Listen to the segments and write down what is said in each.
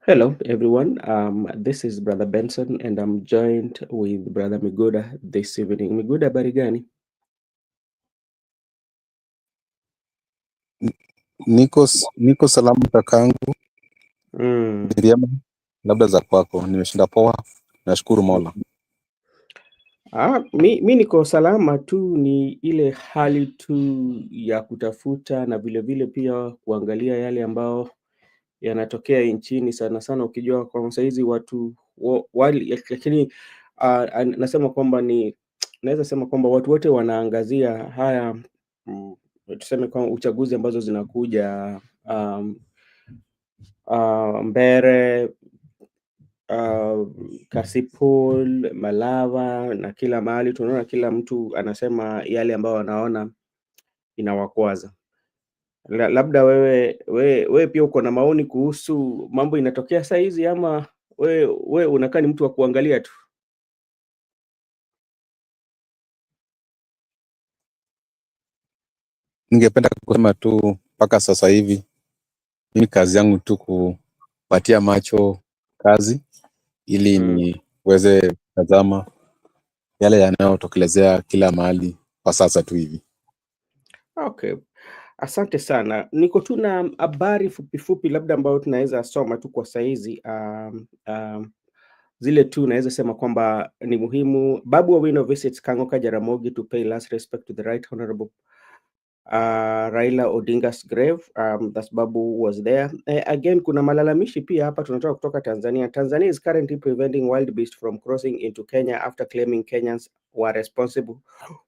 Hello, everyone. This is Brother Benson, and I'm joined with Brother Miguda this evening. Miguda, habari gani? Niko salama kakangu, Mm. vyema, labda za kwako. Nimeshinda poa, nashukuru Mola. Mi niko salama tu, ni ile hali tu ya kutafuta na vilevile pia kuangalia yale ambao yanatokea nchini, sana sana ukijua kwa saizi watu lakini nasema kwamba naweza sema kwamba watu wote wanaangazia haya, tuseme kwa uchaguzi ambazo zinakuja, um, Mbere, Kasipul, Malava na kila mahali tunaona kila mtu anasema yale ambayo anaona inawakwaza. Labda wewe pia uko na maoni kuhusu mambo inatokea saa hizi, ama wewe unakaa ni mtu wa kuangalia tu? Ningependa kusema tu mpaka sasa hivi mimi kazi yangu tu kupatia macho kazi ili niweze kutazama yale yanayotokelezea kila mahali kwa sasa tu hivi. Okay. Asante sana. Niko tu na habari fupi labda ambayo tunaweza soma tu kwa saizi. Zile tu naweza sema kwamba ni muhimu. Babu Owino visits Kang'oka Jaramogi to pay last respect to the Right Honorable Raila Odinga's grave. That's Babu was there. Again, kuna malalamishi pia hapa tunatoka kutoka Tanzania. Tanzania is currently preventing wild beasts from crossing into Kenya after claiming Kenyans were responsible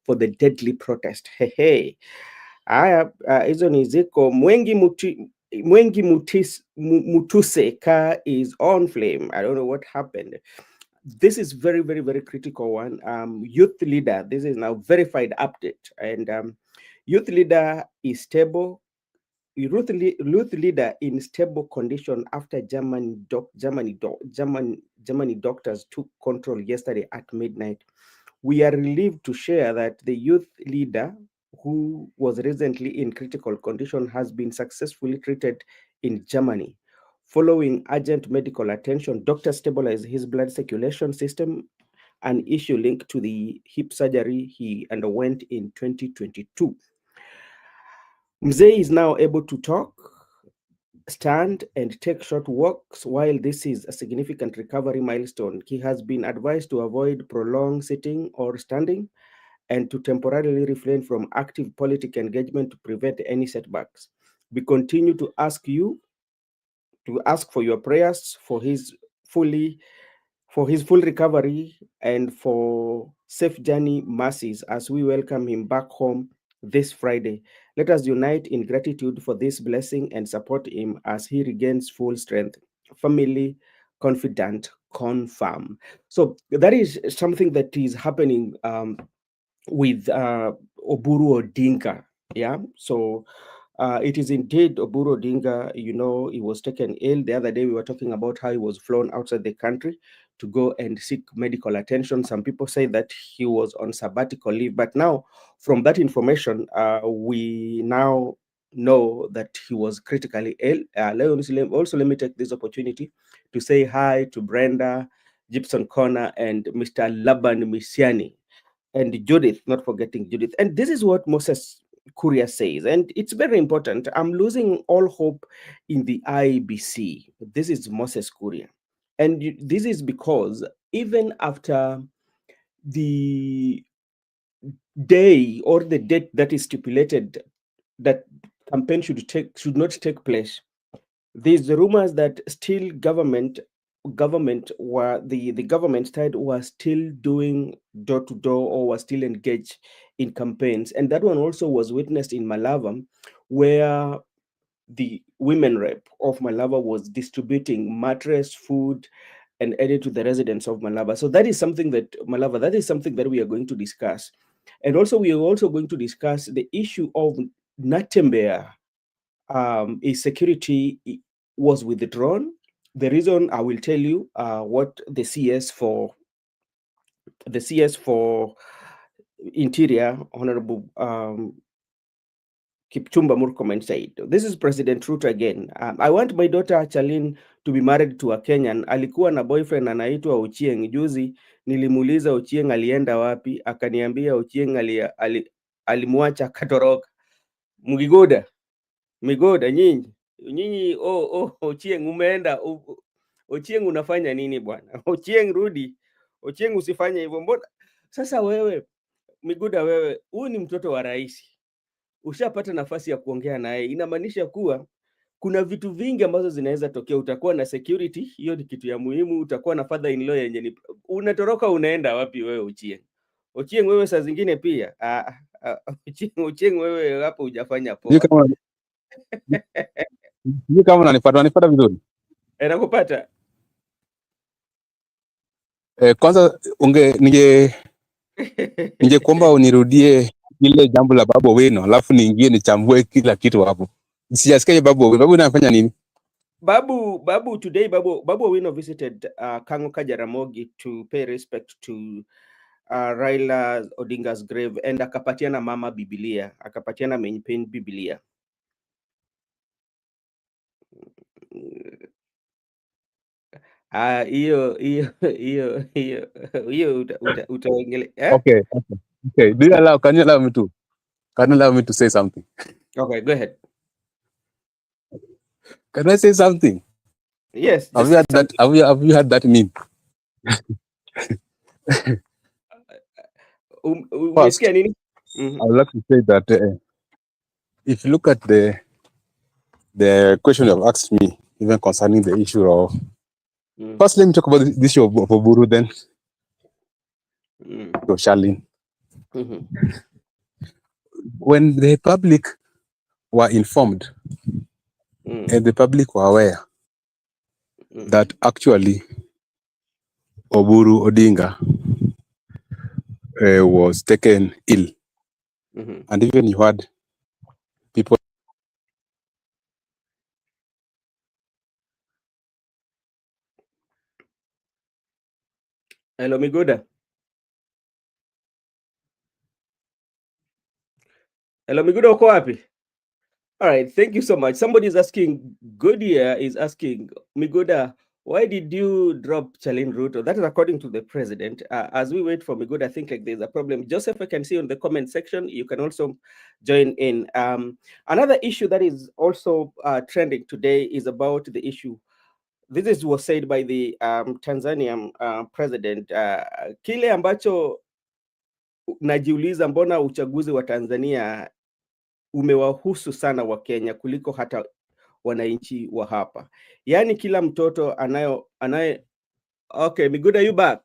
for the deadly protest. Hey. Haya, hizo ni ziko Mutuse car is on flame. I don't know what happened. This is very critical one. Youth leader, this is now verified update, and youth leader is stable. Youth leader in stable condition after Germany doctors took control yesterday at midnight. We are relieved to share that the youth leader, who was recently in critical condition, has been successfully treated in Germany. Following urgent medical attention, doctors stabilized his blood circulation system, an issue linked to the hip surgery he underwent in 2022. Mzee is now able to talk, stand, and take short walks. While this is a significant recovery milestone, he has been advised to avoid prolonged sitting or standing and to temporarily refrain from active political engagement to prevent any setbacks. We continue to ask for your prayers for his full recovery and for safe journey mercies as we welcome him back home this Friday. Let us unite in gratitude for this blessing and support him as he regains full strength. Family confident confirm. So that is something that is happening with Oburu Odinga. Yeah. So it is indeed Oburu Odinga. You know, he was taken ill. The other day, we were talking about how he was flown outside the country to go and seek medical attention. Some people say that he was on sabbatical leave. But now, from that information, we now know that he was critically ill. Also, let me take this opportunity to say hi to Brenda, Gibson Connor, and Mr. Laban Misiani and Judith, not forgetting Judith. And this is what Moses Kuria says, and it's very important. I'm losing all hope in the IBC. This is Moses Kuria. And this is because even after the day or the date that is stipulated that campaign should not take place, there's rumors that still government the government side was still doing door to door or was still engaged in campaigns, and that one also was witnessed in Malava, where the women rep of Malava was distributing mattress, food, and added to the residents of Malava. So that is something that we are going to discuss, and also we are also going to discuss the issue of Natembeya. Is security was withdrawn. The reason I will tell you what the CS for Interior, Honorable Kipchumba Murkomen said, this is President Ruto again. I want my daughter Charlene to be married to a Kenyan. Alikuwa na boyfriend anaitwa Ochieng. Juzi nilimuuliza Ochieng alienda wapi, akaniambia Ochieng alimwacha akatoroka. Migoda nyinyi Ochieng umeenda Ochieng unafanya nini bwana? Ochieng rudi. Ochieng usifanye hivyo. Mbona sasa wewe Migoda, wewe huyu ni mtoto wa rais, ushapata nafasi ya kuongea naye, inamaanisha kuwa kuna vitu vingi ambazo zinaweza tokea. Utakuwa na security, hiyo ni kitu ya muhimu. Utakuwa na father in law yenye ni unatoroka, unaenda wapi wewe Ochieng? Ochieng wewe saa zingine pia Ochieng wewe hapo hujafanya poa. Sijui kama unanipata vizuri. Nakupata. Kwanza ningekuomba unirudie ile jambo la Babu Owino, alafu niingie nichambue kila kitu hapo. Sijasikia Babu Owino. Babu anafanya nini? Today Babu Owino visited Kang'oka Jaramogi to pay respect to Raila Odinga's grave, and akapatiana mama Biblia, akapatiana maintain Biblia. Hiyo utaongele. Okay. Can you allow me to say something? Okay, go ahead. Can I say something? Yes. Have you heard that meme? First, I would like to say that if you look at the question you have asked me, even concerning the issue of first, let me talk about the issue of Oburu, then to Charlene. When the public were informed and the public were aware that actually Oburu Odinga was taken ill, and even you had people. Hello, Migoda. Uko wapi? All right, thank you so much. Somebody is asking, Godia is asking, Migoda, why did you drop Charlene Ruto? That is according to the president. As we wait for Migoda, I think like there's a problem. Joseph, I can see on the comment section. You can also join in. Another issue that is also trending today is about the issue. This was said by the Tanzanian president. Kile ambacho najiuliza, mbona uchaguzi wa Tanzania umewahusu sana wa Kenya kuliko hata wananchi wa hapa. Yaani kila mtoto anaye. Okay, Miguda, you back?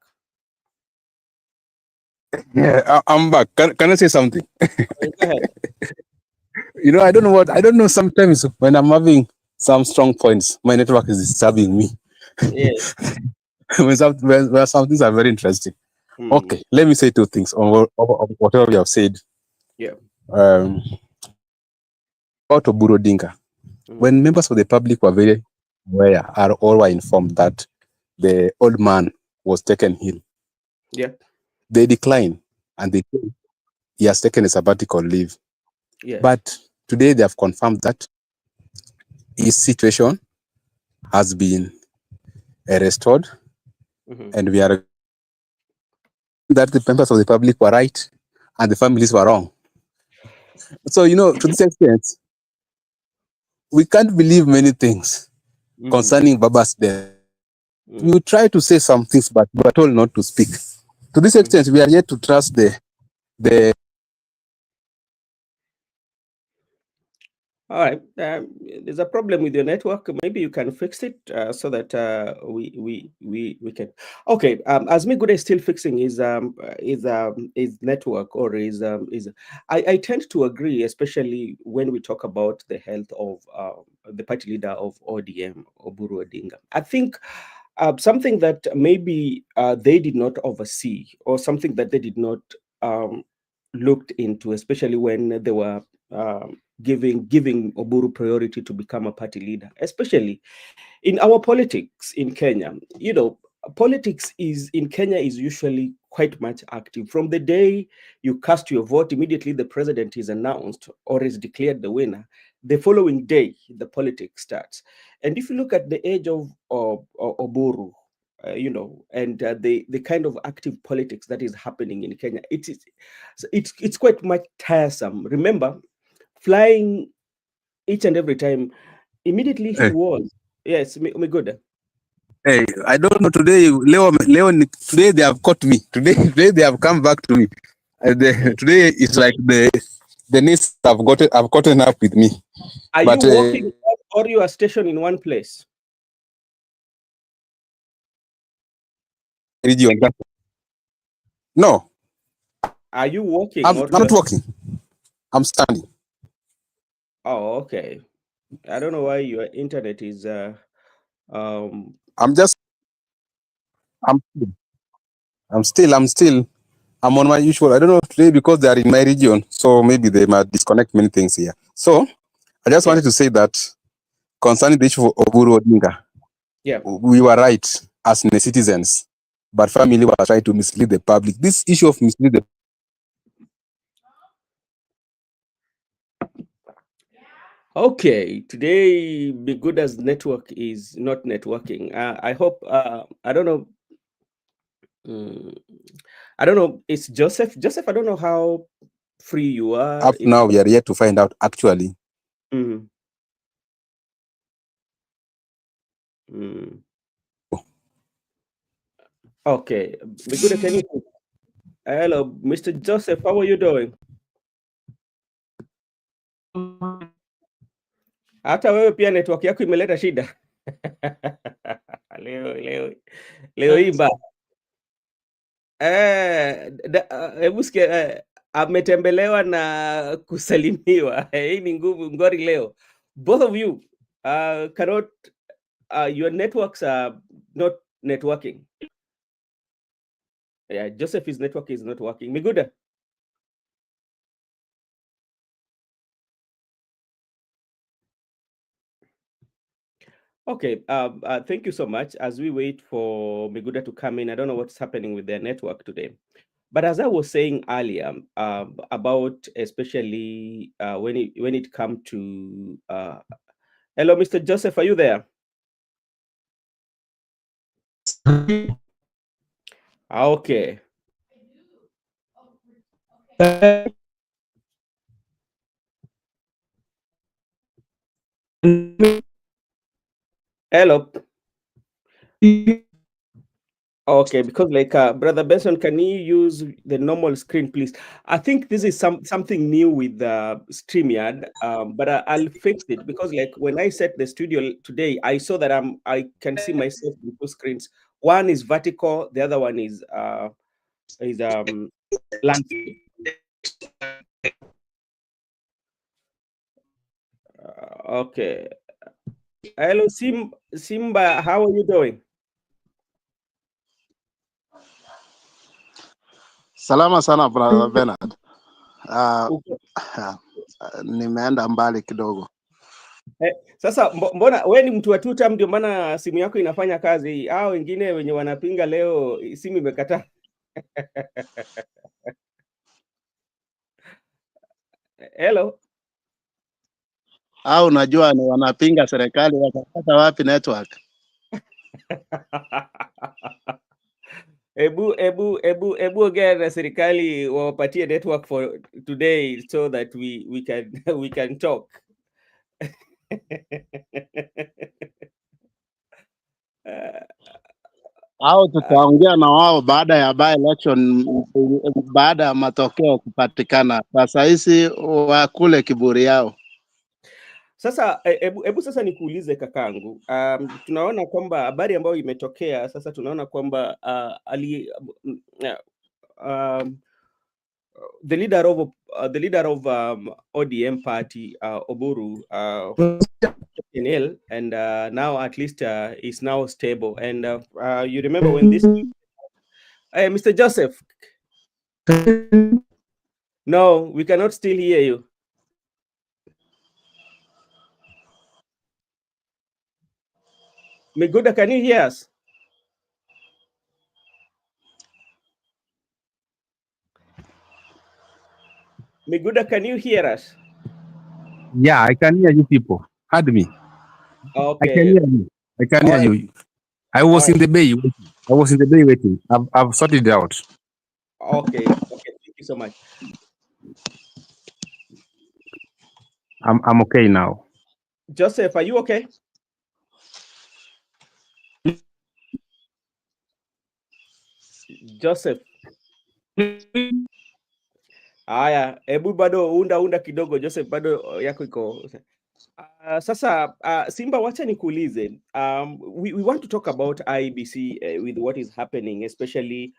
Yeah, I'm back. Can I say something? Go ahead. I don't know. Sometimes when I'm having some strong points, my network is disturbing me. Yes. when some things are very interesting. Okay, let me say two things on whatever you have said. Yeah. About Oburu Odinga. When members of the public were very aware or were informed that the old man was taken ill, yeah, they declined and they said he has taken a sabbatical leave. Yeah. But today they have confirmed that his situation has been restored, and we are that the members of the public were right and the families were wrong. So, to this extent, we can't believe many things concerning Baba's death. We try to say some things, but we are told not to speak. To this extent, we are yet to trust the. All right. There's a problem with your network. Maybe you can fix it so that we can. Okay. As Miguda is still fixing his network or his. I tend to agree, especially when we talk about the health of the party leader of ODM, Oburu Odinga. I think something that maybe they did not oversee, or something that they did not looked into, especially when they were giving Oburu priority to become a party leader, especially in our politics in Kenya. Politics in Kenya is usually quite much active. From the day you cast your vote, immediately the president is announced or is declared the winner. The following day, the politics starts. And if you look at the age of Oburu, and the kind of active politics that is happening in Kenya, it's quite much tiresome. Remember, flying each and every time. Immediately he Hey, was. Yes, me good. hey, I don't know today. Today they have caught me. Today they have come back to me. Today is like the needs have gotten up with me. Are you But working or you are stationed in one place? region. No, Are you working I'm or you not are? working. I'm standing. Oh, okay. I don't know why your internet is um I'm just. I'm. I'm still. I'm on my usual. I don't know today because they are in my region, so maybe they might disconnect many things here. So I just yeah, wanted to say that concerning the issue of Oburu Odinga, yeah. we were right as citizens, but family was trying to mislead the public. This issue of mislead the Okay, today Biguda's network is not networking. I hope I don't know. mm, I don't know. It's Joseph. Joseph, I don't know how free you are. up now, we are yet to find out actually. Mm, mm. Okay, Biguda, can you? Hello, Mr. Joseph. How are you doing? Hata wewe pia network yako imeleta shida. leo hii hebu sikia, ametembelewa na kusalimiwa. Hii ni nguvu ngori leo. Both of you cannot your networks are not networking. Yeah, Joseph's network is not working. Miguda. Okay, thank you so much. As we wait for Miguda to come in, I don't know what's happening with their network today. But as I was saying earlier, about especially when it comes to hello, Mr. Joseph, are you there? Okay. Hello. Okay, because like Brother Benson, can you use the normal screen, please? I think this is something new with StreamYard, but I'll fix it because like when I set the studio today, I saw that I can see myself in two screens. One is vertical, the other one is landscape. Okay. Hello, Simba, how are you doing? Salama sana brother Bernard. Uko- Nimeenda mbali kidogo. Sasa mbona we ni mtu wa two term, ndio maana simu yako inafanya kazi? Hao wengine wenye wanapinga leo simu imekataa. Hello. Au unajua ni wanapinga serikali watapata wapi network? Ebu ongea na serikali wawapatie network for today so that we can we can talk. Au tutaongea na wao baada ya by election, baada ya matokeo kupatikana. Sasa hizi wakule kiburi yao. Sasa hebu sasa nikuulize kakangu, tunaona kwamba habari ambayo imetokea sasa, tunaona kwamba um, the leader of ODM party, Oburu, ill, and now at least is now stable. And you remember when this, Mr. Joseph? No, we cannot still hear you. Miguda, can you hear us? Miguda, can you hear us? Yeah, I can hear you people. Heard me. I can Okay. hear you. I can All hear right. you. I was All in right. the bay waiting. I was in the bay waiting. I've sorted it out. Okay. Okay. Thank you so much. I'm okay now. Joseph, are you okay? Joseph. Haya, hebu bado unda kidogo. Joseph, bado yako iko. Sasa Simba, wacha nikuulize. We want to talk about IEBC with what is happening, especially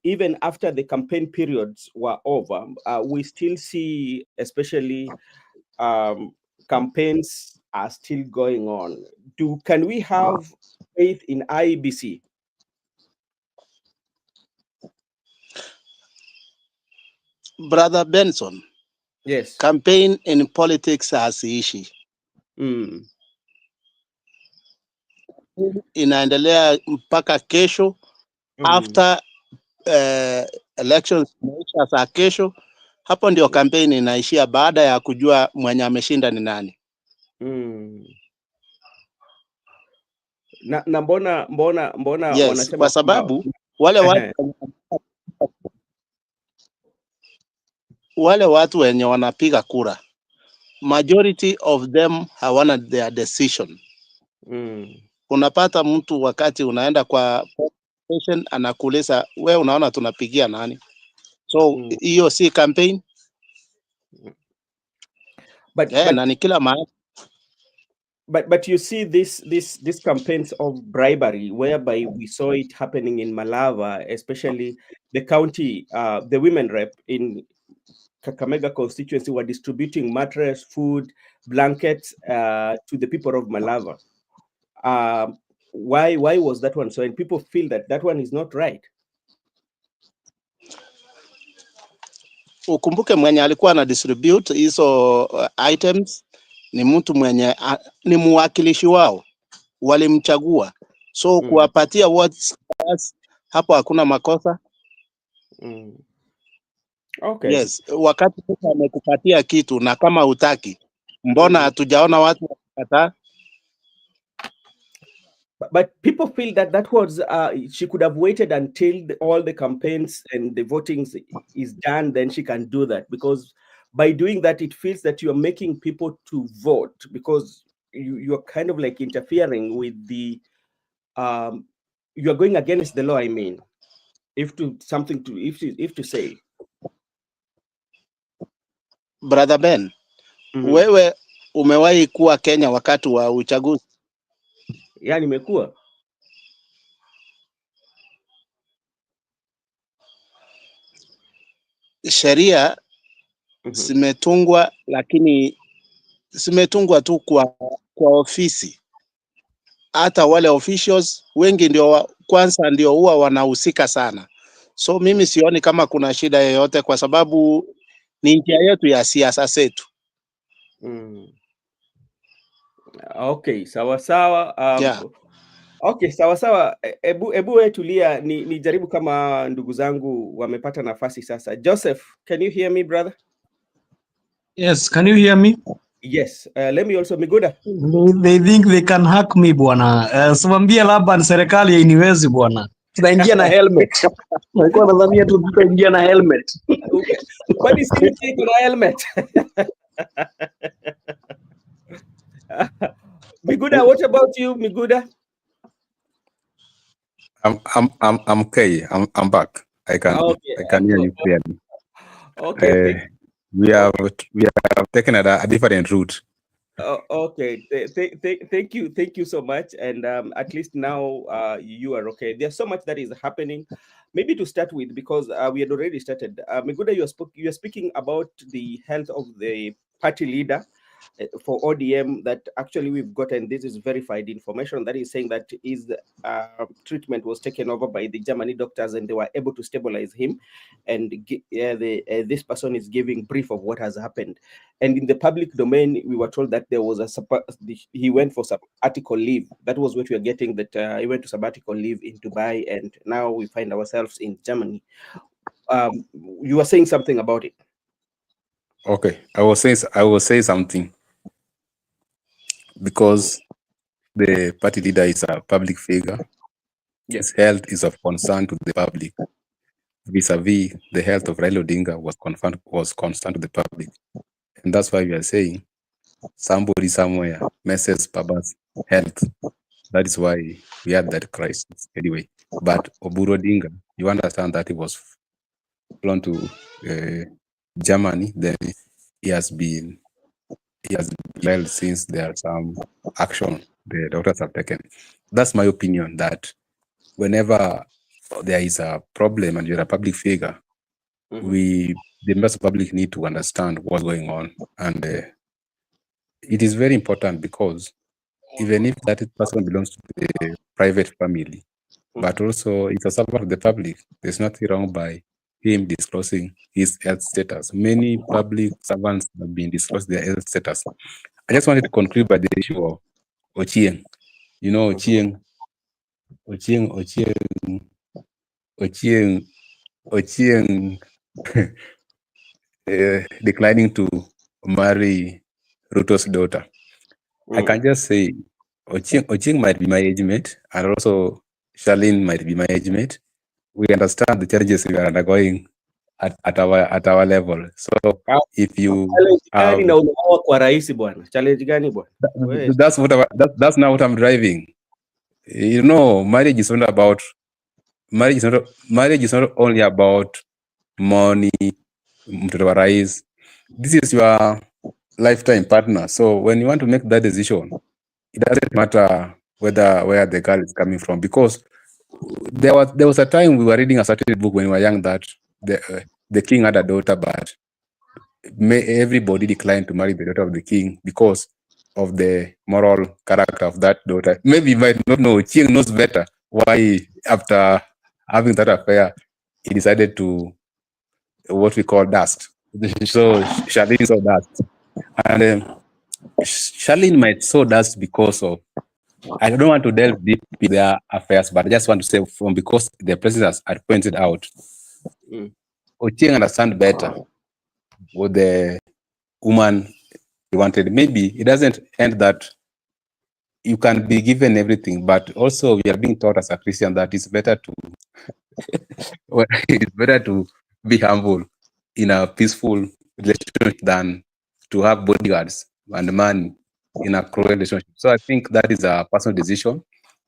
even after the campaign periods were over. We still see, especially campaigns are still going on. Can we have faith in IEBC? Brother Benson, Yes. campaign in politics haziishi, inaendelea mpaka kesho. After elections inaisha saa kesho, hapo ndio campaign inaishia, baada ya kujua mwenye ameshinda ni nani. Na mbona Yes, wanasema kwa sababu wale watu wenye wanapiga kura, majority of them hawana their decision. Unapata mtu wakati unaenda kwa station anakuuliza we unaona tunapigia nani? So hiyo si campaign. Na ni kila mahali. But you see these campaigns of bribery, whereby we saw it happening in Malava, especially the county, the women rep in Kakamega constituency were distributing mattress, food, blankets to the people of Malava. Why was that one so? And people feel that one is not right. Ukumbuke mwenye alikuwa ana distribute hizo items ni mtu mwenye ni mwakilishi wao, walimchagua. So kuwapatia words hapo hakuna makosa. Okay. Yes, wakati mtu amekupatia kitu na kama hutaki, mbona hatujaona watu wakikataa? But people feel that was she could have waited until all the campaigns and the voting is done, then she can do that, because by doing that it feels that you're making people to vote, because you're kind of like interfering with the you're going against the law. I mean, if to say. Brother Ben, wewe umewahi kuwa Kenya wakati wa uchaguzi? Yeah, nimekuwa. Sheria zimetungwa, lakini zimetungwa tu kwa ofisi. Hata wale officials wengi ndio kwanza ndio huwa wanahusika sana. So mimi sioni kama kuna shida yoyote, kwa sababu ni njia yetu ya siasa zetu. Okay, sawa sawa. Yeah. Okay, sawa sawa. Ebu we tulia, ni jaribu kama ndugu zangu wamepata nafasi sasa. Joseph, can you hear me, brother? Yes, can you hear me? Yes. Let me also Miguda. They think they can hack me bwana. Simwambie labda ni serikali hainiwezi bwana. Tunaingia na helmet. Walikuwa nadhania tu tutaingia na helmet. Kwani si iko na helmet? Miguda, what about you, Miguda? I'm okay. I'm back. I can hear you clearly. Okay. We have taken a different route. Okay. Thank you so much. And at least now you are okay. There's so much that is happening. Maybe to start with, because we had already started. Miguda, you are speaking about the health of the party leader for ODM, that actually we've gotten, this is verified information that is saying that his treatment was taken over by the Germany doctors and they were able to stabilize him, and this person is giving brief of what has happened. And in the public domain, we were told that there was he went for sabbatical leave. That was what we are getting, that he went to sabbatical leave in Dubai, and now we find ourselves in Germany. You were saying something about it. Okay, I will say something because the party leader is a public figure. Yeah. His health is of concern to the public. Vis-a-vis, the health of Raila Odinga was concern to the public, and that's why we are saying somebody somewhere messes Baba's health. That is why we had that crisis anyway. But Oburu Odinga, you understand that he was flown to Germany. Then he has been well since there are some action the doctors have taken. That's my opinion, that whenever there is a problem and you're a public figure, the members of the public need to understand what's going on. And it is very important because even if that person belongs to the private family, but also it's a servant of the public, there's nothing wrong by him disclosing his health status. Many public servants have been disclosing their health status. I just wanted to conclude by the issue of Ochieng. You know, Ochieng declining to marry Ruto's daughter. I can just say Ochieng might be my age mate, and also Charlene might be my age mate. We understand the challenges we are undergoing at our level. So if you Challenge have gani na unaoa kwa rais bwana? Challenge gani bwana? that's not what I'm driving. You know, marriage is not only about money, mtoto wa rais. This is your lifetime partner. So when you want to make that decision, it doesn't matter where the girl is coming from, because there was a time we were reading a certain book when we were young that the king had a daughter, but everybody declined to marry the daughter of the king because of the moral character of that daughter. Maybe you might not know. King knows better why, after having that affair, he decided to what we call dust. So Charlene saw dust, and Charlene might saw dust because of. I don't want to delve deep in their affairs, but I just want to say, because the president had pointed out, Ochieng understand better what the woman he wanted. Maybe it doesn't end that you can be given everything, but also we are being taught as a Christian that it's better to it's better to be humble in a peaceful relationship than to have bodyguards and money in a cruel relationship. So I think that is a personal decision.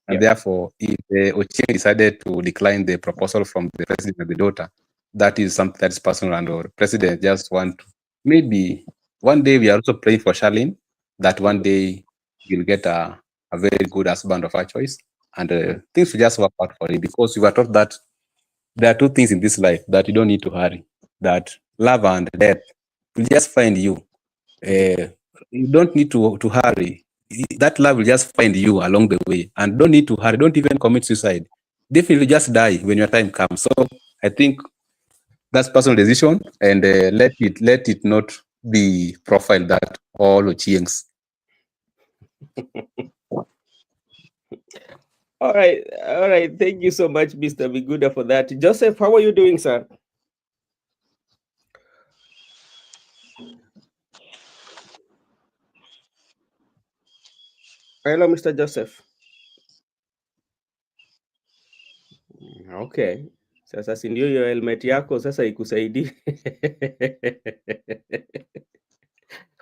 And therefore, if Ochieng decided to decline the proposal from the president and the daughter, that is something that is personal, and our president just want to, maybe one day we are also praying for Charlene, that one day you'll get a very good husband of her choice, and things will just work out for him, because we were taught that there are two things in this life that you don't need to hurry, that love and death will just find you. You don't need to hurry. That love will just find you along the way, and don't need to hurry. Don't even commit suicide. Definitely just die when your time comes. So I think that's personal decision, and let it not be profiled that all Ochiengs. All right. Thank you so much, Mr. Biguda, for that. Joseph, how are you doing, sir? Hello, Mr. Joseph. Okay. Sasa si ndio hiyo helmet yako sasa ikusaidie.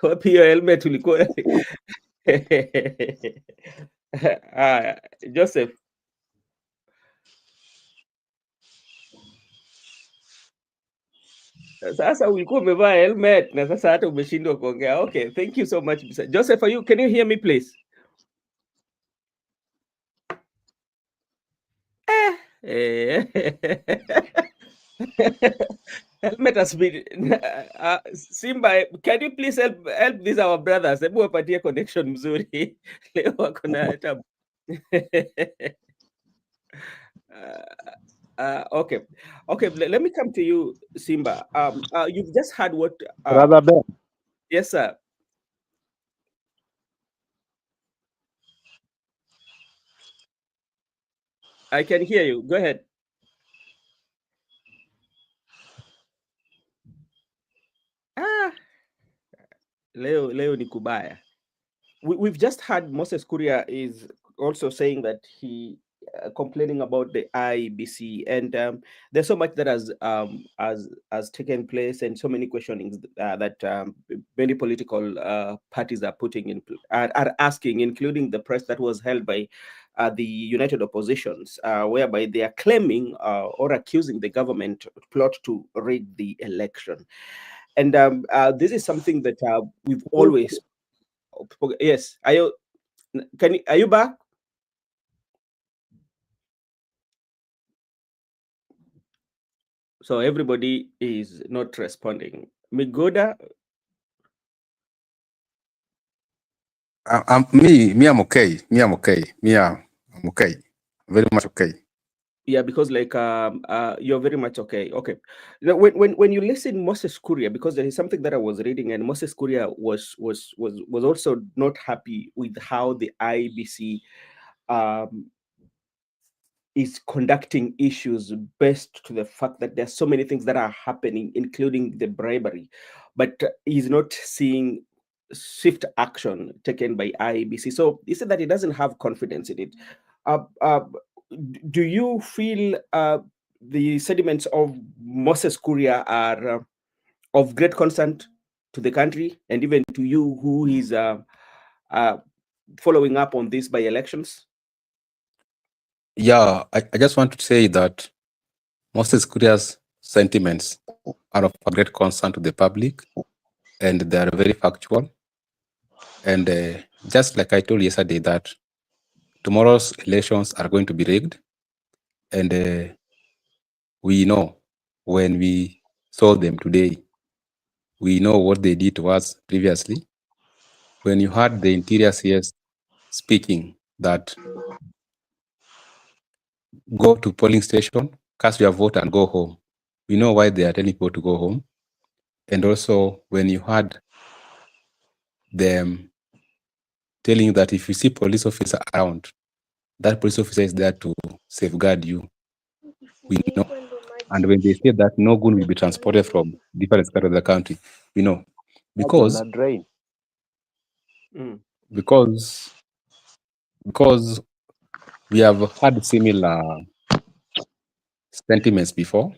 Wapi hiyo helmet ulikuwa? Joseph. Sasa ulikuwa umevaa helmet na sasa hata umeshindwa kuongea. Okay, thank you so much. Joseph, can you hear me please? Helmet has been Simba, can you please help these our brothers? Hebu wapatie connection mzuri. Leo wako na hata okay. Let me come to you, Simba. You've just had what? Brother Ben, Yes, sir. I can hear you. Go ahead. leo ni kubaya. We've just heard Moses Kuria is also saying that he complaining about the IBC, and there's so much that has taken place, and so many questionings that many political parties are putting in are asking, including the press that was held by the United Oppositions, whereby they are claiming or accusing the government plot to rig the election. And this is something that we've always. Yes, are you back? So everybody is not responding. Migoda. I'm okay. I'm okay. I'm okay. Very much okay. Yeah, because like you're very much okay. Okay. Now, when you listen Moses Kuria, because there is something that I was reading, and Moses Kuria was also not happy with how the IBC is conducting issues based to the fact that there's so many things that are happening, including the bribery, but he's not seeing swift action taken by IBC. So he said that he doesn't have confidence in it. Do you feel the sentiments of Moses Kuria are of great concern to the country and even to you, who is following up on this by elections? Yeah, I just want to say that Moses Kuria's sentiments are of a great concern to the public, and they are very factual. And just like I told you yesterday, that tomorrow's elections are going to be rigged, and we know when we saw them today, we know what they did to us previously. When you heard the interior CS speaking that go to polling station, cast your vote and go home, we know why they are telling people to go home. And also when you heard them telling you that if you see police officer around, that police officer is there to safeguard you, we know. And when they say that no gun will be transported from different parts of the country, we know. Because we have had similar sentiments before,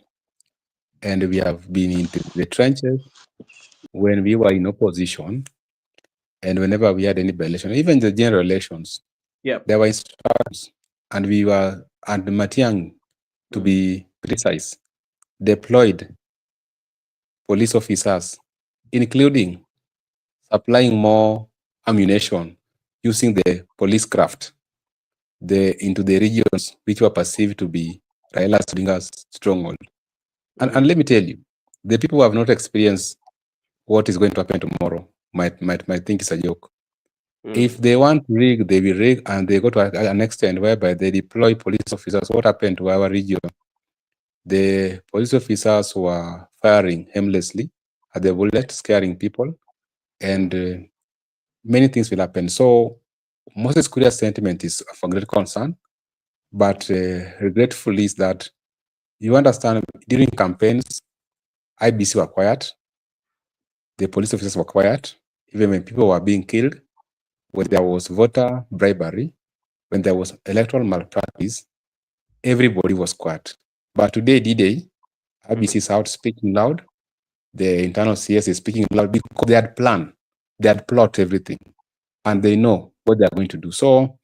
and we have been into the trenches when we were in opposition, and whenever we had any by-election, even the general elections, there were instructions, and we were, and Matiang, to be precise, deployed police officers, including supplying more ammunition using the police craft into the regions which were perceived to be Raila Odinga's stronghold. And let me tell you, the people who have not experienced what is going to happen tomorrow might think it's a joke. If they want to rig, they will rig, and they go to an extent whereby they deploy police officers. What happened to our region? The police officers were firing aimlessly at the bullet, scaring people, and many things will happen. So Moses Kuria's sentiment is of a great concern, but regretfully is that, you understand, during campaigns, IBC were quiet, the police officers were quiet, even when people were being killed, when there was voter bribery, when there was electoral malpractice, everybody was quiet. But today, D-Day, IBC is out speaking loud, the internal CS is speaking loud, because they had planned, they had plotted everything, and they know what they are going to do. So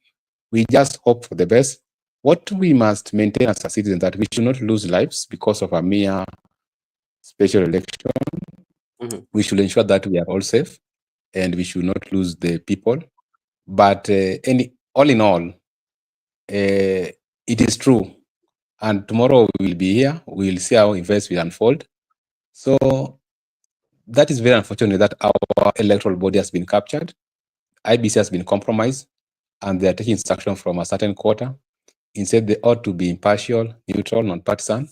we just hope for the best. What we must maintain as a citizen, that we should not lose lives because of a mere special election. We should ensure that we are all safe, and we should not lose the people. But all in all, it is true. And tomorrow we will be here. We will see how events will unfold. So that is very unfortunate that our electoral body has been captured. IBC has been compromised, and they are taking instruction from a certain quarter. Instead, they ought to be impartial, neutral, non-partisan,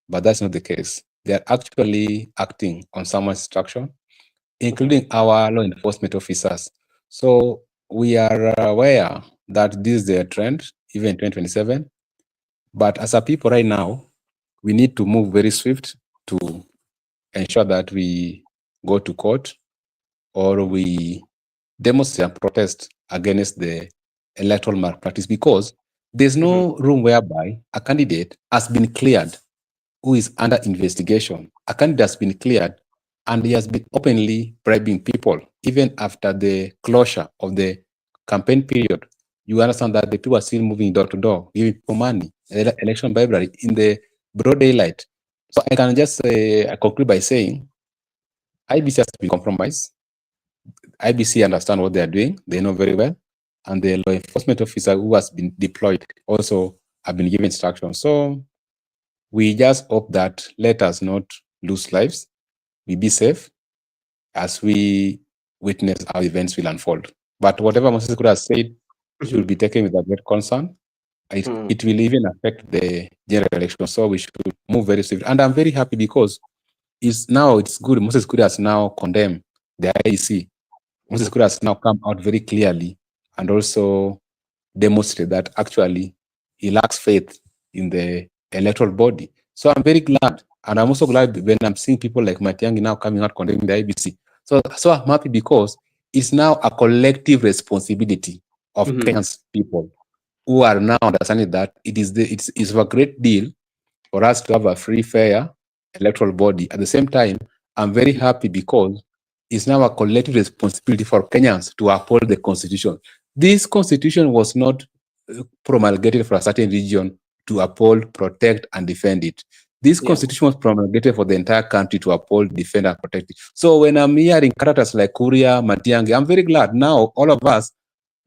but that's not the case. They are actually acting on someone's instruction, including our law enforcement officers. So we are aware that this is a trend, even in 2027. But as a people right now, we need to move very swift to ensure that we go to court or we demonstrate and protest against the electoral malpractice, because there's no room whereby a candidate has been cleared who is under investigation. A candidate has been cleared and he has been openly bribing people, even after the closure of the campaign period. You understand that the people are still moving door to door, giving people money, election bribery in the broad daylight. So I can just conclude by saying IBC has been compromised. IBC understand what they are doing. They know very well. And the law enforcement officer who has been deployed also have been given instructions. So we just hope that let us not lose lives. We be safe as we witness how events will unfold. But whatever Moses could have said should be taken with a great concern. It will even affect the general election. So we should move very swiftly. And I'm very happy because it's good. Moses Kuria has now condemned the IEC. Moses Kuria has now come out very clearly and also demonstrate that actually he lacks faith in the electoral body. So I'm very glad. And I'm also glad when I'm seeing people like Matiang'i now coming out condemning the IBC. So I'm happy because it's now a collective responsibility of Kenya's people who are now understanding that it's a great deal for us to have a free, fair electoral body. At the same time, I'm very happy because it's now a collective responsibility for Kenyans to uphold the constitution. This constitution was not promulgated for a certain region to uphold, protect, and defend it. This constitution was promulgated for the entire country to uphold, defend, and protect it. So when I'm hearing characters like Kuria, Matiang'i, I'm very glad now all of us,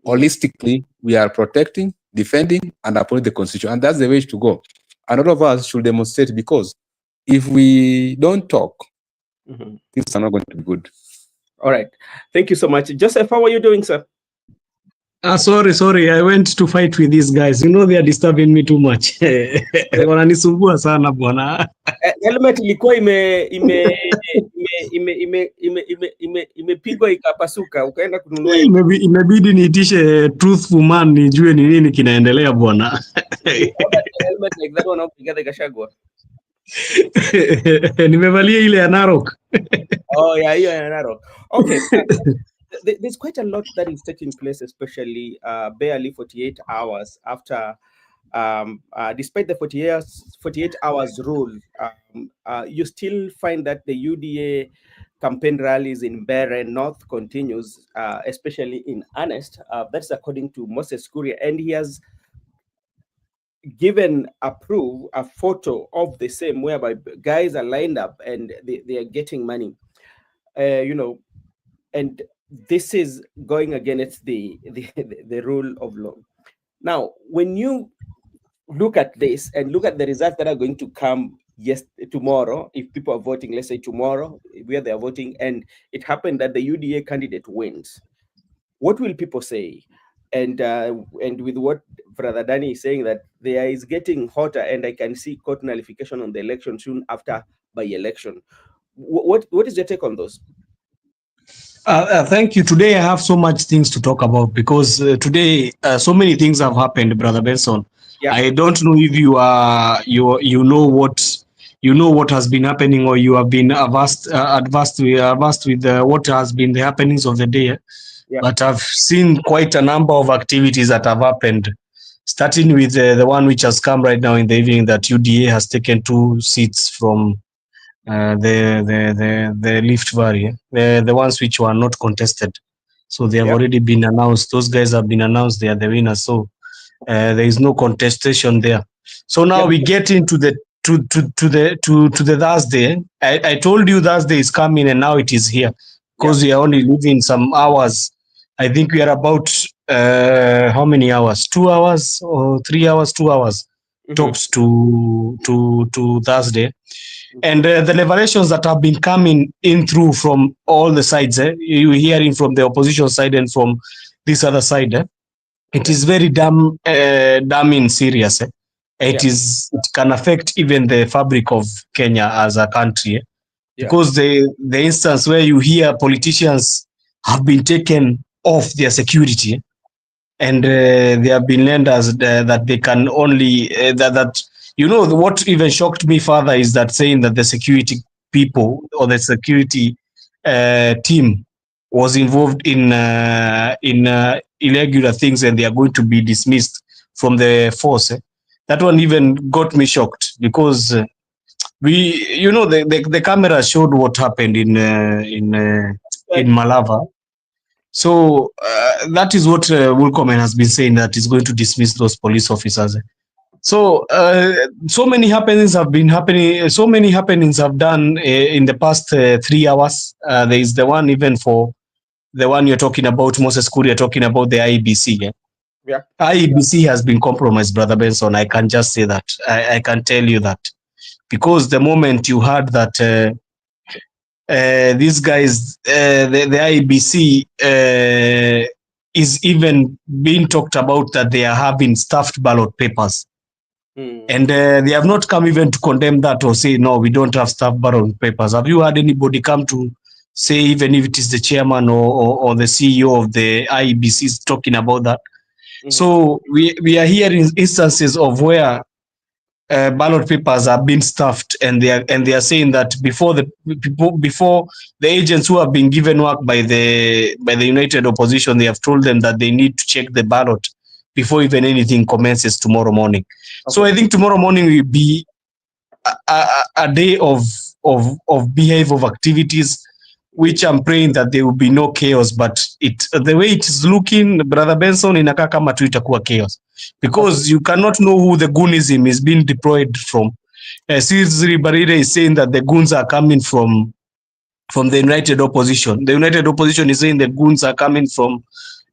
holistically, we are protecting, defending, and upholding the constitution. And that's the way to go. And all of us should demonstrate, because if we don't talk, things are not going to be good. All right. Thank you so much. Joseph, how are you doing, sir? Sorry. I went to fight with these guys. You know they are disturbing me too much. Wananisumbua sana bwana. Helmet ilikuwa imepigwa ikapasuka, ukaenda kununua. Imebidi niitishe truthful man nijue ni nini kinaendelea bwana. Helmet like that one ukigaza Gachagua. Nimevalia ile ya Narok. Oh yeah, hiyo ya Narok. Okay. There's quite a lot that is taking place, especially barely 48 hours after, despite the 48 hours rule, you still find that the UDA campaign rallies in Bere North continues, especially in earnest. That's according to Moses Kuria, and he has given a photo of the same, whereby guys are lined up and they are getting money, and this is going against the rule of law. Now, when you look at this and look at the results that are going to come tomorrow, if people are voting, let's say tomorrow, where they are voting, and it happened that the UDA candidate wins, what will people say? And with what Brother Danny is saying, that there is getting hotter, and I can see court nullification on the election soon after by election. What is your take on those? Thank you. Today I have so much things to talk about, because today so many things have happened, Brother Benson. Yeah. I don't know if you know what has been happening, or you have been advanced with what has been the happenings of the day. Yeah. But I've seen quite a number of activities that have happened, starting with the one which has come right now in the evening, that UDA has taken 2 seats from the Rift Valley, the ones which were not contested. So they have already been announced. Those guys have been announced. They are the winners. So there is no contestation there. So now we get into the to the Thursday. I told you Thursday is coming, and now it is here, because we are only leaving some hours. I think we are about how many hours? 2 hours or 3 hours? 2 hours tops to Thursday. And the revelations that have been coming in through from all the sides, you're hearing from the opposition side and from this other side, it is very damning serious. It can affect even the fabric of Kenya as a country, because the instance where you hear politicians have been taken off their security, and they have been lenders that they can only what even shocked me further is that saying that the security people or the security team was involved in irregular things and they are going to be dismissed from the force. That one even got me shocked because the camera showed what happened in Malava. So that is what Wilcomen has been saying, that is going to dismiss those police officers. So so many happenings have been happening. So many happenings have done in the past 3 hours. There is the one even for the one you're talking about, Moses Kuri, you're talking about the IEBC. Yeah. IEBC has been compromised, Brother Benson. I can just say that. I can tell you that. Because the moment you heard that these guys, the IEBC is even being talked about that they are having stuffed ballot papers. And they have not come even to condemn that or say, no, we don't have stuffed ballot papers. Have you heard anybody come to say, even if it is the chairman or the CEO of the IEBC talking about that? So we are hearing instances of where ballot papers are being stuffed, and they are saying that before the agents who have been given work by the United Opposition, they have told them that they need to check the ballot before even anything commences tomorrow morning. Okay. So I think tomorrow morning will be a day of behave of activities, which I'm praying that there will be no chaos, but the way it is looking, Brother Benson, inakaa kama tu itakuwa chaos, because you cannot know who the goonism is being deployed from. Siri Barire is saying that the goons are coming from the United Opposition. The United Opposition is saying the goons are coming from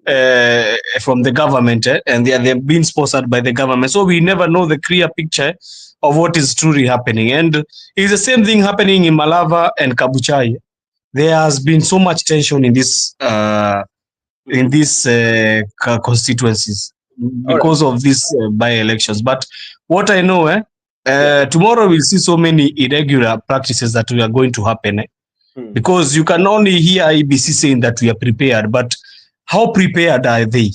the government, and they're being sponsored by the government. So we never know the clear picture of what is truly happening. And it's the same thing happening in Malava and Kabuchai. There has been so much tension in this constituencies because of these by-elections. But what I know, tomorrow we'll see so many irregular practices that are going to happen. Because you can only hear IBC saying that we are prepared, but how prepared are they?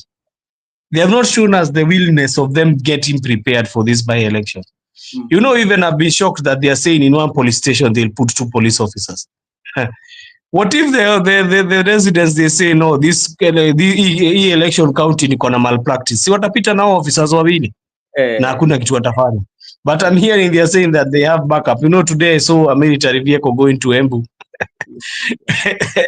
They have not shown us the willingness of them getting prepared for this by-election. You know, even I've been shocked that they are saying in one police station they'll put 2 police officers. What if the residents, they say no, this election county niko na malpractice? Si watapita nao officers wawili na hakuna kitu watafanya. But I'm hearing they are saying that they have backup. You know, today I saw a military vehicle going to Embu.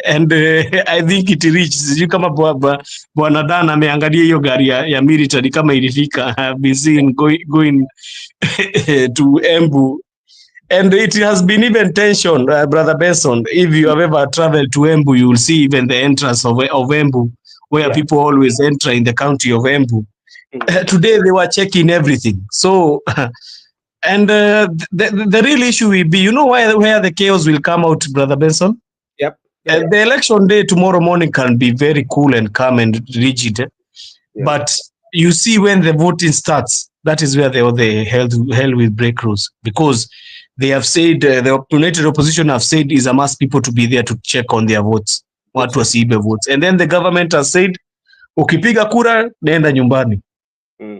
And I think it reached, sijui kama bwana Dan ameangalia hiyo gari ya military kama ilifika. I've been seeing going to Embu. And it has been even tension, Brother Benson. If you have ever traveled to Embu, you will see even the entrance of Embu, where people always enter in the county of Embu. Today they were checking everything. So, and the real issue will be, you know, where the chaos will come out, Brother Benson? Yep. The election day tomorrow morning can be very cool and calm and rigid. But you see, when the voting starts, that is where the hell will break loose, because they have said, the United Opposition have said is a must people to be there to check on their votes, watu wasiibe votes. And then the government has said, ukipiga kura, nenda nyumbani.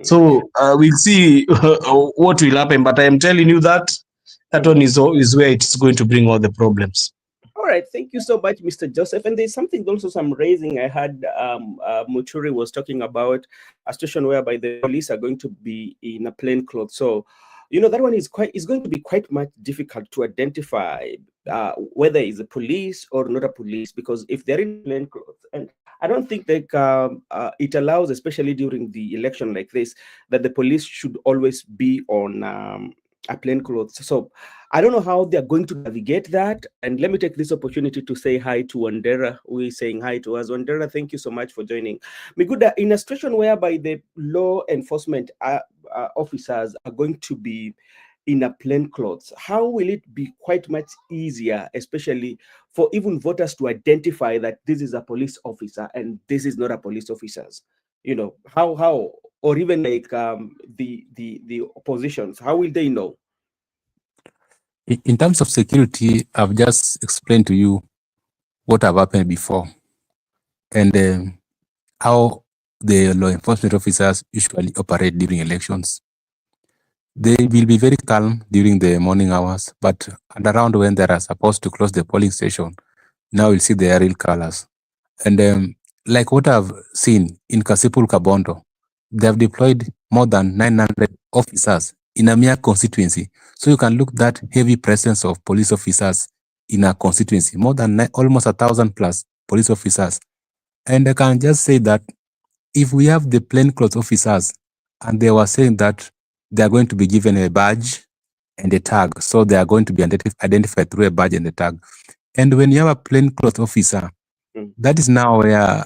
So we'll see what will happen, but I am telling you that one is where it's going to bring all the problems. All right, thank you so much, Mr. Joseph. And there's something also I'm raising. I heard Muchuri was talking about a situation whereby the police are going to be in a plain clothes. So, you know, that one is going to be quite much difficult to identify whether it's a police or not a police, because if they're in plain clothes, and I don't think that it allows, especially during the election like this, that the police should always be on a plain clothes. So I don't know how they're going to navigate that. And let me take this opportunity to say hi to Wandera, who is saying hi to us. Wandera, thank you so much for joining. Miguda, in a situation whereby the law enforcement officers are going to be in a plain clothes, how will it be quite much easier, especially for even voters to identify that this is a police officer and this is not a police officer? You know, how, or even like the oppositions, how will they know? In terms of security, I've just explained to you what have happened before, and how the law enforcement officers usually operate during elections. They will be very calm during the morning hours, but at around when they are supposed to close the polling station, now we'll see their real colors. And like what I've seen in Kasipul Kabondo, they have deployed more than 900 officers in a mere constituency. So you can look that heavy presence of police officers in a constituency, more than almost 1,000 plus police officers. And I can just say that if we have the plainclothes officers and they were saying that they are going to be given a badge and a tag, so they are going to be identified through a badge and a tag. And when you have a plainclothes officer, that is now where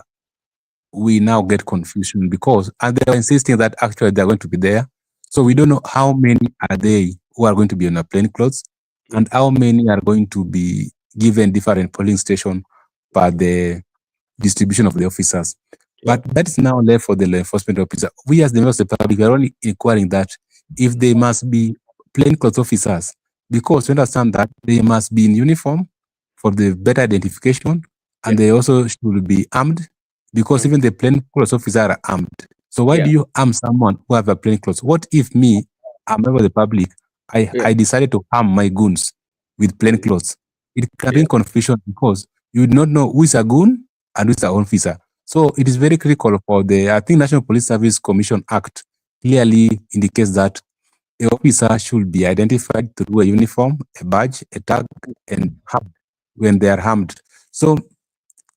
we now get confusion, because and they are insisting that actually they are going to be there. So we don't know how many are they who are going to be on a plainclothes and how many are going to be given different polling station by the distribution of the officers. But that is now left for the law enforcement officer. We as the members of the public are only inquiring that if they must be plainclothes officers, because we understand that they must be in uniform for the better identification, and they also should be armed, because even the plainclothes officers are armed. So why do you arm someone who have a plainclothes? What if me, a member of the public, I decided to arm my goons with plainclothes? It can bring confusion, because you do not know who is a goon and who is an officer. So it is very critical for the, I think, National Police Service Commission Act clearly indicates that the officer should be identified through a uniform, a badge, a tag, and armed when they are armed. So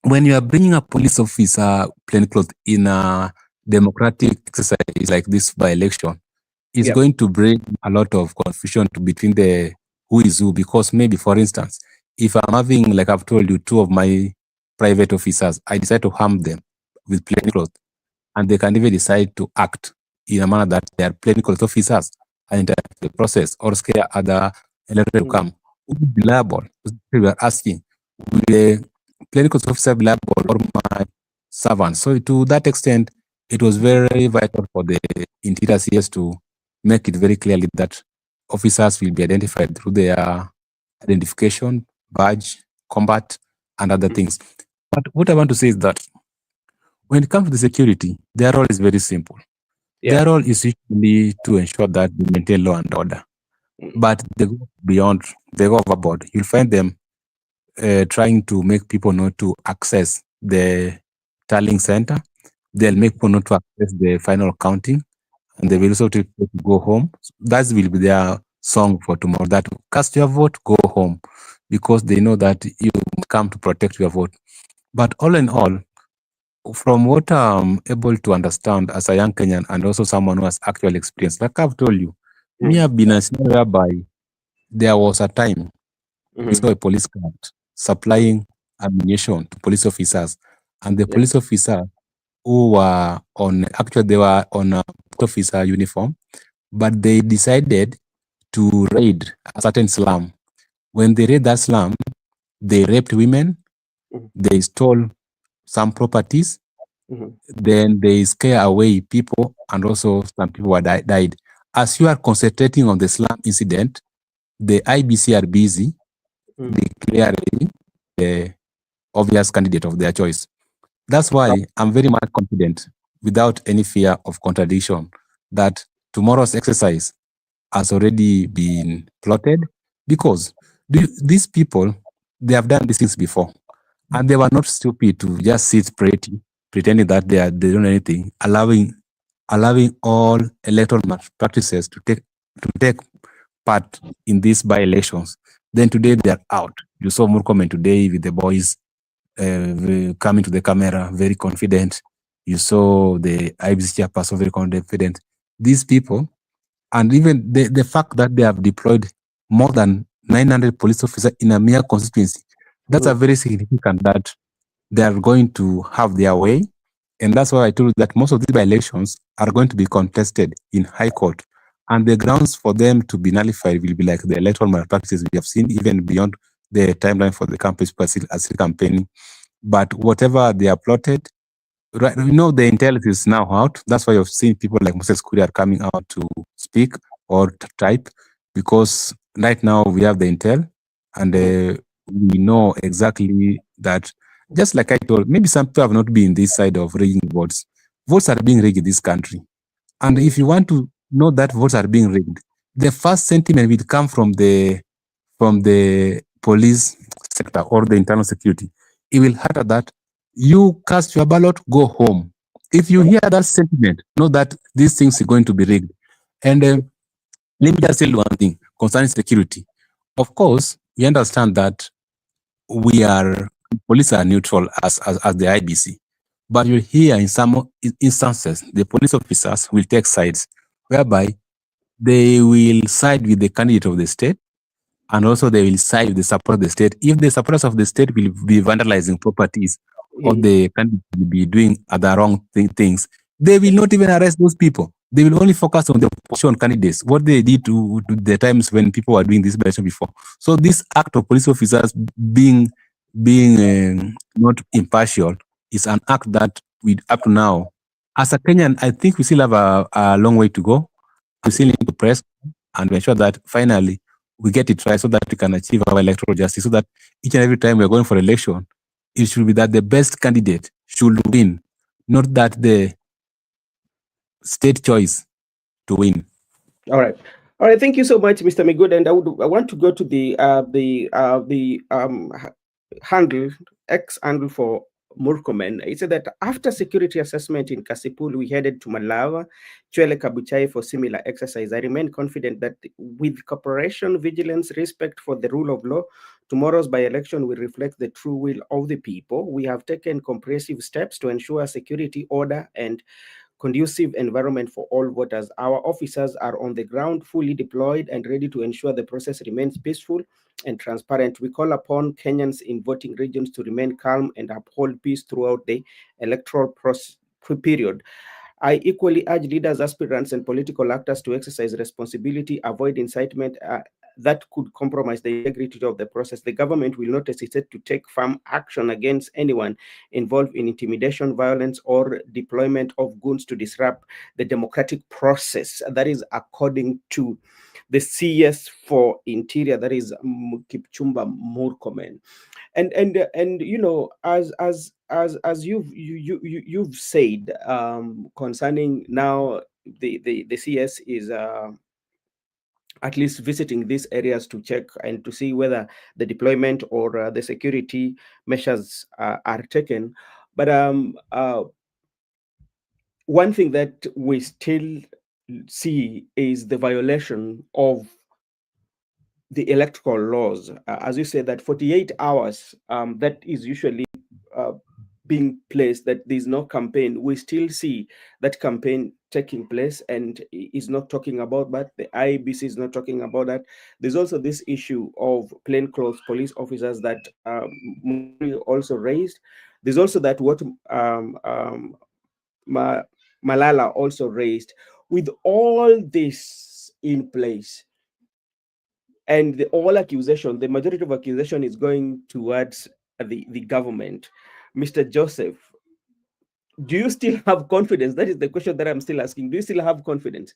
when you are bringing a police officer plainclothes in a democratic exercise like this by election, it's going to bring a lot of confusion between the who is who, because maybe, for instance, if I'm having, like I've told you, two of my private officers, I decide to harm them with plainclothes, and they can even decide to act in a manner that they are plainclothes officers and interrupt the process or scare other electorate to come. Who will be liable? We are asking, will the plainclothes officer be liable or my servant? So to that extent, it was very vital for the interior CS to make it very clearly that officers will be identified through their identification, badge, combat, and other things. But what I want to say is that when it comes to the security, their role is very simple. Their role is usually to ensure that they maintain law and order. But they go beyond, they go overboard. You'll find them trying to make people not to access the tallying center. They'll make people not to access the final counting, and they will also tell people to go home. That will be their song for tomorrow, that cast your vote, go home, because they know that you come to protect your vote. But all in all, from what I'm able to understand as a young Kenyan and also someone who has actual experience, like I've told you, me have been a scenario whereby there was a time we saw a police cart supplying ammunition to police officers, and the police officer who were on, actually they were on a officer uniform, but they decided to raid a certain slum. When they raid that slum, they raped women, they stole some properties, then they scare away people, and also some people were died. As you are concentrating on the slum incident, the IBC are busy declaring the obvious candidate of their choice. That's why I'm very much confident, without any fear of contradiction, that tomorrow's exercise has already been plotted, because these people, they have done these things before, and they were not stupid to just sit pretty, pretending that they don't know anything, allowing all electoral practices to take part in these by-elections. Then today they are out. You saw Murkomen today with the boys coming to the camera very confident. You saw the IBC chairperson very confident. These people, and even the fact that they have deployed more than 900 police officers in a mere constituency, that's a very significant that they are going to have their way. And that's why I told you that most of these by-elections are going to be contested in High Court. And the grounds for them to be nullified will be like the electoral malpractices we have seen, even beyond the timeline for the campaign as campaigning. But whatever they are plotted, right, we know the intelligence is now out. That's why you've seen people like Moses Kuri are coming out to speak or to type, because right now we have the intel, and we know exactly that. Just like I told, maybe some people have not been this side of rigging votes. Votes are being rigged in this country. And if you want to know that votes are being rigged, the first sentiment will come from the police sector or the internal security. It will hurt that You cast your ballot, go home. If you hear that sentiment, know that these things are going to be rigged. And let me just tell you one thing concerning security. Of course, we understand that police are neutral as the IBC. But you hear in some instances, the police officers will take sides, whereby they will side with the candidate of the state, and also they will side with the support of the state. If the supporters of the state will be vandalizing properties, or the candidate will be doing other wrong things, they will not even arrest those people. They will only focus on the opposition candidates, what they did to the times when people were doing this election before. So this act of police officers being not impartial is an act that we up to now, as a Kenyan, I think we still have a long way to go. We still need to press and ensure that finally we get it right, so that we can achieve our electoral justice, so that each and every time we're going for election, it should be that the best candidate should win, not that the state choice to win. All right. All right. Thank you so much, Mr. Migud. And I want to go to the handle, X handle for Murkomen. He said that after security assessment in Kasipul, we headed to Malawa, Chwele Kabuchai for similar exercise. I remain confident that with cooperation, vigilance, respect for the rule of law, tomorrow's by-election will reflect the true will of the people. We have taken comprehensive steps to ensure security, order, and conducive environment for all voters. Our officers are on the ground, fully deployed and ready to ensure the process remains peaceful and transparent. We call upon Kenyans in voting regions to remain calm and uphold peace throughout the electoral period. I equally urge leaders, aspirants, and political actors to exercise responsibility, avoid incitement that could compromise the integrity of the process. The government will not hesitate to take firm action against anyone involved in intimidation, violence, or deployment of goons to disrupt the democratic process. That is according to the CS for Interior, that is Kipchumba Murkomen. And you know, as you've said, concerning now the CS is at least visiting these areas to check and to see whether the deployment or the security measures are taken. But one thing that we still see is the violation of the electoral laws. As you said, that 48 hours, that is usually being placed, that there's no campaign. We still see that campaign taking place and is not talking about that. The IBC is not talking about that. There's also this issue of plainclothes police officers that also raised. There's also that what Malala also raised. With all this in place, and all accusation, the majority of accusation is going towards the government. Mr. Joseph, do you still have confidence? That is the question that I'm still asking. Do you still have confidence?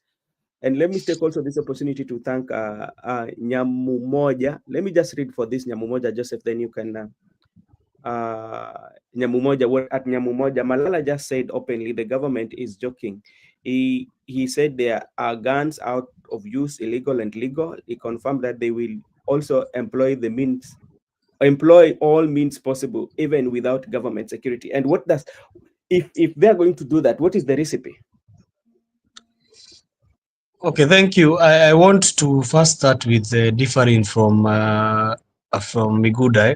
And let me take also this opportunity to thank Nyamumoja. Let me just read for this Nyamumoja, Joseph, then you can Nyamumoja, what at Nyamumoja, Malala just said openly the government is joking. He said there are guns out of use, illegal and legal. He confirmed that they will also employ all means possible, even without government security. And what does, if they're going to do that, what is the recipe? Okay, thank you. I want to first start with differing from Migudai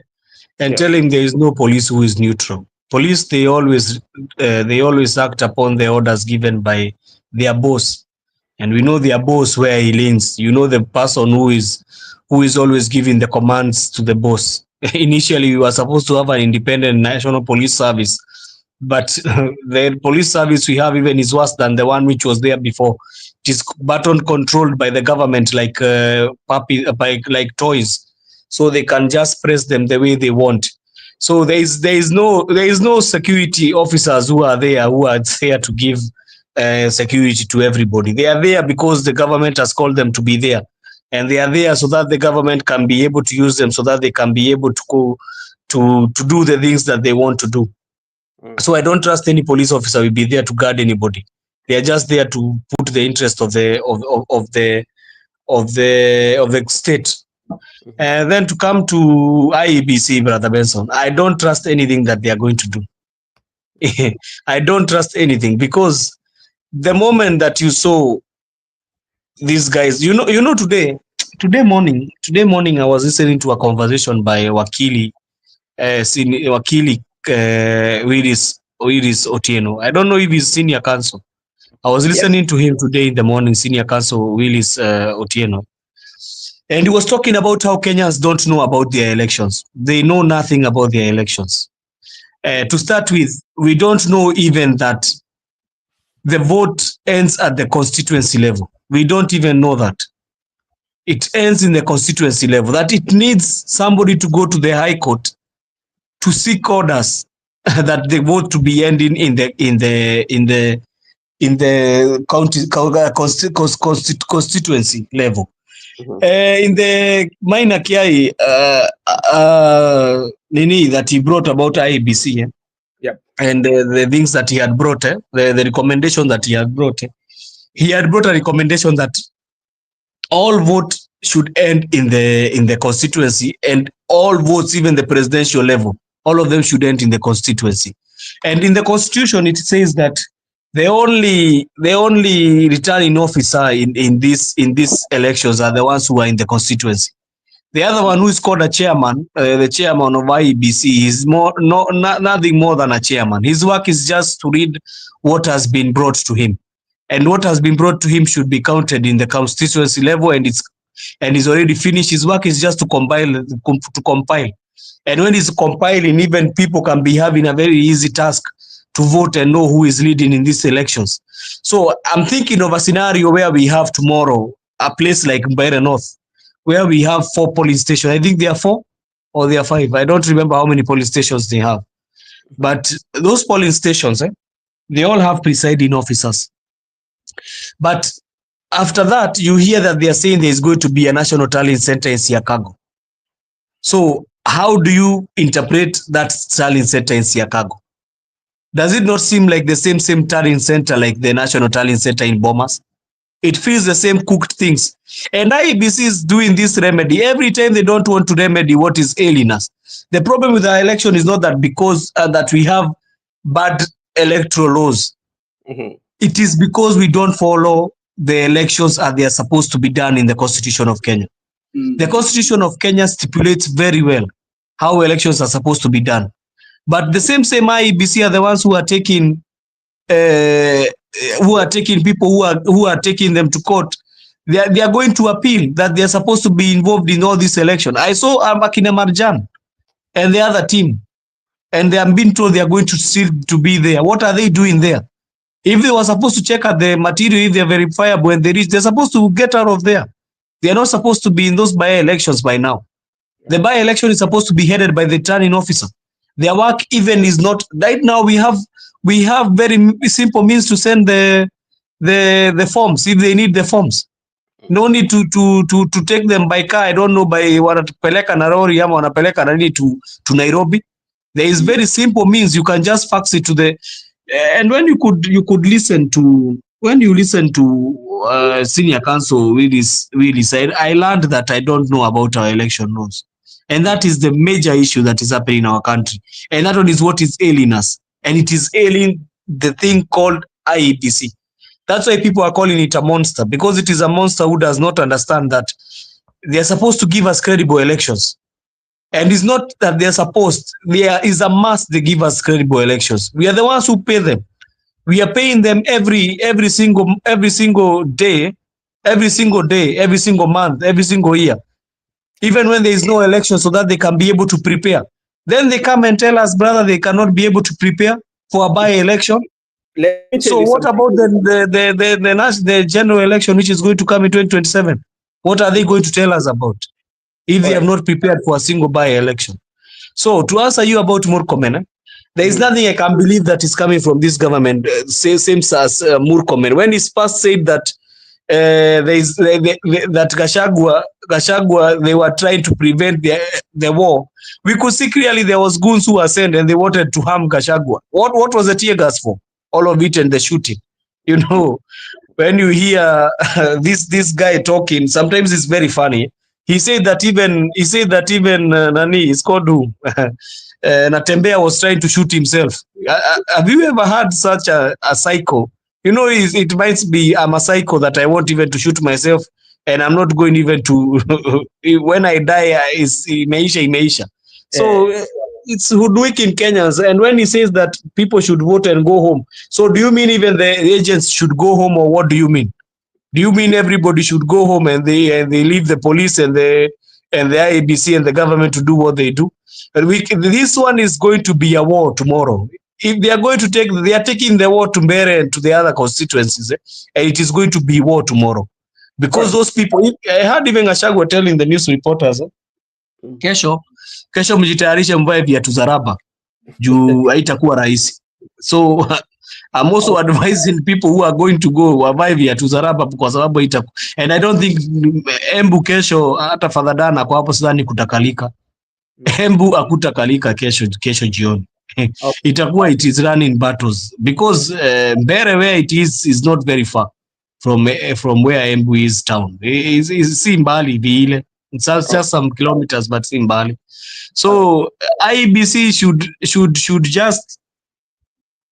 and tell him there is no police who is neutral. Police, they always act upon the orders given by their boss, and we know their boss where he leans. You know, the person who is always giving the commands to the boss. Initially, we were supposed to have an independent national police service, but the police service we have even is worse than the one which was there before. It is button controlled by the government, like like toys, so they can just press them the way they want. So there is no security officers who are there to give security to everybody. They are there because the government has called them to be there, and they are there so that the government can be able to use them, so that they can be able to go to do the things that they want to do. So I don't trust any police officer will be there to guard anybody. They are just there to put the interest of the state. And then to come to IEBC, Brother Benson, I don't trust anything that they are going to do. I don't trust anything, because the moment that you saw these guys, today morning, I was listening to a conversation by Wakili Willis Otieno. I don't know if he's senior counsel. I was listening to him today in the morning, senior counsel Willis Otieno. And he was talking about how Kenyans don't know about their elections. They know nothing about their elections. To start with, we don't know even that the vote ends at the constituency level. We don't even know that. It ends in the constituency level, that it needs somebody to go to the High Court to seek orders that the vote to be ending in the county constituency level. In the minor Kiai Nini that he brought about IEBC, and the things that he had brought, the recommendation that he had brought, he had brought a recommendation that all vote should end in the constituency, and all votes, even the presidential level, all of them should end in the constituency. And in the constitution, it says that the only returning officer in these elections are the ones who are in the constituency. The other one, who is called a chairman, the chairman of IEBC, is nothing more than a chairman. His work is just to read what has been brought to him, and what has been brought to him should be counted in the constituency level, and he's already finished. His work is just to compile. And when he's compiling, even people can be having a very easy task to vote and know who is leading in these elections. So I'm thinking of a scenario where we have tomorrow a place like Mbeere North, where we have 4 polling stations. I think there are 4 or there are 5. I don't remember how many polling stations they have. But those polling stations, they all have presiding officers. But after that, you hear that they are saying there is going to be a national tallying center in Siakago. So how do you interpret that tallying center in Siakago? Does it not seem like the same tallying center like the national tallying center in Bomas? It feels the same cooked things. And IEBC is doing this remedy. Every time they don't want to remedy what is ailing us. The problem with our election is not that because that we have bad electoral laws. It is because we don't follow the elections as they are supposed to be done in the Constitution of Kenya. The Constitution of Kenya stipulates very well how elections are supposed to be done. But the same IEBC are the ones who are taking people who are taking them to court. They are going to appeal that they are supposed to be involved in all this election. I saw Akina Marjan and the other team, and they have been told they are going to still to be there. What are they doing there? If they were supposed to check out the material, if they are verifiable when they reach, they're supposed to get out of there. They are not supposed to be in those by-elections by now. The by-election is supposed to be headed by the returning officer. Their work even is not right now. We have very simple means to send the forms if they need the forms. No need to take them by car. I don't know, by wanapeleka na lori ama wanapeleka nani to Nairobi. There is very simple means. You can just fax it to the and when you could listen to senior counsel Willis, I learned that I don't know about our election laws. And that is the major issue that is happening in our country. And that one is what is ailing us. And it is ailing the thing called IEBC. That's why people are calling it a monster, because it is a monster who does not understand that they are supposed to give us credible elections. And it's not that they are supposed, there is a must they give us credible elections. We are the ones who pay them. We are paying them every single day, every single month, every single year. Even when there is no election, so that they can be able to prepare. Then they come and tell us, brother, they cannot be able to prepare for a by-election. So what about the general election, which is going to come in 2027? What are they going to tell us about if they have not prepared for a single by-election? So to answer you about Murkomen, there is nothing I can believe that is coming from this government, same as Murkomen. When he first said that that Gachagua, they were trying to prevent the war, we could see clearly there was goons who were sent and they wanted to harm Gachagua. What was the tear gas for? All of it and the shooting. You know, when you hear this guy talking, sometimes it's very funny. He said that even Nani is called who? Natembeya was trying to shoot himself. Have you ever had such a psycho? You know, it might be I'm a psycho that I want even to shoot myself, and I'm not going even to. When I die, is imeisha. So it's hoodwinking Kenyans. And when he says that people should vote and go home, so do you mean even the agents should go home, or what do you mean? Do you mean everybody should go home and they leave the police and the IABC and the government to do what they do? And this one is going to be a war tomorrow. If they are going to they are taking the war to Mbere and to the other constituencies, and it is going to be war tomorrow. Because those people, I heard even Gachagua telling the news reporters, kesho mjitayarishe mvae viatu za raba juu haitakuwa rahisi. So I'm also advising people who are going to go wavae viatu za raba kwa sababu and I don't think Embu kesho hata Fadhadana kwa hapo sidhani kutakalika. Embu akutakalika kesho jioni. Itakuwa it is running battles because Mbere where it is not very far from where Embu is town. Is si mbali vile. It's just some kilometers but si mbali. So IEBC should just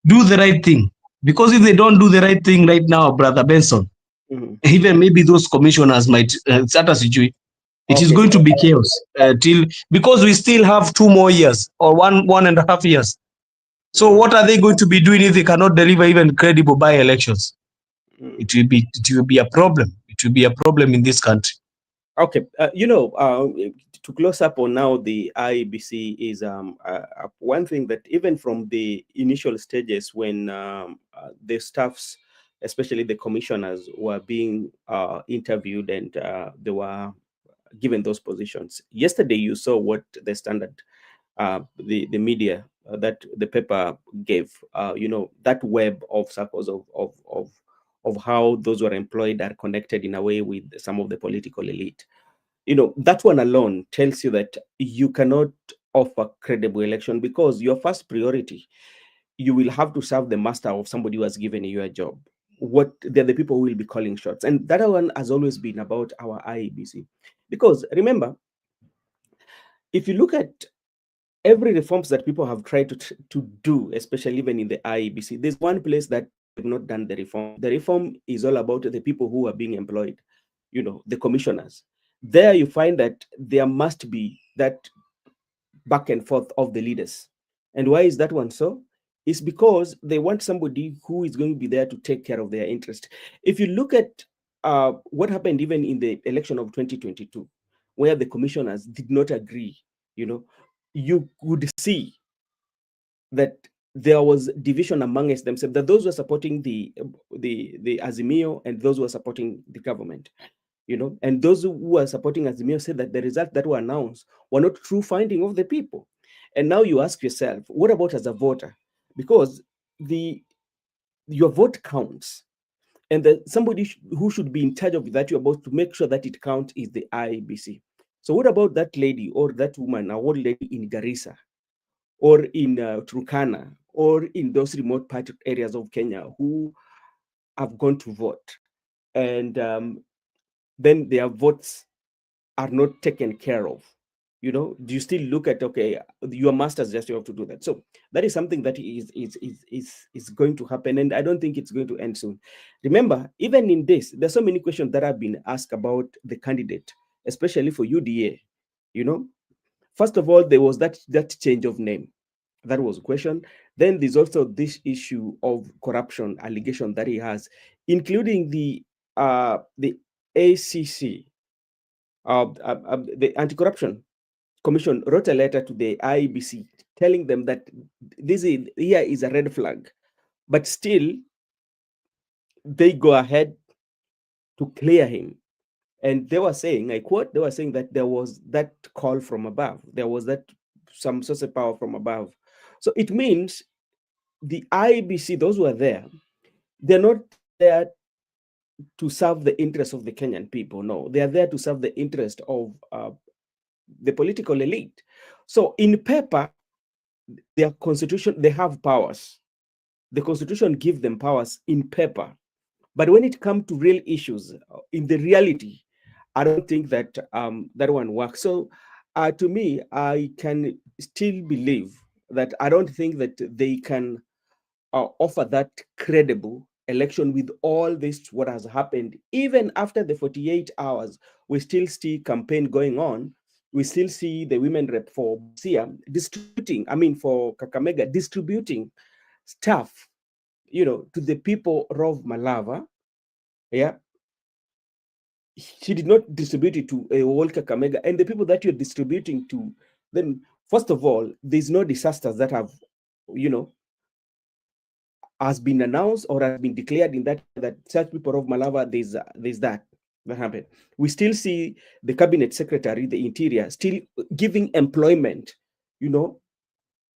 do the right thing, because if they don't do the right thing right now, brother Benson, even maybe those commissioners might it is going to be chaos because we still have 2 more years or 1.5 years. So what are they going to be doing if they cannot deliver even credible by-elections? It will be a problem. It will be a problem in this country. Okay, to close up on now, the IEBC is one thing that even from the initial stages when the staffs, especially the commissioners, were being interviewed and they were given those positions. Yesterday, you saw what the Standard, the media, that the paper gave, that web of circles of how those who are employed are connected in a way with some of the political elite. That one alone tells you that you cannot offer credible election, because your first priority, you will have to serve the master of somebody who has given you a job. They're the people who will be calling shots. And that one has always been about our IEBC. Because remember, if you look at every reforms that people have tried to do, especially even in the IEBC, there's one place that they've not done the reform. The reform is all about the people who are being employed, the commissioners. There you find that there must be that back and forth of the leaders. And why is that one so? It's because they want somebody who is going to be there to take care of their interest. If you look at what happened even in the election of 2022, where the commissioners did not agree, you could see that there was division amongst themselves, that those who are supporting the Azimio and those who are supporting the government. And those who are supporting Azimio said that the results that were announced were not true finding of the people. And now you ask yourself, what about as a voter? Because your vote counts. And somebody who should be in charge of that, you're about to make sure that it counts, is the IEBC. So what about that lady or that woman, or old lady in Garissa, or in Turkana, or in those remote part areas of Kenya who have gone to vote? And then their votes are not taken care of. Do you still look at, okay, your masters just have to do that? So that is something that is going to happen, and I don't think it's going to end soon. Remember, even in this, there's so many questions that have been asked about the candidate, especially for UDA. First of all, there was that change of name. That was a question. Then there's also this issue of corruption allegation that he has, including the ACC, the Anti-Corruption Commission wrote a letter to the IEBC telling them that here is a red flag, but still they go ahead to clear him. And they were saying, I quote, they were saying that there was that call from above. There was that some source of power from above. So it means the IEBC, those who are there, they're not there to serve the interest of the Kenyan people. No, they are there to serve the interest of the political elite. So in paper, their constitution, they have powers. The constitution gives them powers in paper. But when it comes to real issues, in the reality, I don't think that that one works. So To me, I can still believe that I don't think that they can offer that credible election with all this what has happened. Even after the 48 hours, we still see campaign going on. We still see the women rep for Busia distributing, I mean for Kakamega, distributing stuff, to the people of Malava. Yeah, she did not distribute it to a whole Kakamega, and the people that you're distributing to, then first of all, there's no disasters that have, you know, has been announced or has been declared in that such people of Malava, there's that happened. We still see the cabinet secretary, the interior, still giving employment,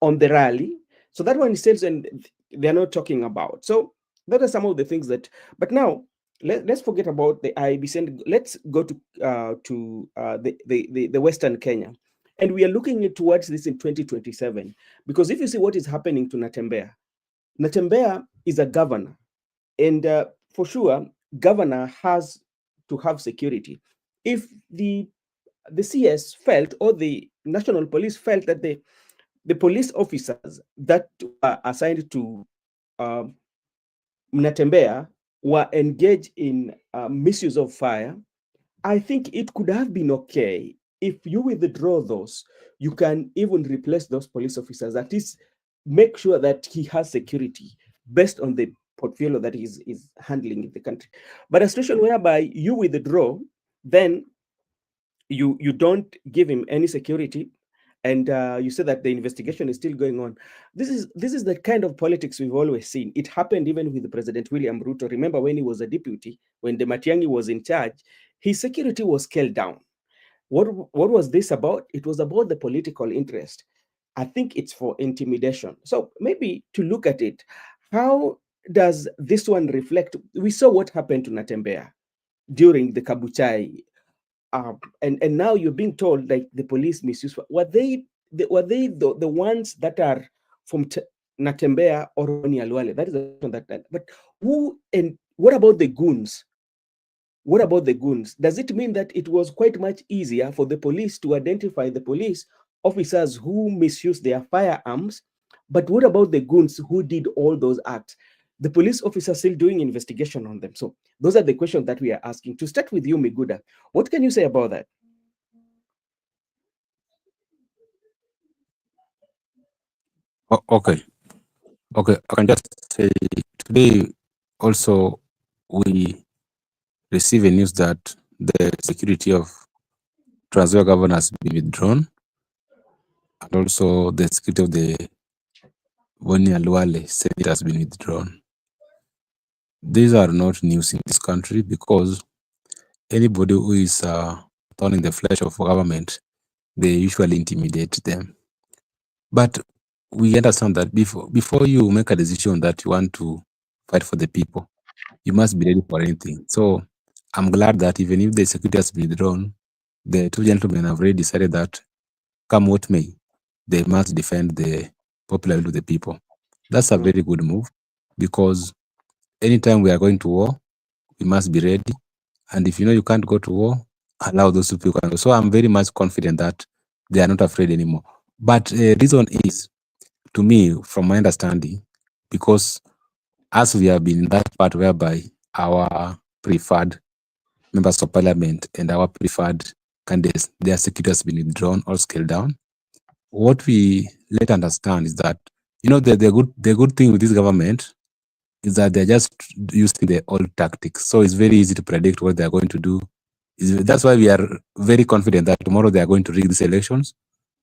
on the rally. So that one is and they're not talking about. So that are some of the things that. But now let's forget about the IBC and let's go to the Western Kenya, and we are looking towards this in 2027, because if you see what is happening to Natembeya is a governor, and for sure, governor has to have security. If the CS felt, or the national police felt, that the police officers that were assigned to Natembeya were engaged in misuse of fire, I think it could have been okay if you withdraw those. You can even replace those police officers. At least make sure that he has security based on the portfolio that is handling in the country. But a situation whereby you withdraw, then you don't give him any security, and you say that the investigation is still going on. This is the kind of politics we've always seen. It happened even with President William Ruto. Remember when he was a deputy, when the Matiang'i was in charge, his security was scaled down. What was this about? It was about the political interest. I think it's for intimidation. So maybe to look at it, how does this one reflect? We saw what happened to Natembeya during the Kabuchai, and now you're being told like the police misuse. Were they the ones that are from Natembeya or Alwale? That is the question that. But who, and what about the goons? What about the goons? Does it mean that it was quite much easier for the police to identify the police officers who misuse their firearms? But what about the goons who did all those acts? The police officers still doing investigation on them. So those are the questions that we are asking. To start with you, Miguda, what can you say about that? Okay. I can just say today also we receive a news that the security of Transfer governor has been withdrawn, and also the security of the Boni Alwale Senate has been withdrawn. These are not news in this country, because anybody who is thorn in the flesh of government, they usually intimidate them. But we understand that before you make a decision that you want to fight for the people, you must be ready for anything. So I'm glad that even if the security has been withdrawn, the two gentlemen have already decided that come what may, they must defend the popular will of the people. That's a very good move, because anytime we are going to war, we must be ready. And if you know you can't go to war, allow those people to go. So I'm very much confident that they are not afraid anymore. But the reason is, to me, from my understanding, because as we have been in that part whereby our preferred members of parliament and our preferred candidates, their security has been withdrawn or scaled down. What we later understand is that, the good thing with this government is that they're just using the old tactics. So it's very easy to predict what they're going to do. That's why we are very confident that tomorrow they are going to rig these elections,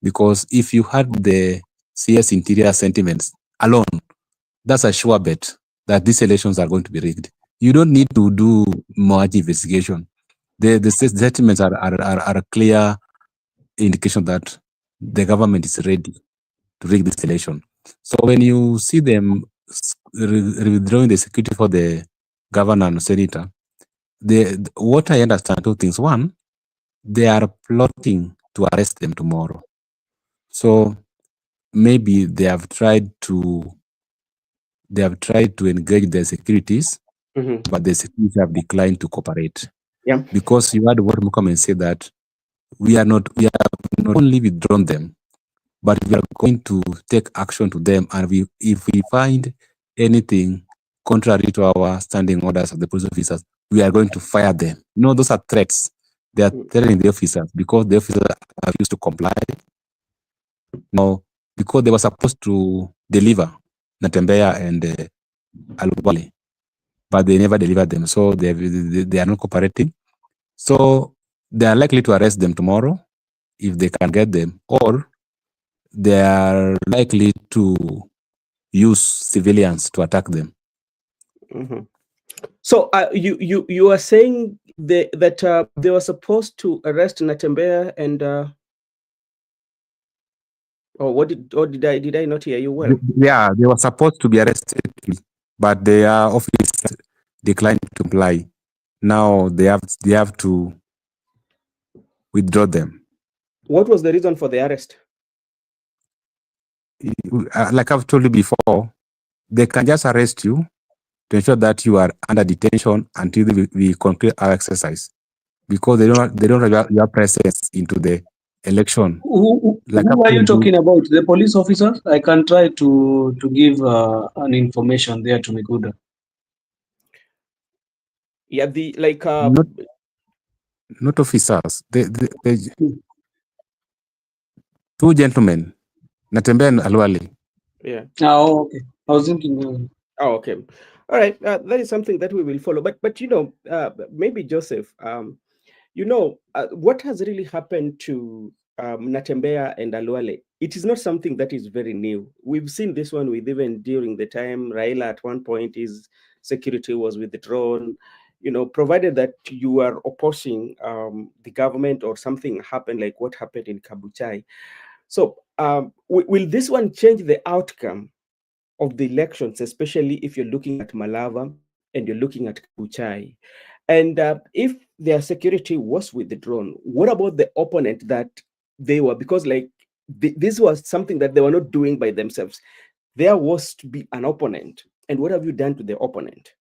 because if you had the CS interior sentiments alone, that's a sure bet that these elections are going to be rigged. You don't need to do much investigation. The sentiments are a clear indication that the government is ready to rig this election. So when you see them withdrawing the security for the governor and senator, what I understand, two things. One, they are plotting to arrest them tomorrow. So maybe they have tried to engage their securities, but the securities have declined to cooperate. Yeah. Because you had what Mukamen said, that we have not only withdrawn them, but we are going to take action to them, and if we find anything contrary to our standing orders of the police officers, we are going to fire them. Those are threats. They are threatening the officers because the officers have used to comply. Now, because they were supposed to deliver Natembeya and Alubale, but they never delivered them, so they are not cooperating. So they are likely to arrest them tomorrow if they can get them, or they are likely to use civilians to attack them. Mm-hmm. So you are saying that they were supposed to arrest Natembeya and did I not hear you well? Yeah, they were supposed to be arrested, but their officers declined to comply. Now they have to withdraw them. What was the reason for the arrest? Like I've told you before, they can just arrest you to ensure that you are under detention until we conclude our exercise, because they don't have your presence into the election. Who are you talking about? The police officers? I can try to give an information there to Mikuda. Yeah, not officers. The two gentlemen, Natembeya and Alwali. Yeah. Oh, okay. I was thinking. Oh, okay. All right. That is something that we will follow. But maybe Joseph, what has really happened to Natembeya and Alwale? It is not something that is very new. We've seen this one with even during the time Raila at one point his security was withdrawn. Provided that you are opposing the government or something happened like what happened in Kabuchai. So will this one change the outcome of the elections, especially if you're looking at Malava and you're looking at Kabuchai? And if their security was withdrawn, what about the opponent that they were? Because this was something that they were not doing by themselves. There was to be an opponent. And what have you done to the opponent?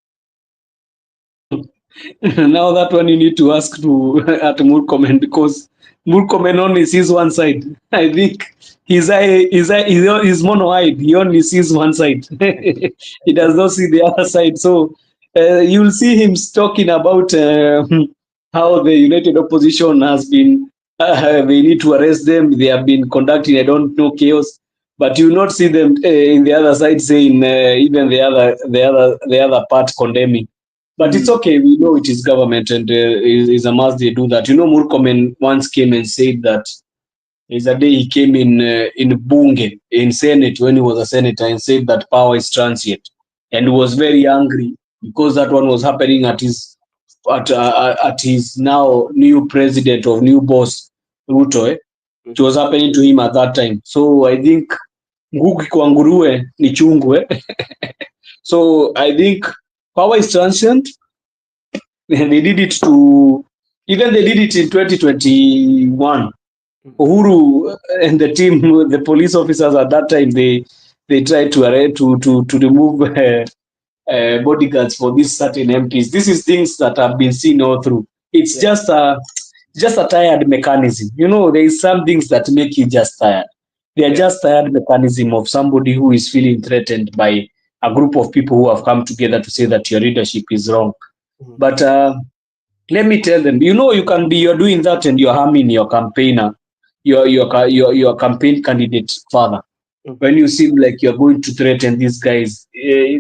Now that one you need to ask to at Murkomen, because Murkomen only sees one side. I think his mono-eyed. He only sees one side. He does not see the other side. So you'll see him talking about how the United Opposition has been. They need to arrest them. They have been conducting, I don't know, chaos. But you will not see them in the other side saying even the other part condemning. But it's okay. We know it is government, and is a must they do that. Murkomen once came and said that there's a day he came in Bunge, in Senate, when he was a senator, and said that power is transient, and he was very angry because that one was happening at his now new president of new boss Ruto. It was happening to him at that time. So I think nguki kwa nguruwe ni chungu. So I think power is transient. They did it they did it in 2021. Uhuru and the team, the police officers at that time, they tried to remove bodyguards for these certain MPs. This is things that have been seen all through. It's just a tired mechanism. There is some things that make you just tired. They are just tired mechanism of somebody who is feeling threatened by a group of people who have come together to say that your leadership is wrong. But let me tell them, you're doing that and you're harming your campaigner, your campaign candidate further. When you seem like you're going to threaten these guys,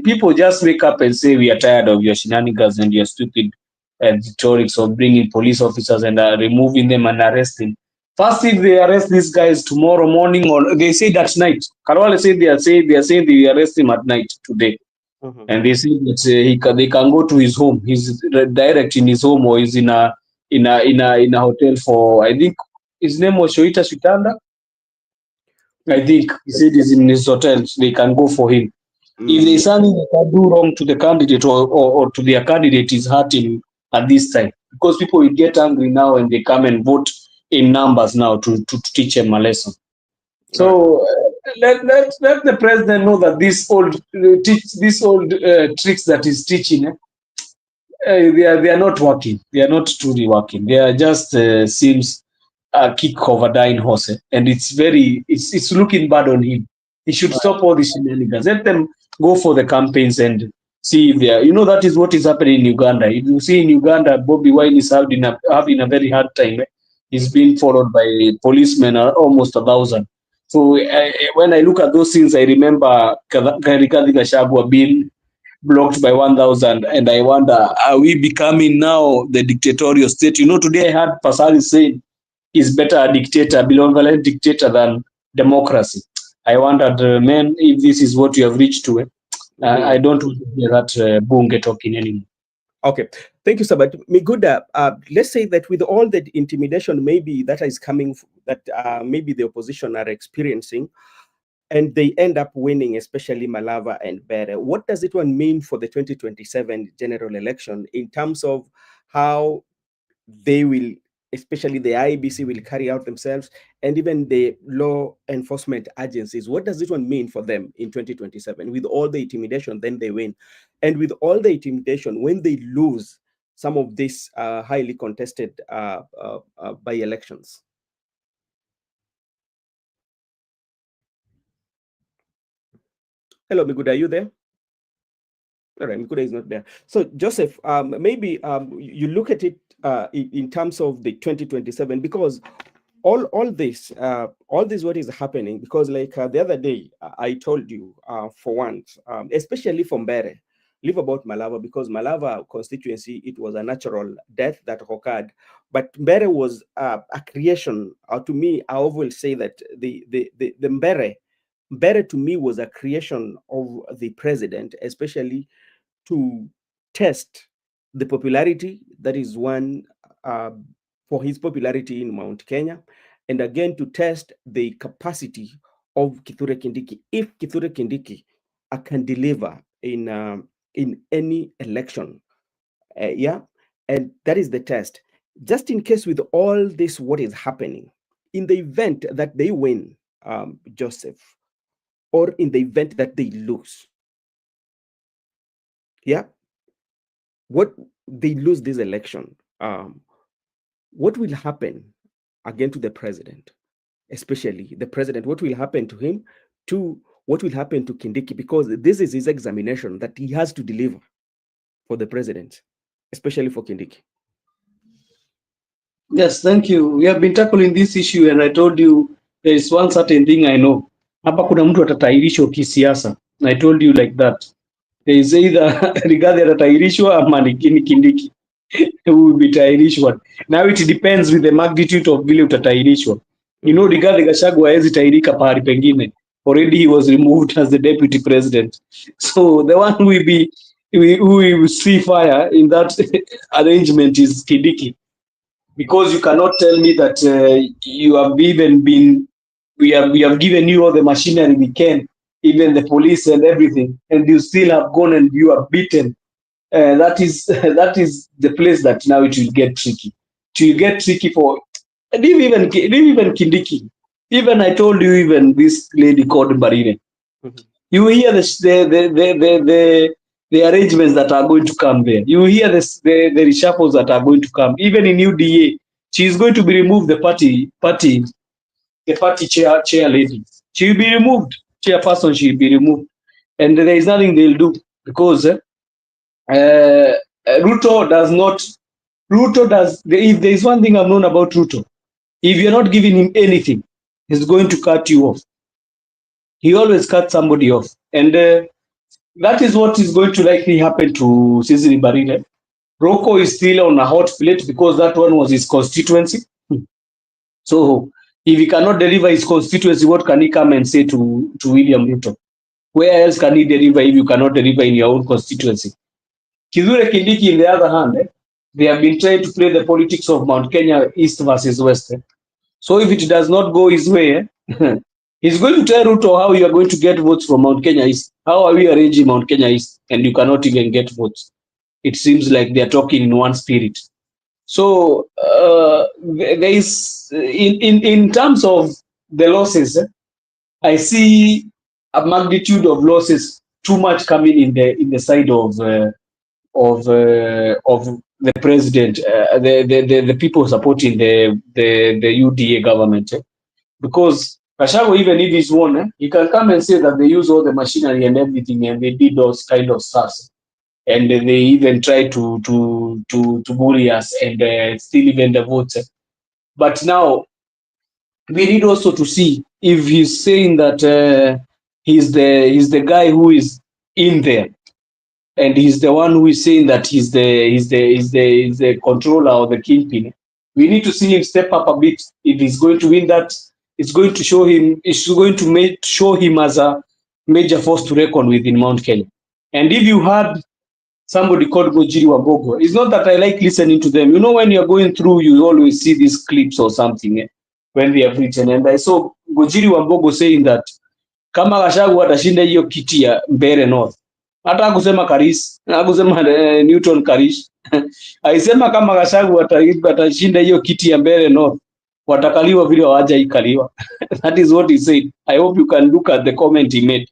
people just wake up and say, we are tired of your shenanigans and your stupid rhetorics of bringing police officers and removing them and arresting. First, if they arrest these guys tomorrow morning, or they say that night, Karwale said they are saying they arrest him at night today. And they say that they can go to his home. He's direct in his home, or he's in a hotel for, I think his name was Shoita Shitanda. I think he said he's in his hotel, so they can go for him. If there's something they can do wrong to the candidate or to their candidate, is hurting at this time, because people will get angry now and they come and vote in numbers now to teach them a lesson. So let the president know that these old tricks that he's teaching, they are not working. They are not truly working. They are just seems kick of a dying horse, and it's looking bad on him. He should stop all these shenanigans. Let them go for the campaigns and see if they are. That is what is happening in Uganda. If you see in Uganda, Bobby Wine is having a very hard time. He's being followed by policemen, almost 1,000. So when I look at those things, I remember Rigathi Gachagua being blocked by 1,000, and I wonder, are we becoming now the dictatorial state? Today I heard Pasari saying is better a dictator, benevolent dictator than democracy. I wondered, man, if this is what you have reached to. I don't want to hear that Bunge talking anymore. Okay, thank you, sir. But Miguda, let's say that with all that intimidation, maybe that is coming, that maybe the opposition are experiencing, and they end up winning, especially Malava and Bere. What does it one mean for the 2027 general election in terms of how they will, especially the IBC, will carry out themselves, and even the law enforcement agencies? What does it one mean for them in 2027? With all the intimidation, then they win. And with all the intimidation, when they lose some of these highly contested by-elections? Hello, Miguda, are you there? All right, Mikuda is not there. So, Joseph, maybe you look at it in terms of the 2027, because all this what is happening, because like the other day, I told you for once, especially from Bere, leave about Malava, because Malava constituency, it was a natural death that occurred, but Bere was a creation. To me, I will say that the Bere to me was a creation of the president, especially to test the popularity, that is one, for his popularity in Mount Kenya, and again to test the capacity of Kithure Kindiki, if Kithure Kindiki can deliver in any election. Yeah, and that is the test. Just in case with all this, what is happening, in the event that they win, Joseph, or in the event that they lose, yeah, what they lose this election, what will happen again to the president, especially the president? What will happen to him? To what will happen to Kindiki? Because this is his examination that he has to deliver for the president, especially for Kindiki. Yes, thank you. We have been tackling this issue, and I told you there is one certain thing I know. Hapa kuna mtu atatairishwa kisiasa. I told you like that. There is either Rigathi atatairishwa ama ni Kindiki who will be tairishwa. Now it depends with the magnitude of vile utatairishwa. Rigathi Gachagua hawezi tairika pahali pengine. Already he was removed as the deputy president. So the one who will see fire in that arrangement is Kindiki. Because you cannot tell me that you have even been, we have given you all the machinery we can, even the police and everything, and you still have gone and you are beaten. That is the place that now it will get tricky. It will get tricky for leave even Kindiki. Even I told you, even this lady called Barine. You hear the arrangements that are going to come there. You hear the reshuffles that are going to come. Even in UDA, she is going to be removed. The party chair lady. She will be removed. Chairperson, she will be removed, and there is nothing they'll do, because Ruto does not. Ruto does. If there is one thing I've known about Ruto, if you're not giving him anything, he's going to cut you off. He always cuts somebody off, and that is what is going to likely happen to Cecily Barine. Rocco is still on a hot plate because that one was his constituency. So if he cannot deliver his constituency, what can he come and say to William Ruto? Where else can he deliver if you cannot deliver in your own constituency? Kithure Kindiki, on the other hand, they have been trying to play the politics of Mount Kenya East versus West. So if it does not go his way, he's going to tell Ruto how you are going to get votes from Mount Kenya East. How are we arranging Mount Kenya East and you cannot even get votes? It seems like they are talking in one spirit. So there is, in terms of the losses, I see a magnitude of losses too much coming in the side of the president, the people supporting the UDA government. Because Kashago, even if he's won, he can come and say that they use all the machinery and everything, and they did those kind of stuff, and they even try to bully us and steal even the votes. But now we need also to see if he's saying that he's the guy who is in there, and he's the one who is saying that he's the controller or the kingpin. We need to see him step up a bit. If he's going to win that, it's going to show him. It's going to show him as a major force to reckon with in Mount Kenya. And if you had somebody called Gojiri Wagogo, it's not that I like listening to them. You know, when you're going through, you always see these clips or something when they have written. And I saw Gojiri Wagogo saying that kama Gachagua atashinda hiyo kiti ya Mbeere North, hata kusema Karis, na kusema Newton Karish aisema kama Gachagua atashinda hiyo kiti ya Mbeere North, watakaliwa vile hawajaikaliwa. That is what he said. I hope you can look at the comment he made.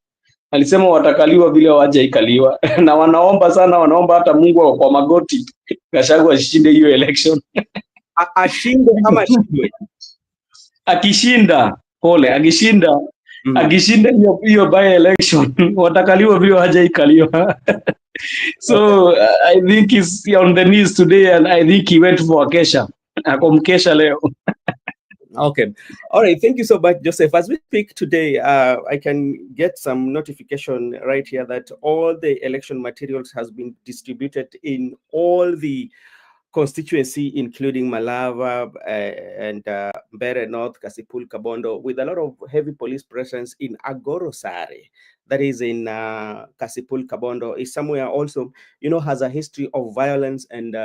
Alisema watakaliwa vile hawajaikaliwa na wanaomba hata Mungu kwa magoti Gachagua ashinde hiyo election. Ashinde ama ashindwe? Akishinda, pole, akishinda akishinda hiyo by election watakaliwa vile hajaikaliwa. So I think he's on the knees today, and I think he went for a kesha. Akomkesha leo. Okay. All right. Thank you so much, Joseph. As we speak today, I can get some notification right here that all the election materials has been distributed in all the constituency, including Malava and Mbeere North, Kasipul, Kabondo, with a lot of heavy police presence in Agorosare. That is in Kasipul, Kabondo, is somewhere also, has a history of violence. And,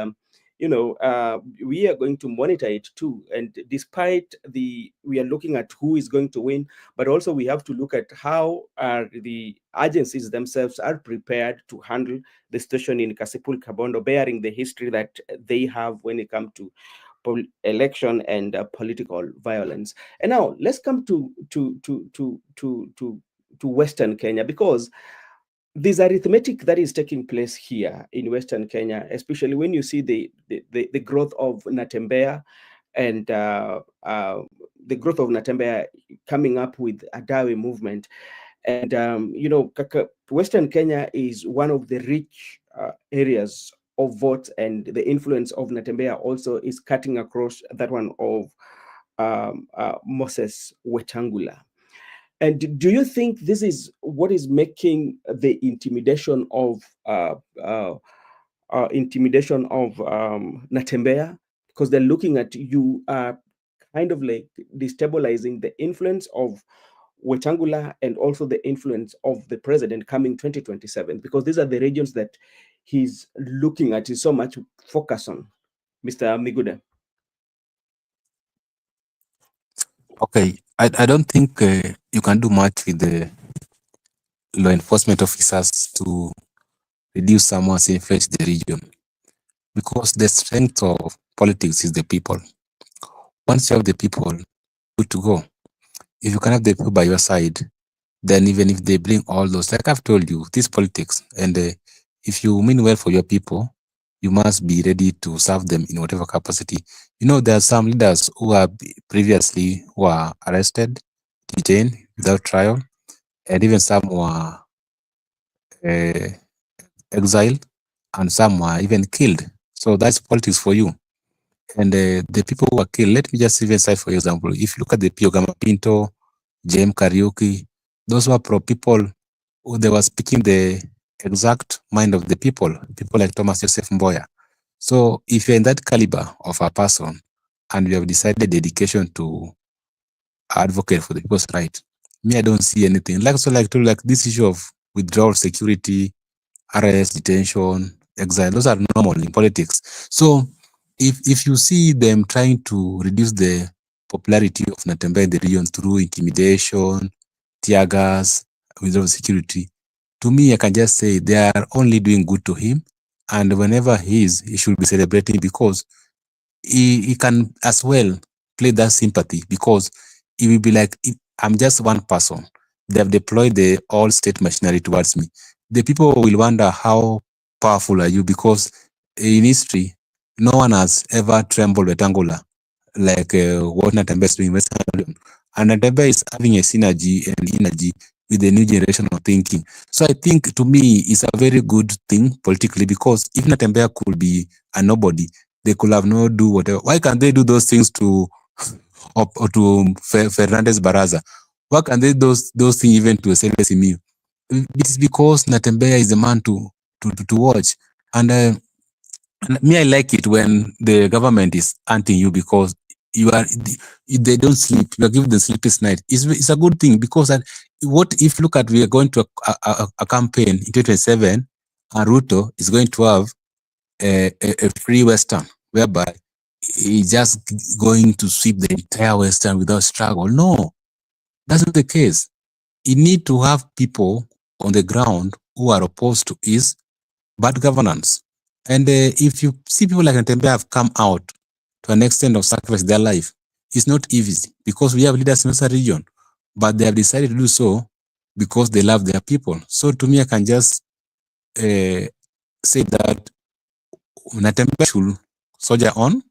we are going to monitor it too. And despite we are looking at who is going to win, but also we have to look at how the agencies themselves are prepared to handle the situation in Kasipul, Kabondo, bearing the history that they have when it comes to election and political violence. And now let's come to Western Kenya, because there's arithmetic that is taking place here in Western Kenya, especially when you see the growth of Natembeya and the growth of Natembeya coming up with a Dawe movement. And, Western Kenya is one of the rich areas of votes, and the influence of Natembeya also is cutting across that one of Moses Wetangula. And do you think this is what is making the intimidation of Natembeya? Because they're looking at you kind of like destabilizing the influence of Wetangula and also the influence of the president coming 2027, because these are the regions that he's looking at, is so much focus on. Mr. Miguda. Okay, I don't think you can do much with the law enforcement officers to reduce someone's influence in the region, because the strength of politics is the people. Once you have the people, good to go. If you can have the people by your side, then even if they bring all those, like I've told you, this politics, and if you mean well for your people, you must be ready to serve them in whatever capacity. There are some leaders who are previously were arrested, detained without trial, and even some were exiled, and some were even killed. So that's politics for you. And the people who were killed, let me just even cite for example, if you look at the Piogama Pinto, Jem Kariuki, those were people who they were speaking the exact mind of the people like Thomas Joseph Mboya. So if you're in that caliber of a person and you have decided dedication to advocate for the people's right, me, I don't see anything. Like this issue of withdrawal security, arrest, detention, exile, those are normal in politics. So if you see them trying to reduce the popularity of Natembeya in the region through intimidation, tear gas, withdrawal security, to me, I can just say they are only doing good to him. And whenever he should be celebrating, because he can as well play that sympathy, because he will be like, I'm just one person. They have deployed the all-state machinery towards me. The people will wonder, how powerful are you? Because in history, no one has ever trembled Wetangula like what Natembeya is doing. And Natembeya is having a synergy and energy with the new generation of thinking. So I think, to me, it's a very good thing politically, because if Natembeya could be a nobody, they could have not do whatever. Why can't they do those things to or to Fernandez Baraza? Why can't they do those things even to a Simiyu? It is because Natembeya is the man to watch. And me, I like it when the government is hunting you, because they don't sleep. You are giving them sleepless night. It's a good thing, because what if, look at, we are going to a campaign in 2027, and Ruto is going to have a free Western, whereby he's just going to sweep the entire Western without struggle. No, that's not the case. You need to have people on the ground who are opposed to his bad governance. And if you see people like Natembeya have come out to an extent of sacrifice their life, it's not easy, because we have leaders in this region, but they have decided to do so because they love their people. So to me, I can just say that Natembeya should soldier on,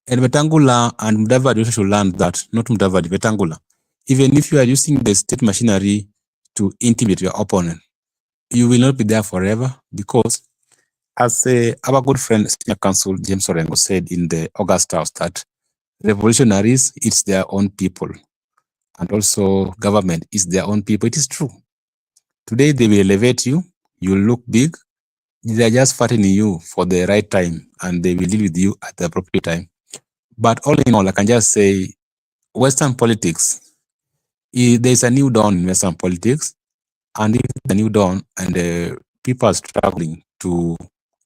and Wetangula and Mudavadi should learn that, not Mudavadi, Wetangula. Even if you are using the state machinery to intimidate your opponent, you will not be there forever, because as our good friend, Senior Counsel James Orengo said in the August House, that revolutionaries, it's their own people, and also government is their own people. It is true. Today they will elevate you, you look big, they are just fattening you for the right time, and they will live with you at the appropriate time. But all in all, I can just say, Western politics, there's a new dawn in Western politics, and it's a new dawn, and people are struggling to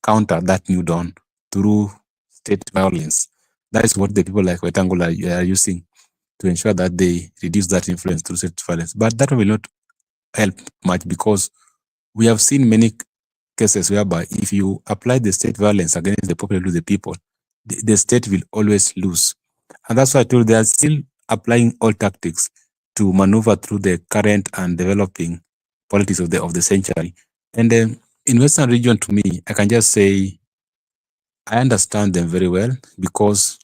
counter that new dawn through state violence. That is what the people like Wetangula are using to ensure that they reduce that influence through state violence. But that will not help much, because we have seen many cases whereby if you apply the state violence against the popular to the people, the state will always lose. And that's why I told you, they are still applying all tactics to maneuver through the current and developing politics of the century. And in Western region, to me, I can just say I understand them very well, because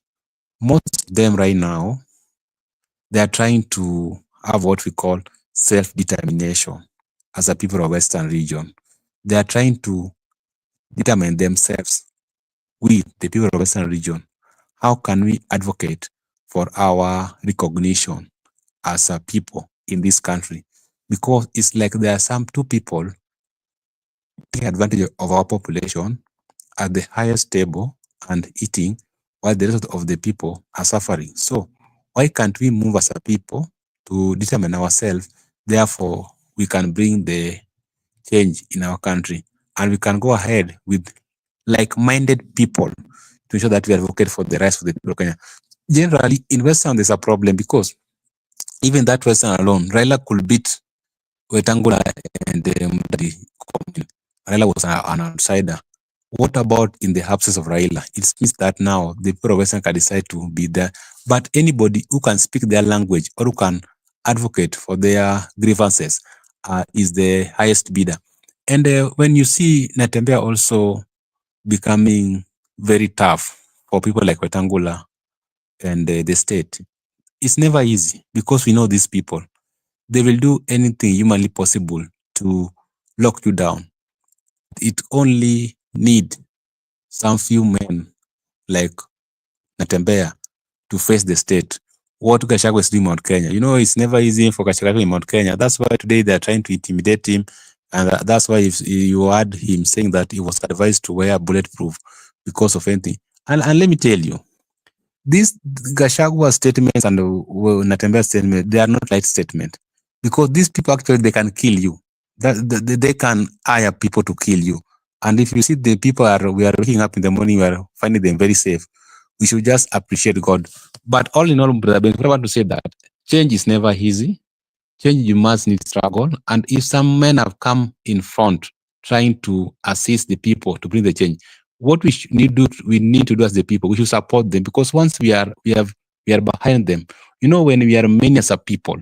most of them right now, they are trying to have what we call self-determination as a people of Western region. They are trying to determine themselves, we, the people of Western region. How can we advocate for our recognition as a people in this country? Because it's like there are some two people taking advantage of our population at the highest table and eating, while the rest of the people are suffering. So why can't we move as a people to determine ourselves? Therefore, we can bring the change in our country, and we can go ahead with like-minded people to ensure that we advocate for the rights of the people of Kenya. Generally, in Western, there's a problem, because even that Western alone, Raila could beat Wetangula and Mudavadi. Raila was an outsider. What about in the absence of Raila? It means that now the people of Western can decide to be there. But anybody who can speak their language or who can advocate for their grievances is the highest bidder. And when you see Natembeya also becoming very tough for people like Wetangula and the state, it's never easy, because we know these people. They will do anything humanly possible to lock you down. It only need some few men like Natembeya to face the state. What Gachagua is doing in Mount Kenya. You know, it's never easy for Gachagua in Mount Kenya. That's why today they are trying to intimidate him. And that's why if you heard him saying that he was advised to wear bulletproof because of anything. And let me tell you, these Gachagua statements and Natembeya statements, they are not light statements. Because these people actually, they can kill you. They can hire people to kill you. And if you see the people we are waking up in the morning, we are finding them very safe. We should just appreciate God. But all in all, brother, I want to say that change is never easy. Change, you must need struggle. And if some men have come in front trying to assist the people to bring the change, what we need to do as the people, we should support them, because once we are behind them. You know, when we are many as a people,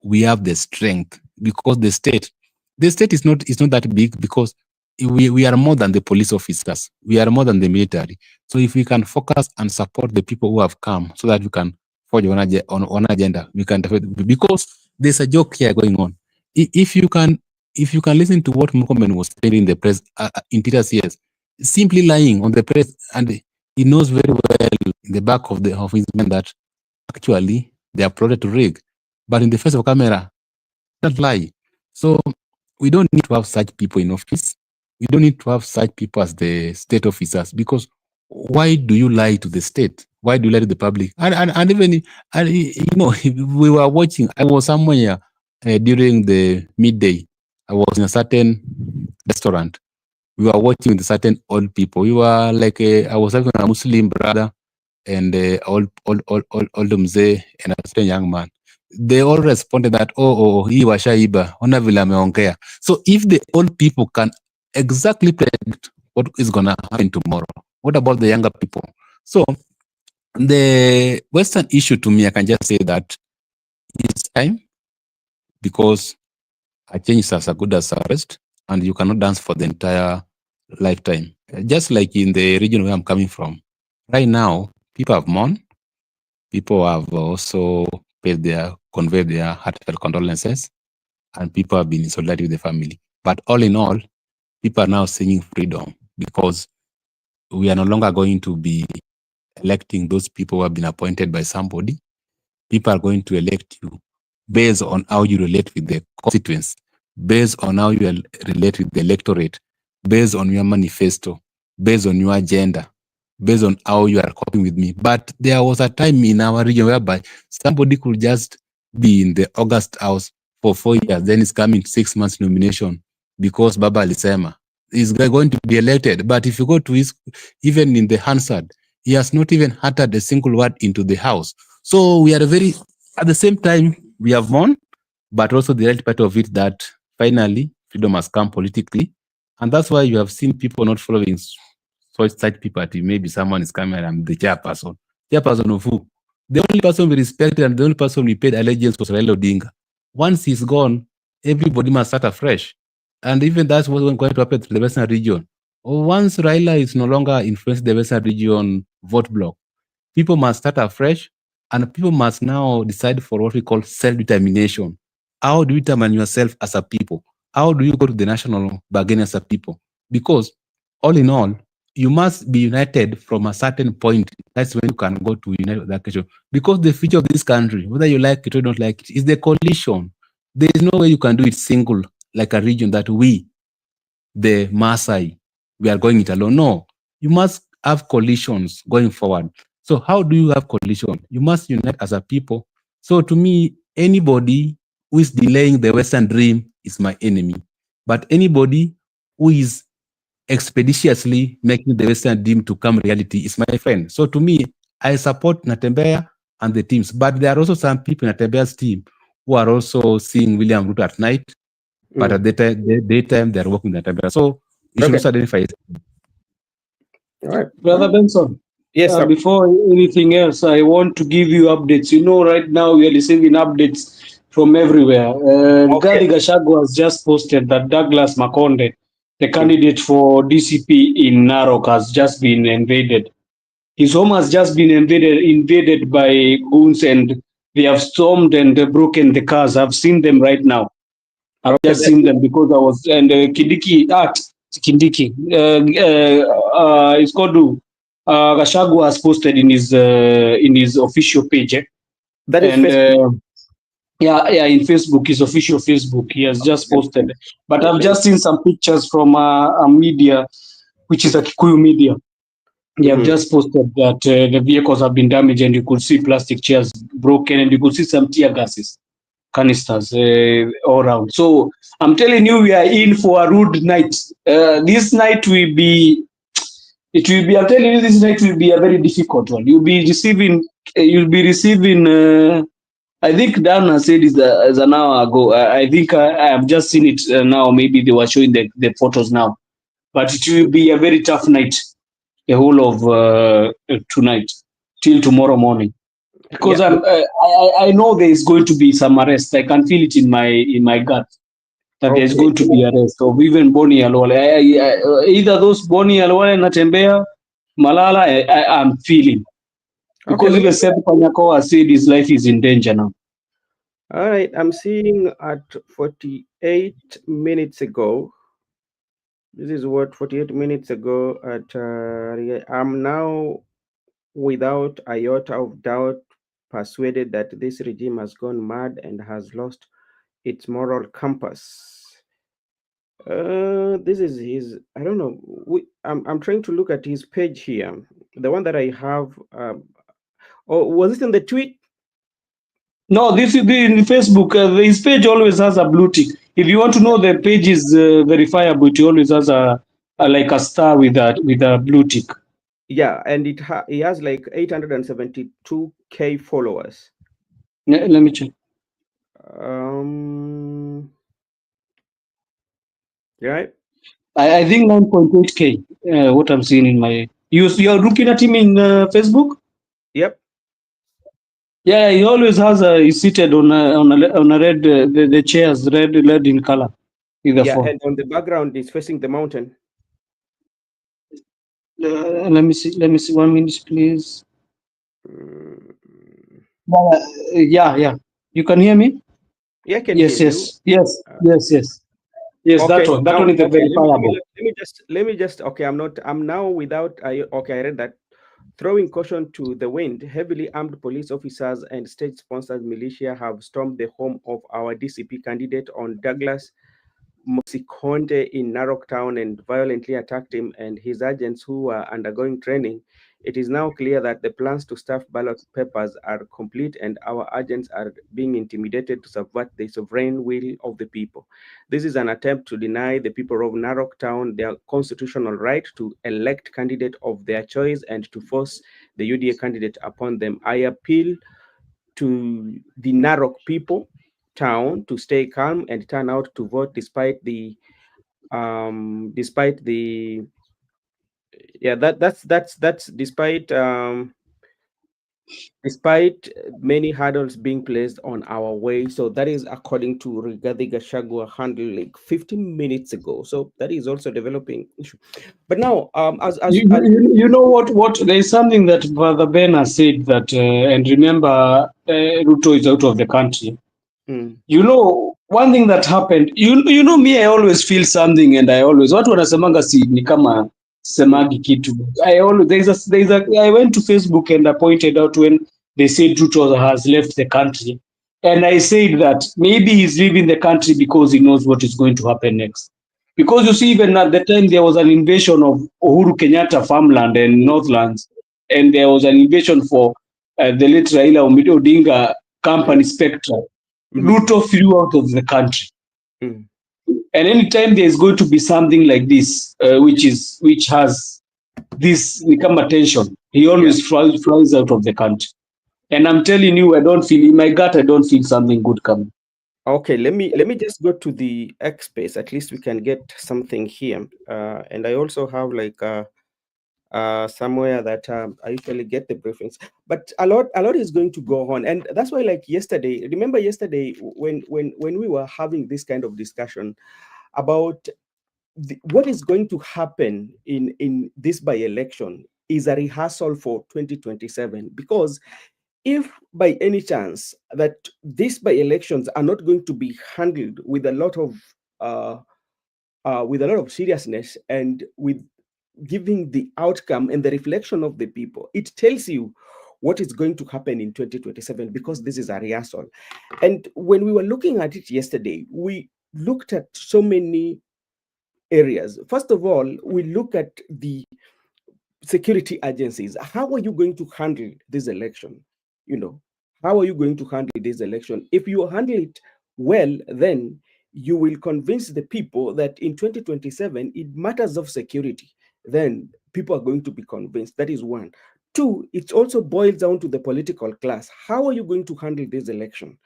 we have the strength, because the state is not that big, because we are more than the police officers. We are more than the military. So if we can focus and support the people who have come so that we can forge on agenda, we can definitely, because there's a joke here going on. If you can listen to what Murkomen was saying in the press in previous years, simply lying on the press, and he knows very well in the back of his mind that actually they are plotted to rig, but in the face of camera, that lie. So we don't need to have such people in office. We don't need to have such people as the state officers, because why do you lie to the state? Why do you lie to the public? And even, we were watching, I was somewhere during the midday. I was in a certain restaurant. We were watching with certain old people. We were like, I was having a Muslim brother and old mzee and a certain young man. They all responded that, hii washaiba, ona vile ameongea. So if the old people can exactly predict what is going to happen tomorrow, what about the younger people? So the Western issue, to me, I can just say that it's time, because a change is as good as a rest, and you cannot dance for the entire lifetime. Just like in the region where I'm coming from, right now, people have mourned. People have also conveyed their heartfelt condolences, and people have been in solidarity with the family. But all in all, people are now singing freedom, because we are no longer going to be electing those people who have been appointed by somebody. People are going to elect you based on how you relate with the constituents, based on how you relate with the electorate, based on your manifesto, based on your agenda, based on how you are coping with me. But there was a time in our region whereby somebody could just be in the August House for 4 years, then it's coming 6 months nomination because Baba Alisema is going to be elected. But if you go to even in the Hansard, he has not even uttered a single word into the house. So we are at the same time, we have won, but also the right part of it that finally freedom has come politically. And that's why you have seen people not following such people. Maybe someone is coming and I'm the chairperson. Chairperson of who? The only person we respected and the only person we paid allegiance was Raila Odinga. Once he's gone, everybody must start afresh. And even that's what's going to happen to the Western region. Once Raila is no longer influencing the Western region vote block, people must start afresh, and people must now decide for what we call self-determination. How do you determine yourself as a people? How do you go to the national bargain as a people? Because all in all, you must be united from a certain point. That's when you can go to unite with that nation. Because the future of this country, whether you like it or don't like it, is the coalition. There is no way you can do it single, like a region that we, the Maasai, we are going it alone. No, you must have coalitions going forward. So how do you have coalition? You must unite as a people. So to me, anybody who is delaying the Western dream is my enemy. But anybody who is expeditiously making the Western dream to come reality is my friend. So to me, I support Natembeya and the teams. But there are also some people in Natembeya's team who are also seeing William Ruto at night, but at the daytime they're working with Natembeya. So you should also identify it. All right. Brother Benson. Yes, sir. Before anything else, I want to give you updates. You know, right now we are receiving updates from everywhere. Rigathi Gachagua has just posted that Douglas Makonde, the candidate for DCP in Narok, has just been invaded. His home has just been invaded by goons, and they have stormed and broken the cars. I've seen them right now. I've just seen them because I was, and Kindiki, it's called Gachagua has posted in his official page. That is and Facebook. In Facebook, his official Facebook, he has just posted. But I've just seen some pictures from a media, which is a Kikuyu media. They have just posted that the vehicles have been damaged, and you could see plastic chairs broken, and you could see some tear gases, canisters all around. So I'm telling you, we are in for a rude night. This night will be, I'm telling you, this night will be a very difficult one. You'll be receiving, I think Dana said it an hour ago. I think I have just seen it now. Maybe they were showing the photos now. But it will be a very tough night, the whole of tonight till tomorrow morning. Because I know there is going to be some arrest. I can feel it in my gut. that there's going to be arrest of even Boni Alwale. Either those Boni Alwale, Natembeya, Malala, I'm feeling. Because even Seth Panyako has said his life is in danger now. All right, I'm seeing at 48 minutes ago. This is what 48 minutes ago at I'm now without a iota of doubt persuaded that this regime has gone mad and has lost its moral compass. This is his. I don't know. I'm trying to look at his page here. The one that I have. Oh, was it in the tweet? No, this is in Facebook. His page always has a blue tick. If you want to know the page is verifiable, it always has a like a star with a blue tick. Yeah, and he has like 872K followers. Let me check. Right. I think 9.8K. What I'm seeing in my you're looking at him in Facebook. Yep. Yeah, he always has he's seated on a red the chairs red in color. Yeah, and on the background is facing the mountain. Let me see. 1 minute, please. Yeah. You can hear me? Yeah, I can yes, hear yes, you. Yes. Yes, okay, that one is verifiable. Let me just. Okay, I'm now without. Okay, I read that. Throwing caution to the wind, heavily armed police officers and state-sponsored militia have stormed the home of our DCP candidate on Douglas Mosikonde in Narok Town and violently attacked him and his agents who were undergoing training. It is now clear that the plans to stuff ballot papers are complete and our agents are being intimidated to subvert the sovereign will of the people. This is an attempt to deny the people of Narok Town their constitutional right to elect candidate of their choice and to force the UDA candidate upon them. I appeal to the Narok people town to stay calm and turn out to vote despite the despite many hurdles being placed on our way. So that is according to Rigathi Gachagua handle like 15 minutes ago. So that is also developing issue. But now, you know what there is something that Brother Ben has said that and remember Ruto is out of the country. You know one thing that happened. You know me, I always feel something, and I always watu wanasemanga si ni kama semagi kitu. I went to Facebook and I pointed out when they said Ruto has left the country, and I said that maybe he's leaving the country because he knows what is going to happen next. Because you see, even at the time there was an invasion of Uhuru Kenyatta farmland and Northlands, and there was an invasion for the late Raila Odinga company Spectra. Ruto flew out of the country. And anytime there is going to be something like this, which has this become attention, he always flies out of the country. And I'm telling you, I don't feel in my gut, I don't feel something good coming. Okay, let me just go to the X space. At least we can get something here. And I also have like somewhere that I usually get the briefings. But a lot is going to go on, and that's why, like yesterday, remember yesterday when we were having this kind of discussion about what is going to happen in this by-election is a rehearsal for 2027, because if by any chance that these by-elections are not going to be handled with a lot of seriousness and with giving the outcome and the reflection of the people, it tells you what is going to happen in 2027, because this is a rehearsal. And when we were looking at it yesterday, we looked at so many areas. First of all, we look at the security agencies. How are you going to handle this election? How are you going to handle this election? If you handle it well, then you will convince the people that in 2027 it matters of security. Then people are going to be convinced. That is one. Two, it also boils down to the political class. How are you going to handle this election?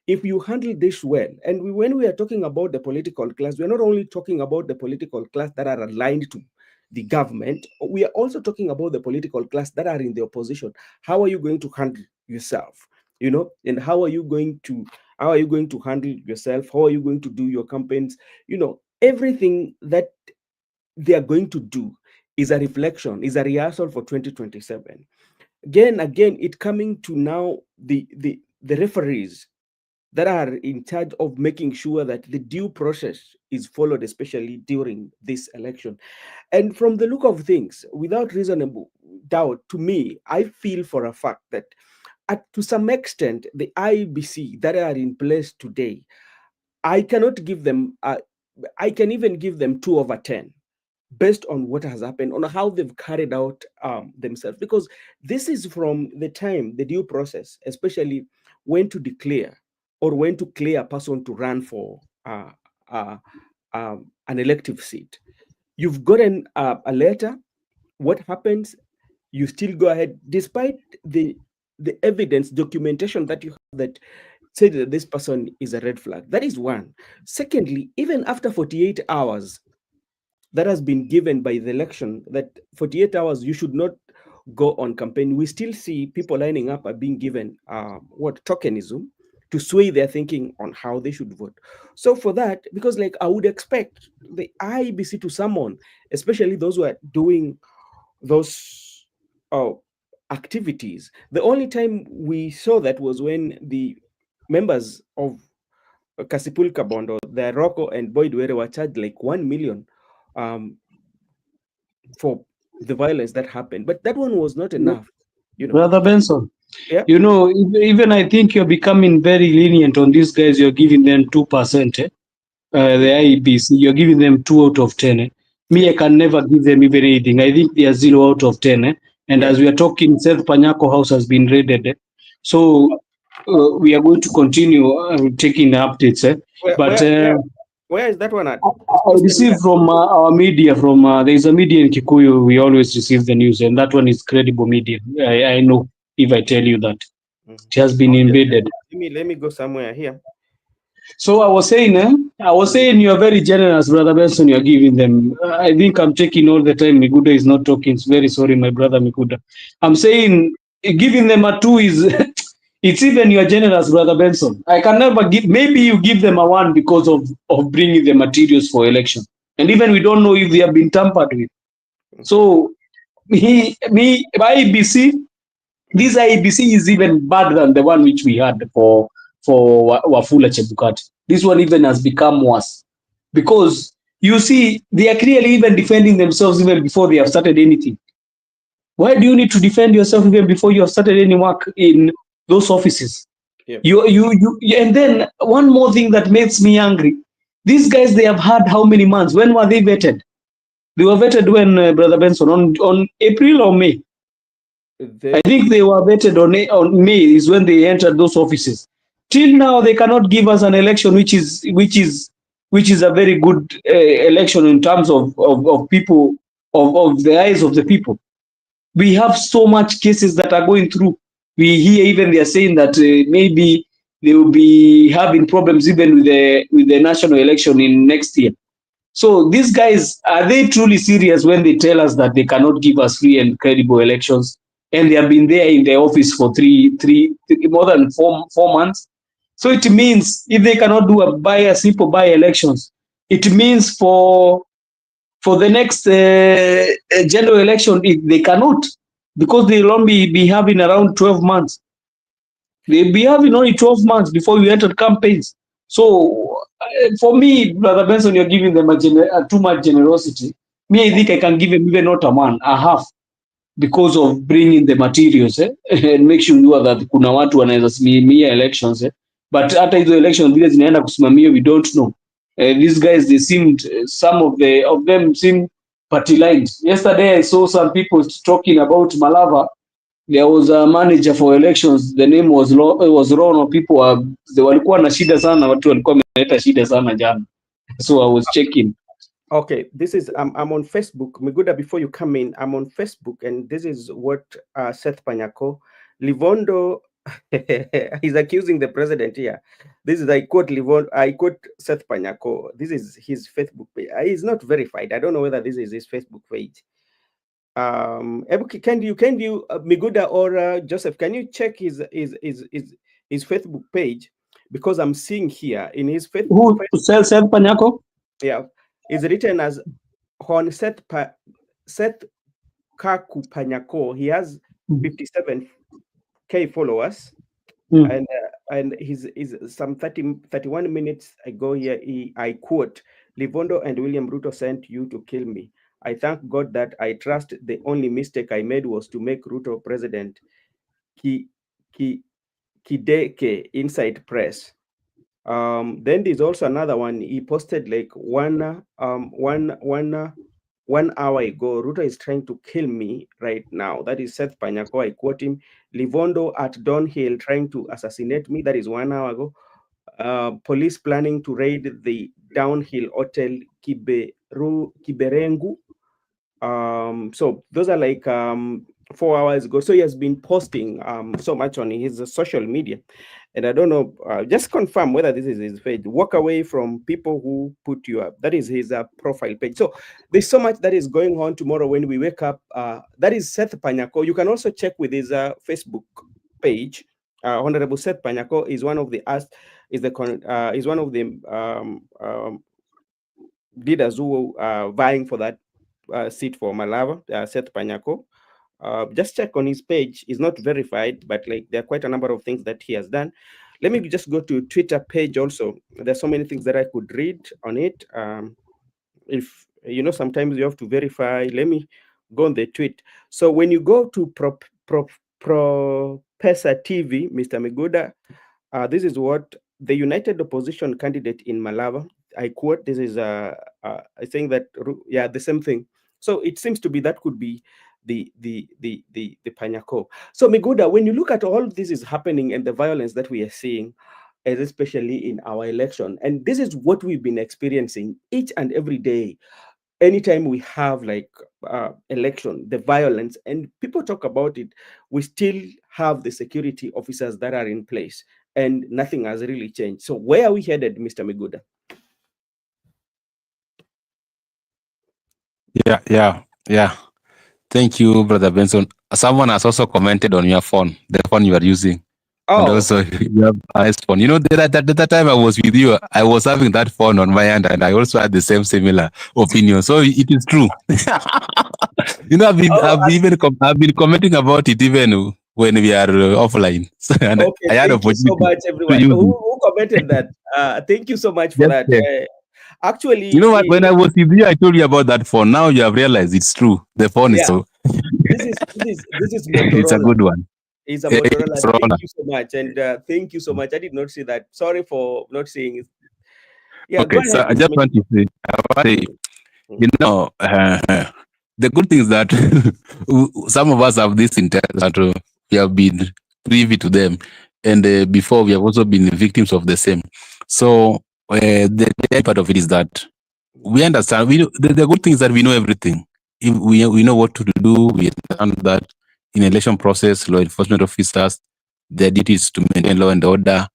If you handle this well, and when we are talking about the political class, we're not only talking about the political class that are aligned to the government, we are also talking about the political class that are in the opposition. How are you going to handle yourself? And how are you going to How are you going to handle yourself? How are you going to do your campaigns? Everything that they are going to do is a reflection, is a rehearsal for 2027. Again, it coming to now the referees that are in charge of making sure that the due process is followed, especially during this election. And from the look of things, without reasonable doubt, to me, I feel for a fact that to some extent, the IBC that are in place today, I cannot give them, I can even give them 2/10 based on what has happened, on how they've carried out themselves. Because this is from the time, the due process, especially when to declare or when to clear a person to run for uh, an elective seat. You've gotten a letter. What happens? You still go ahead, despite the evidence, documentation that you have that said that this person is a red flag. That is one. Secondly, even after 48 hours that has been given by the election, that 48 hours you should not go on campaign, we still see people lining up are being given tokenism to sway their thinking on how they should vote. So for that, because like I would expect the IBC to summon, especially those who are doing those activities. The only time we saw that was when the members of Kasipul Kabondo, the Rocco and Boyd were charged like 1 million for the violence that happened. But that one was not enough, Brother Benson, Yeah. even I think you're becoming very lenient on these guys. You're giving them 2%. The IEBC, you're giving them 2 out of 10. Me, I can never give them even anything. I think they are 0 out of 10. And as we are talking, Seth Panyako house has been raided. So we are going to continue taking the updates. Where is that one at? I received from our media, there is a media in Kikuyu, we always receive the news, and that one is credible media. I know if I tell you that. It has been invaded. Let me go somewhere here. So I was saying, you are very generous, Brother Benson. You are giving them. I think I'm taking all the time. Miguda is not talking. It's very sorry, my brother Miguda. I'm saying giving them a 2 is. It's even you are generous, Brother Benson. I can never give. Maybe you give them a 1 because of bringing the materials for election, and even we don't know if they have been tampered with. So IEBC. This IEBC is even bad than the one which we had for Wafula Chebukati. This one even has become worse because you see they are clearly even defending themselves even before they have started anything. Why do you need to defend yourself even before you have started any work in those offices? Yep. And then one more thing that makes me angry. These guys, they have had how many months? When were they vetted? They were vetted when, Brother Benson, on April or May? I think they were vetted on May is when they entered those offices. Till now, they cannot give us an election which is a very good election in terms of people, of the eyes of the people. We have so much cases that are going through. We hear even they are saying that maybe they will be having problems even with the national election in next year. So these guys, are they truly serious when they tell us that they cannot give us free and credible elections? And they have been there in the office for more than four months. So it means if they cannot do a simple by-elections, it means for the next general election, they cannot, because they'll only be having around 12 months. They'll be having only 12 months before you enter campaigns. So for me, Brother Benson, you're giving them too much generosity. Me, I think I can give them even not a 1, a half, because of bringing the materials and make sure that kuna watu wanaweza simamia elections but hata hizo elections vile zinaenda kusimamia, we don't know. These guys, they seemed, some of them seem party lined. Yesterday I saw some people talking about Malava. There was a manager for elections, the name was Rono. People they walikuwa na shida sana, watu walikuwa wameleta shida sana jana. So I was checking. Okay, this is I'm on Facebook. Miguda, before you come in, I'm on Facebook, and this is what Seth Panyako, Livondo, he's accusing the president here. This is, I quote Seth Panyako. This is his Facebook page. He's not verified. I don't know whether this is his Facebook page. Can you Miguda or Joseph, can you check his Facebook page? because I'm seeing here in his Who Seth Panyako? Yeah, is written as Hon Seth Kaku Panyako. He has 57K followers, and he's some 31 minutes ago here. I quote, Livondo and William Ruto sent you to kill me. I thank God that I trust the only mistake I made was to make Ruto president. Kideke Inside Press. Then there's also another one. He posted like 1 hour ago. Ruto is trying to kill me right now. That is Seth Panyako. I quote him. Livondo at Donhill trying to assassinate me. That is 1 hour ago. Police planning to raid the Downhill Hotel Kiberengu. So those are like 4 hours ago. So he has been posting so much on his social media, and I don't know, just confirm whether this is his page. Walk away from people who put you up. That is his profile page. So there's so much that is going on tomorrow when we wake up. That is Seth Panyako. You can also check with his Facebook page. Honorable Seth Panyako is one of the leaders who are vying for that seat for Malava, Seth Panyako. Just check on his page. It's not verified, but like there are quite a number of things that he has done. Let me just go to Twitter page also. There's so many things that I could read on it. If you know, sometimes you have to verify. Let me go on the tweet. So when you go to Professor TV, Mr. Miguda, this is what the United Opposition candidate in Malava. I quote. This is I think that the same thing. So it seems to be that could be the Panyako. So Miguda, when you look at all this is happening and the violence that we are seeing, especially in our election, and this is what we've been experiencing each and every day, anytime we have like election, the violence, and people talk about it, we still have the security officers that are in place, and nothing has really changed. So where are we headed, Mr. Miguda? Yeah. Thank you, Brother Benson. Someone has also commented on your phone, the phone you are using. And also, you have a nice phone. You know, that time I was with you, I was having that phone on my hand, and I also had the similar opinion. So it is true. You know, I've been commenting about it even when we are offline. So, and okay, I had thank you so much, everyone. Who commented that? Thank you so much for that. Actually, you know what? When I was with you, I told you about that phone. Now you have realized it's true. The phone is so. This is Motorola. It's a good one. It's a Motorola. Thank you so much, and thank you so much. I did not see that. Sorry for not seeing it. Yeah, okay, so I just want to say, you know, the good thing is that some of us have this intent that we have been privy to them, and before we have also been victims of the same. So the part of it is that we understand. The good thing is that we know everything. If we know what to do. We understand that in election process, law enforcement officers, their duty is to maintain law and order.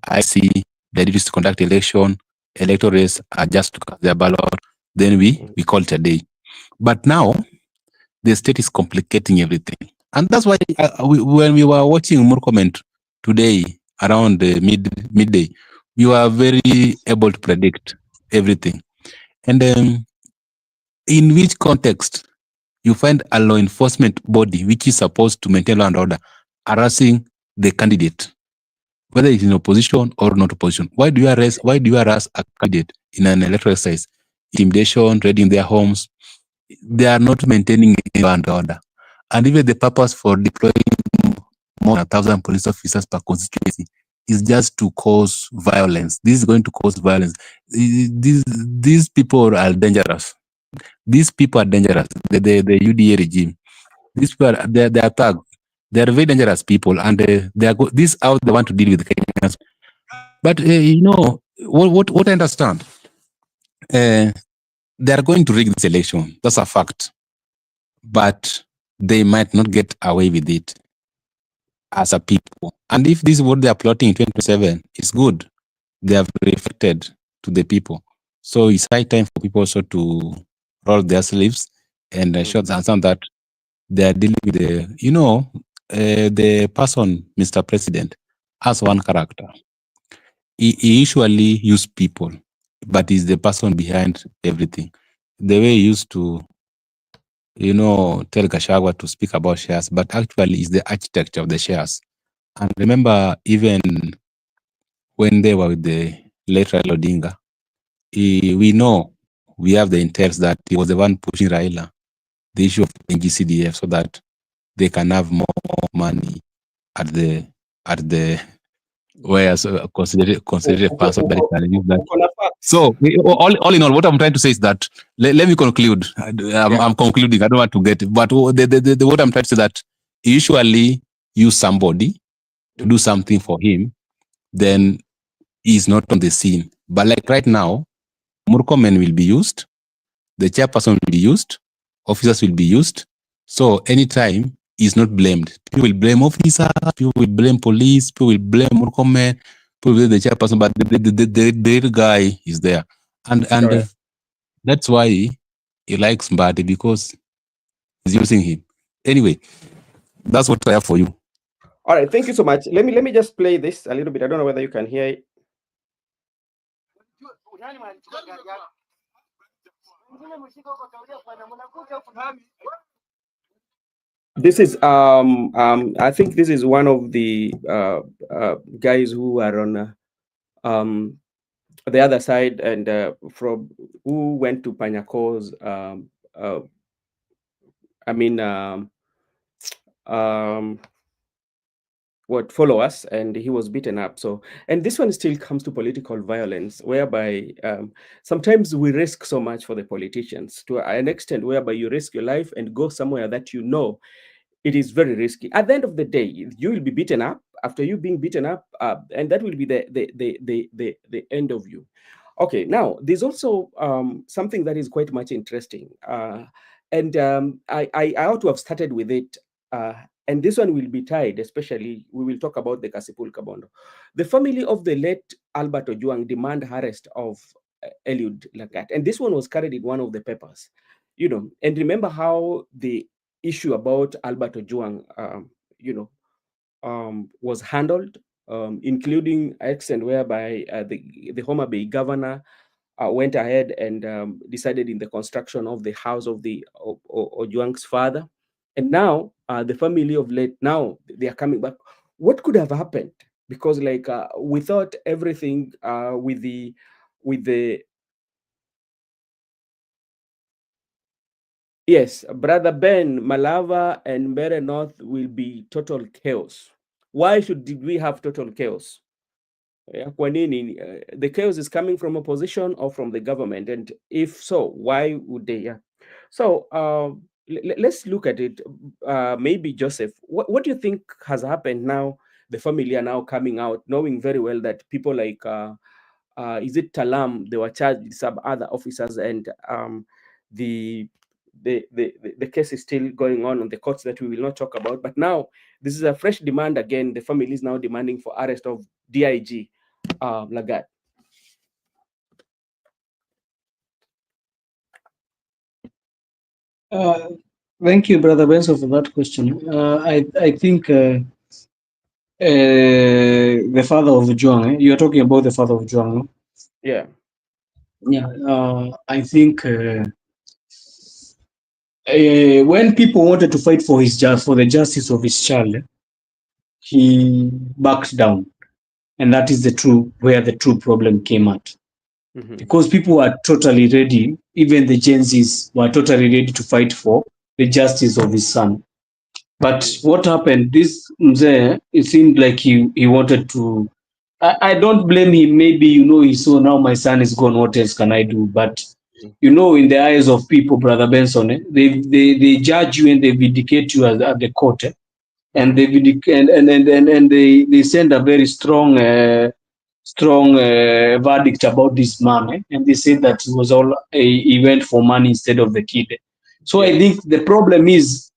I see their duty is to conduct election. Electors are just to cast their ballot. Then we call it a day. But now the state is complicating everything, and that's why when we were watching more comment today around midday, we were very able to predict everything. And in which context you find a law enforcement body which is supposed to maintain law and order harassing the candidate, whether it's in opposition or not opposition? Why do you harass a candidate in an electoral exercise? Intimidation, raiding their homes. They are not maintaining law and order. And even the purpose for deploying more than 1,000 police officers per constituency is just to cause violence. This is going to cause violence. These people are dangerous. These people are dangerous. The UDA regime. These people they are thugs. They are very dangerous people, and this is how they want to deal with Kenyans. But you know what I understand. They are going to rig this election. That's a fact. But they might not get away with it as a people. And if this is what they are plotting in 2027, it's good. They have reflected to the people. So it's high time for people also to roll their sleeves and show that they are dealing with the person, Mr. President, as one character. he usually use people, but he's the person behind everything. The way he used to, tell Gachagua to speak about shares, but actually is the architecture of the shares. And remember, even when they were with the late Raila Odinga, we have the intel that he was the one pushing Raila the issue of NGCDF so that they can have more money at the where considered person that can use that. So all in all, what I'm trying to say is that let me conclude. I'm concluding. I don't want to get it, but what I'm trying to say that he usually use somebody to do something for him, then he's not on the scene. But like right now, Murkomen will be used, the chairperson will be used, officers will be used. So anytime he's not blamed. People will blame officers, people will blame police, people will blame Murkomen, people will blame the chairperson, but the guy is there. And that's why he likes Mbadi, because he's using him. Anyway, that's what I have for you. All right, thank you so much. Let me just play this a little bit. I don't know whether you can hear it. This is I think this is one of the guys who are on the other side, and from who went to Panyako's follow us, and he was beaten up. So, and this one still comes to political violence, whereby sometimes we risk so much for the politicians to an extent whereby you risk your life and go somewhere that you know it is very risky. At the end of the day, you will be beaten up. After you being beaten up, and that will be the end of you. Okay, now there's also something that is quite much interesting, and I ought to have started with it. And this one will be tied, especially, we will talk about the Kasipul Kabondo. The family of the late Albert Ojwang demand arrest of Eliud Lagat. And this one was carried in one of the papers, and remember how the issue about Albert Ojwang, was handled, including accent whereby the Homa Bay governor went ahead and decided in the construction of the house of the Ojwang's father. And now the family of late, now they are coming back. What could have happened? Because we thought everything with the yes, Brother Ben, Malava and Mbere North will be total chaos. Why did we have total chaos? The chaos is coming from opposition or from the government, and if so, why would they? So let's look at it. Maybe Joseph, what do you think has happened now? The family are now coming out, knowing very well that people like is it Talam? They were charged with some other officers, and the case is still going on the courts that we will not talk about. But now this is a fresh demand again. The family is now demanding for arrest of DIG Lagat. Thank you, Brother Benson, for that question. I think the father of Ojwang, you are talking about the father of Ojwang. Yeah. I think when people wanted to fight for the justice of his child, he backed down, and that is where the true problem came at. Because people were totally ready, even the Gen Zs were totally ready to fight for the justice of his son. But what happened? This Mzee, it seemed like he wanted to. I don't blame him. Maybe he saw now my son is gone. What else can I do? But in the eyes of people, Brother Benson, they judge you and they vindicate you at the court, and they vindicate and they send a very strong verdict about this man, and they say that he was he went for money instead of the kid. So I think the problem is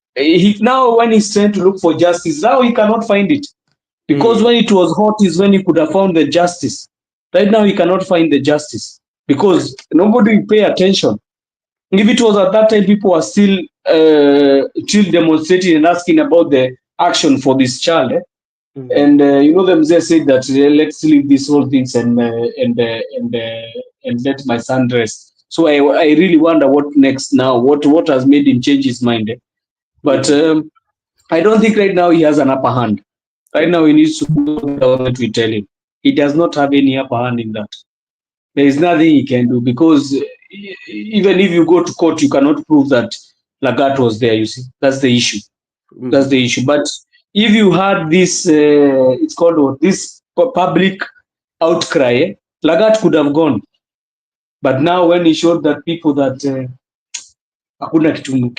now when he's trying to look for justice, now he cannot find it, because when it was hot is when he could have found the justice. Right now he cannot find the justice because nobody will pay attention. If it was at that time, people were still demonstrating and asking about the action for this child. And the mzee said that let's leave these whole things and let my son rest. So I really wonder what next now. What has made him change his mind? But I don't think right now he has an upper hand. Right now he needs to do what the government will tell him. He does not have any upper hand in that. There is nothing he can do because even if you go to court, you cannot prove that Lagat was there. You see, that's the issue. That's the issue. But if you had this, it's called what? This public outcry, Lagat could have gone. But now when he showed that people that hakuna kitu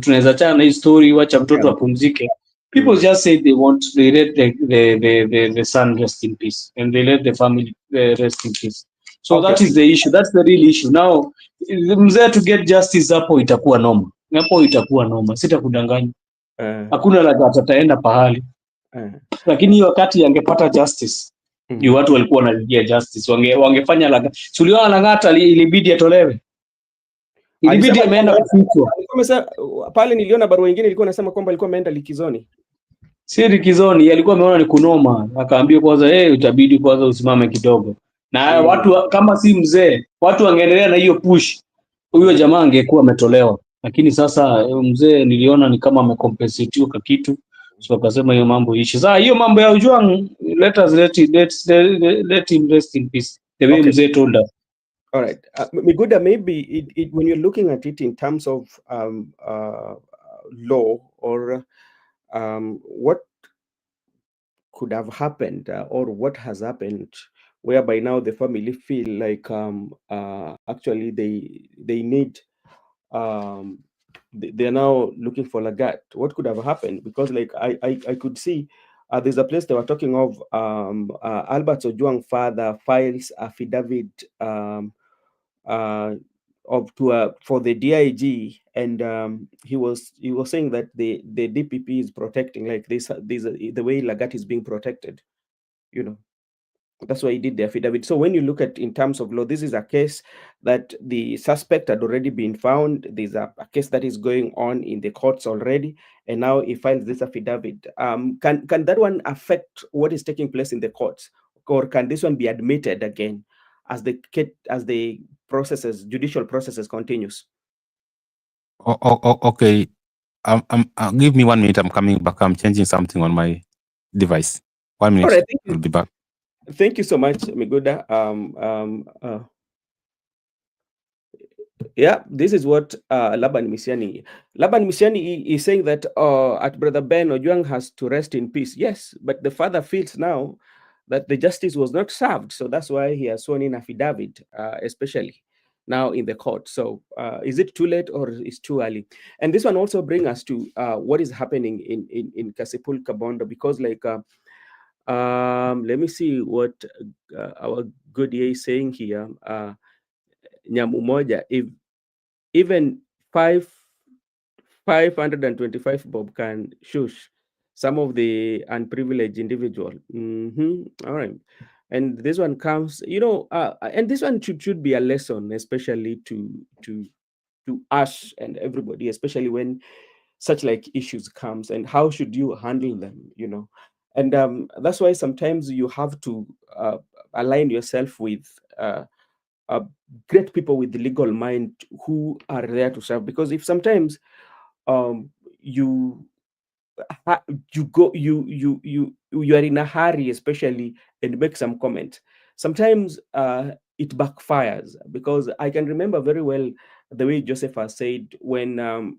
tunaweza chana hii story, wacha mtoto apumzike. People just say they let the son rest in peace, and they let the family rest in peace. So that is the issue. That's the real issue. Now mzee to get justice hapo itakuwa noma, sitakudanganya. Hakuna Lagat ataenda pahali. Lakini wakati angepata justice, ni watu walikuwa wanalilia justice, wangefanya Lagat. Suliona Lagat ilibidi atolewe. Ilibidi ameenda kufichwa. Pale niliona barua nyingine ilikuwa inasema kwamba alikuwa ameenda likizoni. Si likizoni, alikuwa ameona ni kunoma, akaambiwa kwanza utabidi kwanza usimame kidogo. Na watu kama si mzee, watu wangeendelea na hiyo push. Huyo jamaa angekuwa ametolewa. Lakini sasa mzee niliona ni kama amecompensate kwa kitu. So akasema hiyo mambo ishi. Sasa hiyo mambo ya Ojwang, let him rest in peace. The way mzee told us. All right, Miguda, maybe when you're looking at it in terms of law or what could have happened or what has happened, whereby now the family feel like actually they need they are now looking for Lagat. What could have happened? Because like I could see there's a place they were talking of Albert Ojwang father files affidavit for the DIG, and he was saying that the DPP is protecting like this the way Lagat is being protected, that's why he did the affidavit. So when you look at in terms of law, this is a case that the suspect had already been found. There's a case that is going on in the courts already, and now he files this affidavit. Can that one affect what is taking place in the courts, or can this one be admitted again as the judicial processes continues? Okay. Give me 1 minute. I'm coming back. I'm changing something on my device. 1 minute. All right, I'll be back. Thank you so much, Miguda. Yeah, this is what Laban Misiani is saying, that at Brother Ben, Ojwang has to rest in peace. Yes, but the father feels now that the justice was not served, so that's why he has sworn in affidavit, especially now in the court. So is it too late or is too early? And this one also brings us to what is happening in Kasipul Kabondo, because like let me see what our good year is saying here. Nyamumoja, if even 525 bob can shush some of the unprivileged individual. All right. And this one comes, and this one should be a lesson, especially to us and everybody, especially when such like issues comes, and how should you handle them, and that's why sometimes you have to align yourself with great people with the legal mind who are there to serve, because if sometimes you are in a hurry, especially, and make some comment, sometimes it backfires. Because I can remember very well the way Joseph has said, when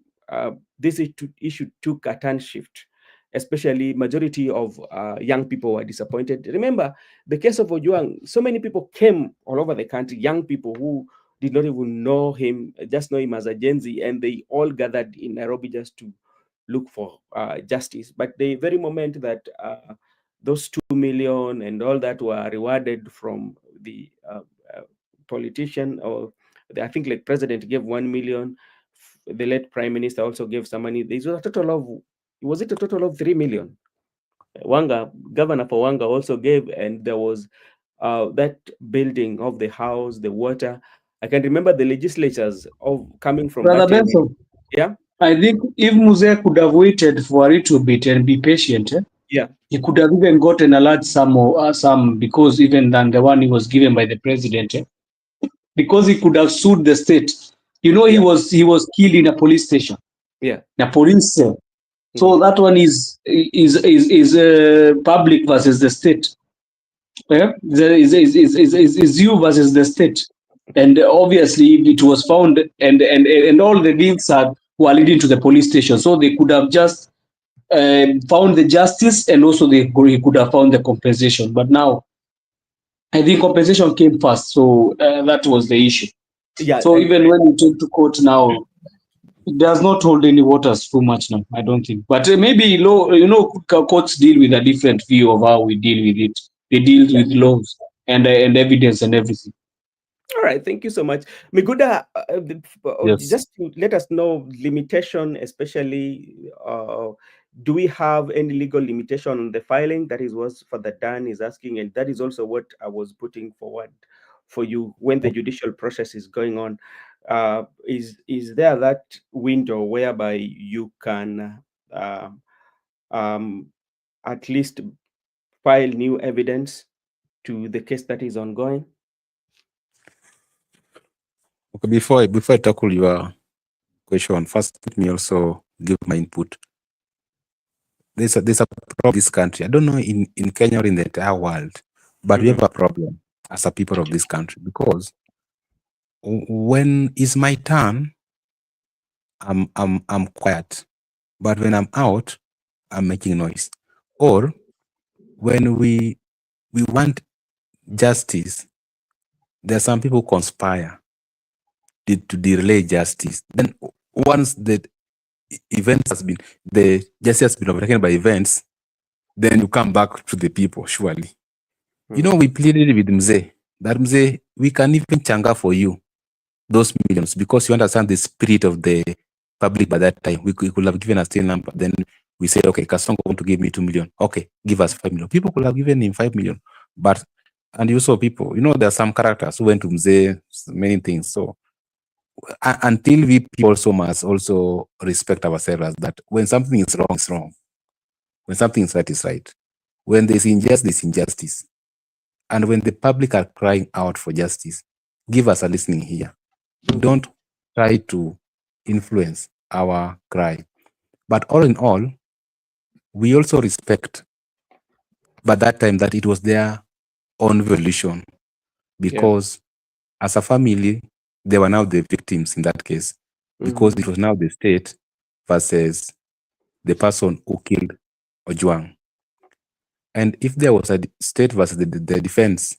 this issue took a turn shift, especially majority of young people were disappointed. Remember the case of Ojwang, so many people came all over the country, young people who did not even know him, just know him as a Gen Z, and they all gathered in Nairobi just to look for justice. But the very moment that those 2 million and all that were rewarded from the politician, or I think like president gave 1 million, the late prime minister also gave some money. There was a total of 3 million. Wanga, governor for Wanga, also gave, and there was that building of the house, the water. I can remember the legislatures of coming from Brother that area. Benson. Yeah. I think if Muzee could have waited for a little bit and be patient, Yeah. he could have even gotten a large sum or some, because even than the one he was given by the president, because he could have sued the state. You know, Yeah. he was killed in a police station, Yeah. in a police cell. So Mhm. that one is public versus the state. Yeah? Is you versus the state. And obviously, it was found, and all the links were leading to the police station. So they could have just found the justice, and also he could have found the compensation. But now, I think compensation came first. So that was the issue. Yeah. So even when we take to court now, it does not hold any waters too much now, I don't think. But maybe law, courts deal with a different view of how we deal with it. They deal Yeah. with laws and evidence and everything. All right, thank you so much. Miguda, Yes. just to let us know limitation, especially, do we have any legal limitation on the filing? That is what Father Dan is asking, and that is also what I was putting forward for you when the judicial process is going on. Is there that window whereby you can um, at least file new evidence to the case that is ongoing? Okay, before I tackle your question, first let me also give my input. There's a problem in this country. I don't know in Kenya or in the entire world, but we have a problem as a people of this country, because when it's my turn, I'm quiet, but when I'm out, I'm making noise. Or when we want justice, there are some people conspire to delay justice. Then once the justice has been overtaken by events, then you come back to the people, surely. You know, we pleaded with Mzee, that Mzee, we can even changa for you those millions, because you understand the spirit of the public by that time. We could have given a still number. Then we say, okay, Kasongo want to give me 2 million. Okay, give us 5 million. People could have given him 5 million. But, and you saw people, there are some characters who went to Mzee, many things. So until we people also must also respect ourselves, as that when something is wrong, it's wrong. When something is right, it's right. When there's injustice, there's injustice. And when the public are crying out for justice, give us a listening here. Don't try to influence our cry. But all in all, we also respect by that time that it was their own volition, because as a family, they were now the victims in that case, because it was now the state versus the person who killed Ojwang. And if there was a state versus the defense,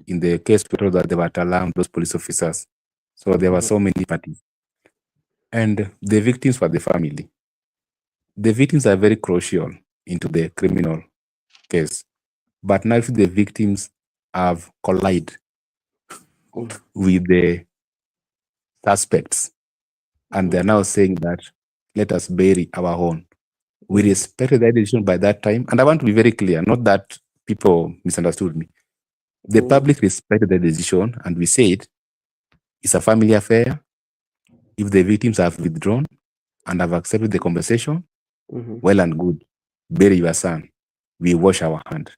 in the case we told that they were alarmed, those police officers. So there were so many parties. And the victims were the family. The victims are very crucial into the criminal case. But now if the victims have collided with the suspects, and they're now saying that, let us bury our own. We respected that decision by that time. And I want to be very clear, not that people misunderstood me. The public respected the decision, and we said it's a family affair. If the victims have withdrawn and have accepted the compensation, well and good. Bury your son. We wash our hand.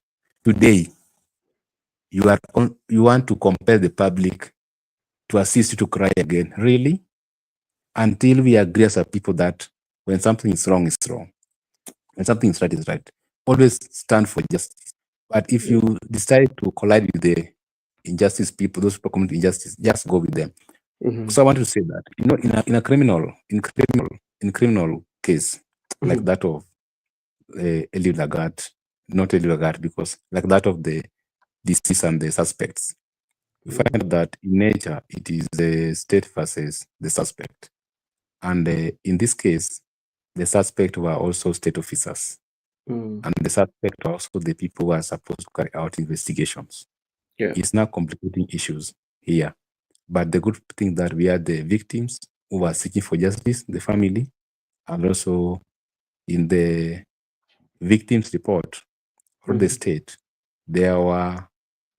Today, you want to compel the public to assist you to cry again. Really? Until we agree as a people that when something is wrong, it's wrong. When something is right. Always stand for justice. But if you decide to collide with the injustice people, those people commit injustice, just go with them. So I want to say that, in a criminal case, like that of Eli Lagat, not Eli Lagat, because like that of the deceased and the suspects, we find that in nature, it is the state versus the suspect. And in this case, the suspect were also state officers. And the suspect are also the people who are supposed to carry out investigations. It's not complicating issues here. But the good thing that we are the victims who are seeking for justice, the family, and also in the victims report or the state, there were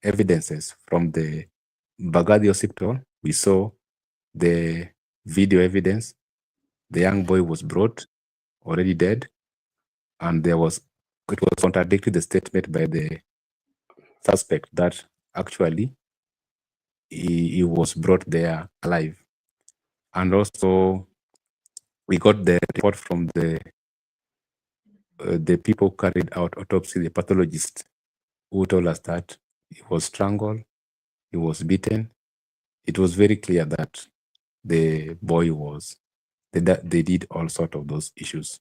evidences from the Bagadi hospital. We saw the video evidence. The young boy was brought already dead, and it was contradicted the statement by the suspect that actually he was brought there alive. And also we got the report from the people carried out autopsy, the pathologist, who told us that he was strangled, he was beaten. It was very clear that the boy was, they did all sort of those issues.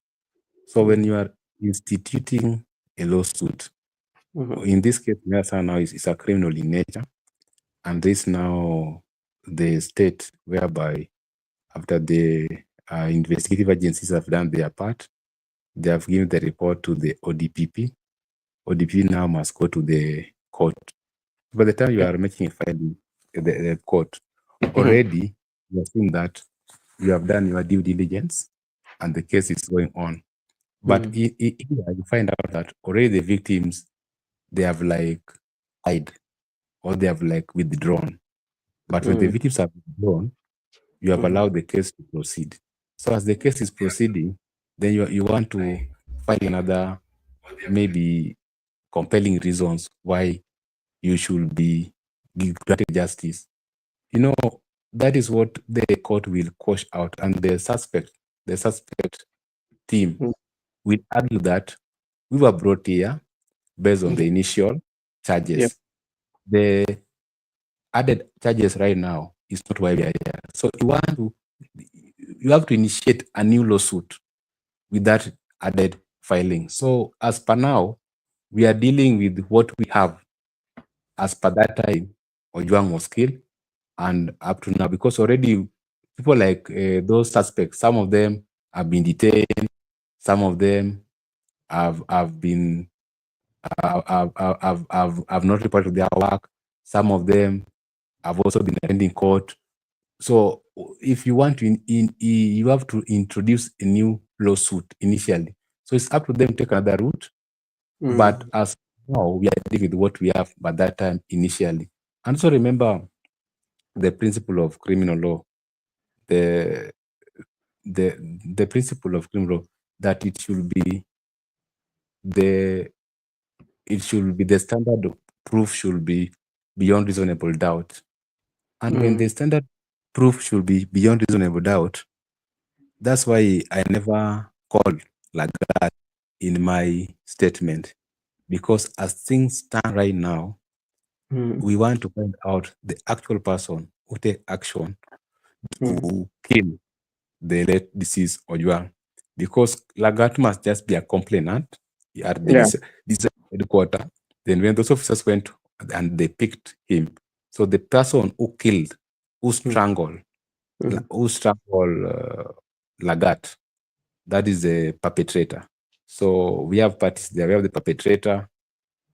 So when you are instituting a lawsuit, in this case, now is a criminal in nature, and this now the state whereby after the investigative agencies have done their part, they have given the report to the ODPP. ODPP now must go to the court. By the time you are making a filing at the court, already you have seen that you have done your due diligence and the case is going on. But here you find out that already the victims, they have like hide or they have like withdrawn. But when the victims have withdrawn, you have allowed the case to proceed. So as the case is proceeding, then you want to find another maybe compelling reasons why you should be granted justice. You know, that is what the court will quash out, and the suspect team will argue that we were brought here based on the initial charges. The added charges right now is not why we are here. So you have to initiate a new lawsuit with that added filing. So as per now, we are dealing with what we have. As per that time, Ojwang was killed, and up to now, because already people like those suspects, some of them have been detained, some of them have been have not reported their work, some of them have also been attending court. So if you want to, you have to introduce a new lawsuit initially. So it's up to them to take another route. But as now, we are dealing with what we have by that time initially. And so remember the principle of criminal law, the principle of criminal law, that it should be the standard of proof should be beyond reasonable doubt. And when the standard proof should be beyond reasonable doubt, that's why I never called like that in my statement. Because as things stand right now, we want to find out the actual person who take action to kill the late deceased Ojwang. Because Lagat must just be a complainant at the headquarters. Then when those officers went and they picked him, so the person who killed, who strangled Lagat, that is the perpetrator. So we have parties there. We have the perpetrator,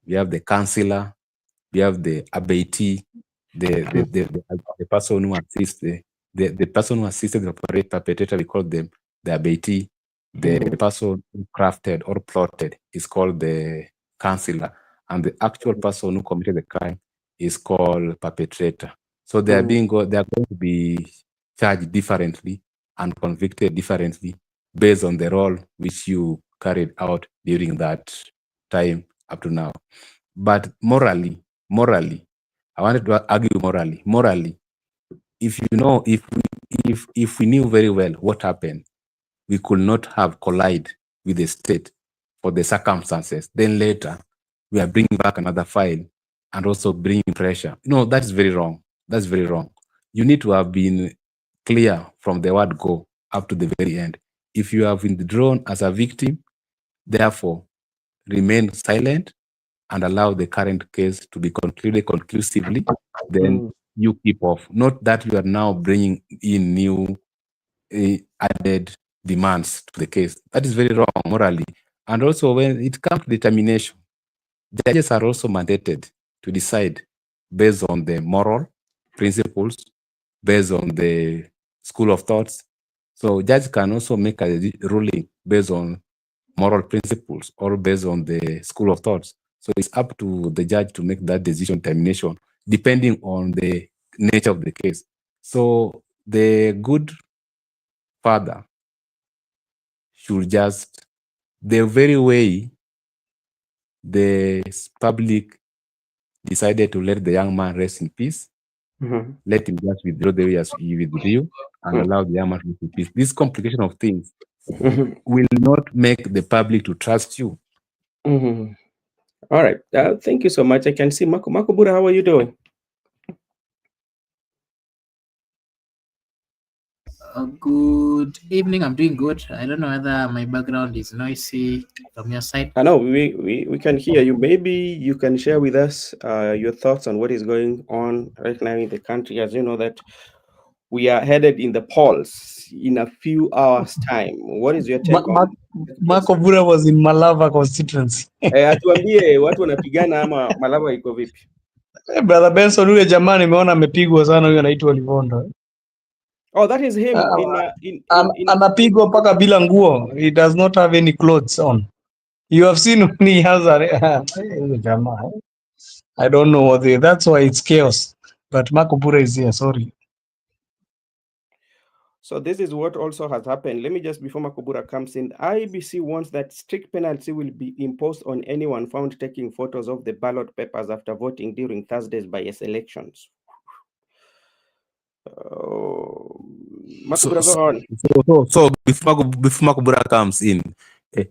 we have the counselor, we have the abatee, the person who assists the person who assisted the perpetrator. We call them the abatee. The person who crafted or plotted is called the counselor, and the actual person who committed the crime is called perpetrator. So they are going to be charged differently and convicted differently based on the role which you carried out during that time up to now. But morally, I wanted to argue morally, if you know, if we knew very well what happened, we could not have collided with the state for the circumstances. Then later, we are bringing back another file and also bringing pressure. No, that is very wrong. That's very wrong. You need to have been clear from the word go up to the very end. If you have withdrawn as a victim, therefore, remain silent and allow the current case to be concluded conclusively, then you keep off. Not that you are now bringing in new added demands to the case. That is very wrong morally. And also when it comes to determination, judges are also mandated to decide based on the moral principles, based on the school of thoughts. So judges can also make a ruling based on moral principles or based on the school of thoughts. So it's up to the judge to make that decision determination depending on the nature of the case. So the good father should just, the very way the public decided to let the young man rest in peace, let him just withdraw the way as he withdrew and allow the young man to rest in peace. This complication of things will not make the public to trust you. All right. Thank you so much. I can see Makobura. How are you doing? Good evening. I'm doing good. I don't know whether my background is noisy from your side. I know we can hear you. Maybe you can share with us your thoughts on what is going on right now in the country. As you know that we are headed in the polls in a few hours' time. What is your take on? Marco Bura was in Malava constituency. Atuambie watu wanapigana ama Malava iko vipi? Brother Benson, huyo jamaa nimeona amepigwa sana, huyo anaitwa Livondo. Oh, that is him. Anapigwa mpaka bila nguo. He does not have any clothes on. You have seen when he has jamaa. I don't know what that's why it's chaos. But Marco Bura is here, sorry. So this is what also has happened. Let me just, before Makobura comes in, IBC wants that strict penalty will be imposed on anyone found taking photos of the ballot papers after voting during Thursday's bias elections. Makobura, go on. So before Makobura comes in,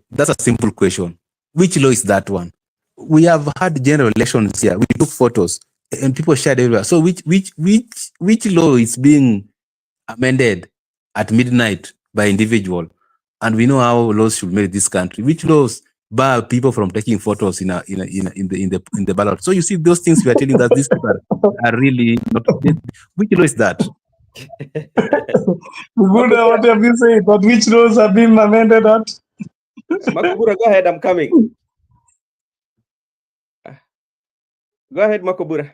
that's a simple question. Which law is that one? We have had general elections here. We took photos and people shared everywhere. So which law is being amended at midnight by individual? And we know how laws should make this country. Which laws bar people from taking photos in the ballot? So you see those things we are telling that these people are really not. Which law is that? What have you said? But which laws have been amended at? Makobura, go ahead. I'm coming. Go ahead, Makobura.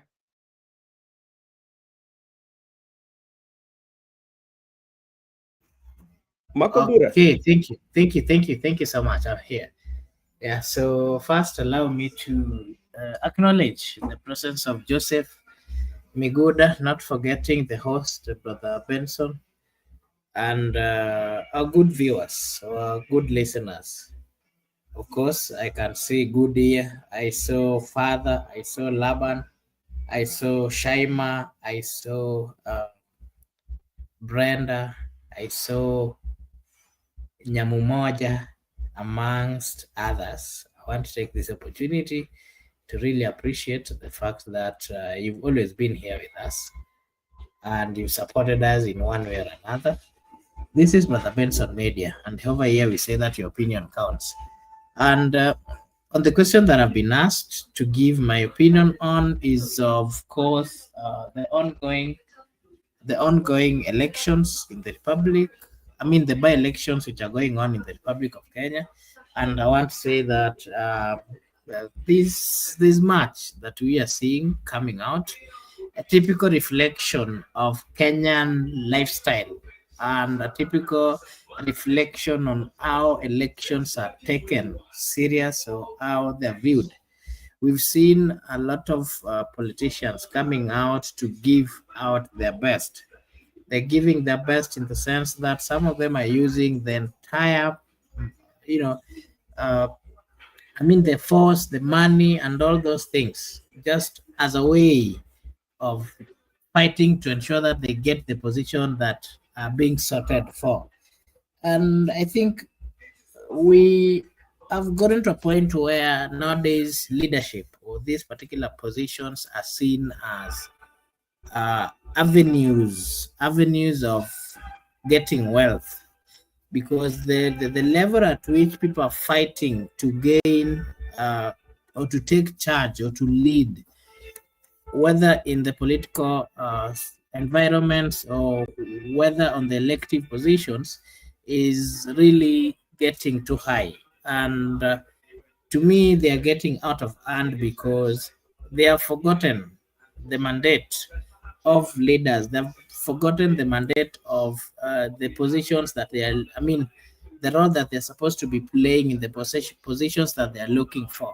Makobura. Okay, thank you so much. I'm here. Yeah, so first allow me to acknowledge the presence of Joseph Miguda, not forgetting the host, Brother Benson, and our good viewers, our good listeners. Of course, I can see good here. I saw Father, I saw Laban, I saw Shaima, I saw Brenda, I saw Nyamumoja, amongst others. I want to take this opportunity to really appreciate the fact that you've always been here with us and you've supported us in one way or another. This is Brother Benson Media, and over here we say that your opinion counts. And on the question that I've been asked to give my opinion on is, of course, the ongoing elections in the Republic. I mean, the by-elections which are going on in the Republic of Kenya. And I want to say that this March that we are seeing coming out, a typical reflection of Kenyan lifestyle and a typical reflection on how elections are taken serious or how they're viewed. We've seen a lot of politicians coming out to give out their best. They're giving their best in the sense that some of them are using the entire, the force, the money, and all those things just as a way of fighting to ensure that they get the position that are being sorted for. And I think we have gotten to a point where nowadays leadership or these particular positions are seen as avenues of getting wealth, because the level at which people are fighting to gain or to take charge or to lead, whether in the political environments or whether on the elective positions, is really getting too high. And to me, they are getting out of hand because they have forgotten the mandate of leaders. They've forgotten the mandate of the positions that they are, the role that they're supposed to be playing in the positions that they are looking for.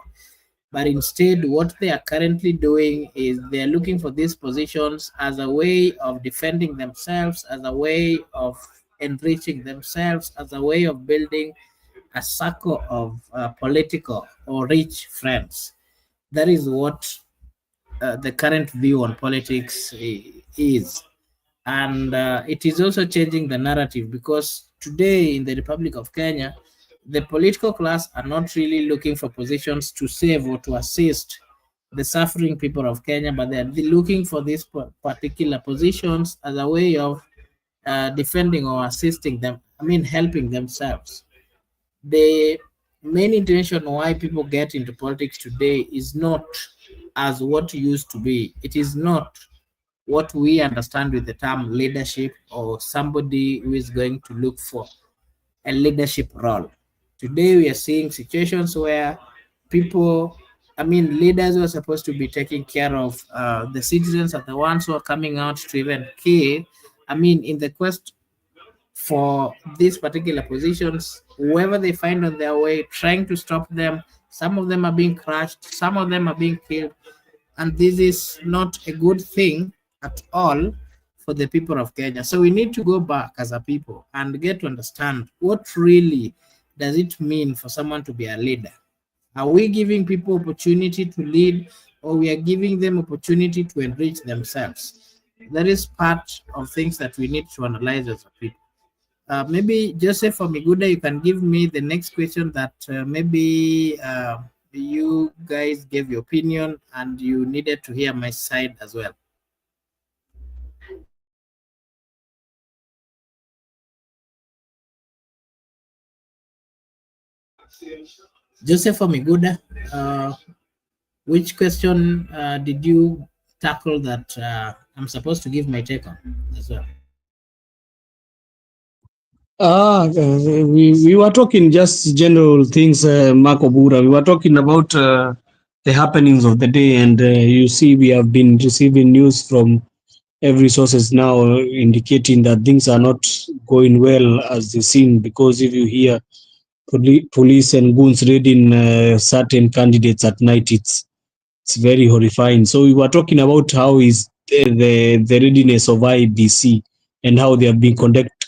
But instead, what they are currently doing is they are looking for these positions as a way of defending themselves, as a way of enriching themselves, as a way of building a circle of political or rich friends. That is what the current view on politics is. And it is also changing the narrative, because today in the Republic of Kenya, the political class are not really looking for positions to save or to assist the suffering people of Kenya, but they are looking for these particular positions as a way of defending or assisting them, helping themselves. The main intention why people get into politics today is not as what used to be. It is not what we understand with the term leadership, or somebody who is going to look for a leadership role. Today we are seeing situations where people, leaders who are supposed to be taking care of the citizens are the ones who are coming out to even kill, in the quest for these particular positions, whoever they find on their way, trying to stop them. Some of them are being crushed, some of them are being killed, and this is not a good thing at all for the people of Kenya. So we need to go back as a people and get to understand what really does it mean for someone to be a leader. Are we giving people opportunity to lead, or we are giving them opportunity to enrich themselves? That is part of things that we need to analyze as a people. Maybe Joseph or Miguda, you can give me the next question that maybe you guys gave your opinion and you needed to hear my side as well. Joseph or Miguda, which question did you tackle that I'm supposed to give my take on as well? We were talking just general things, Marco Bura. We were talking about the happenings of the day, and you see, we have been receiving news from every sources now indicating that things are not going well as they seem, because if you hear police and goons raiding certain candidates at night, it's very horrifying. So we were talking about how is the readiness of IBC and how they have been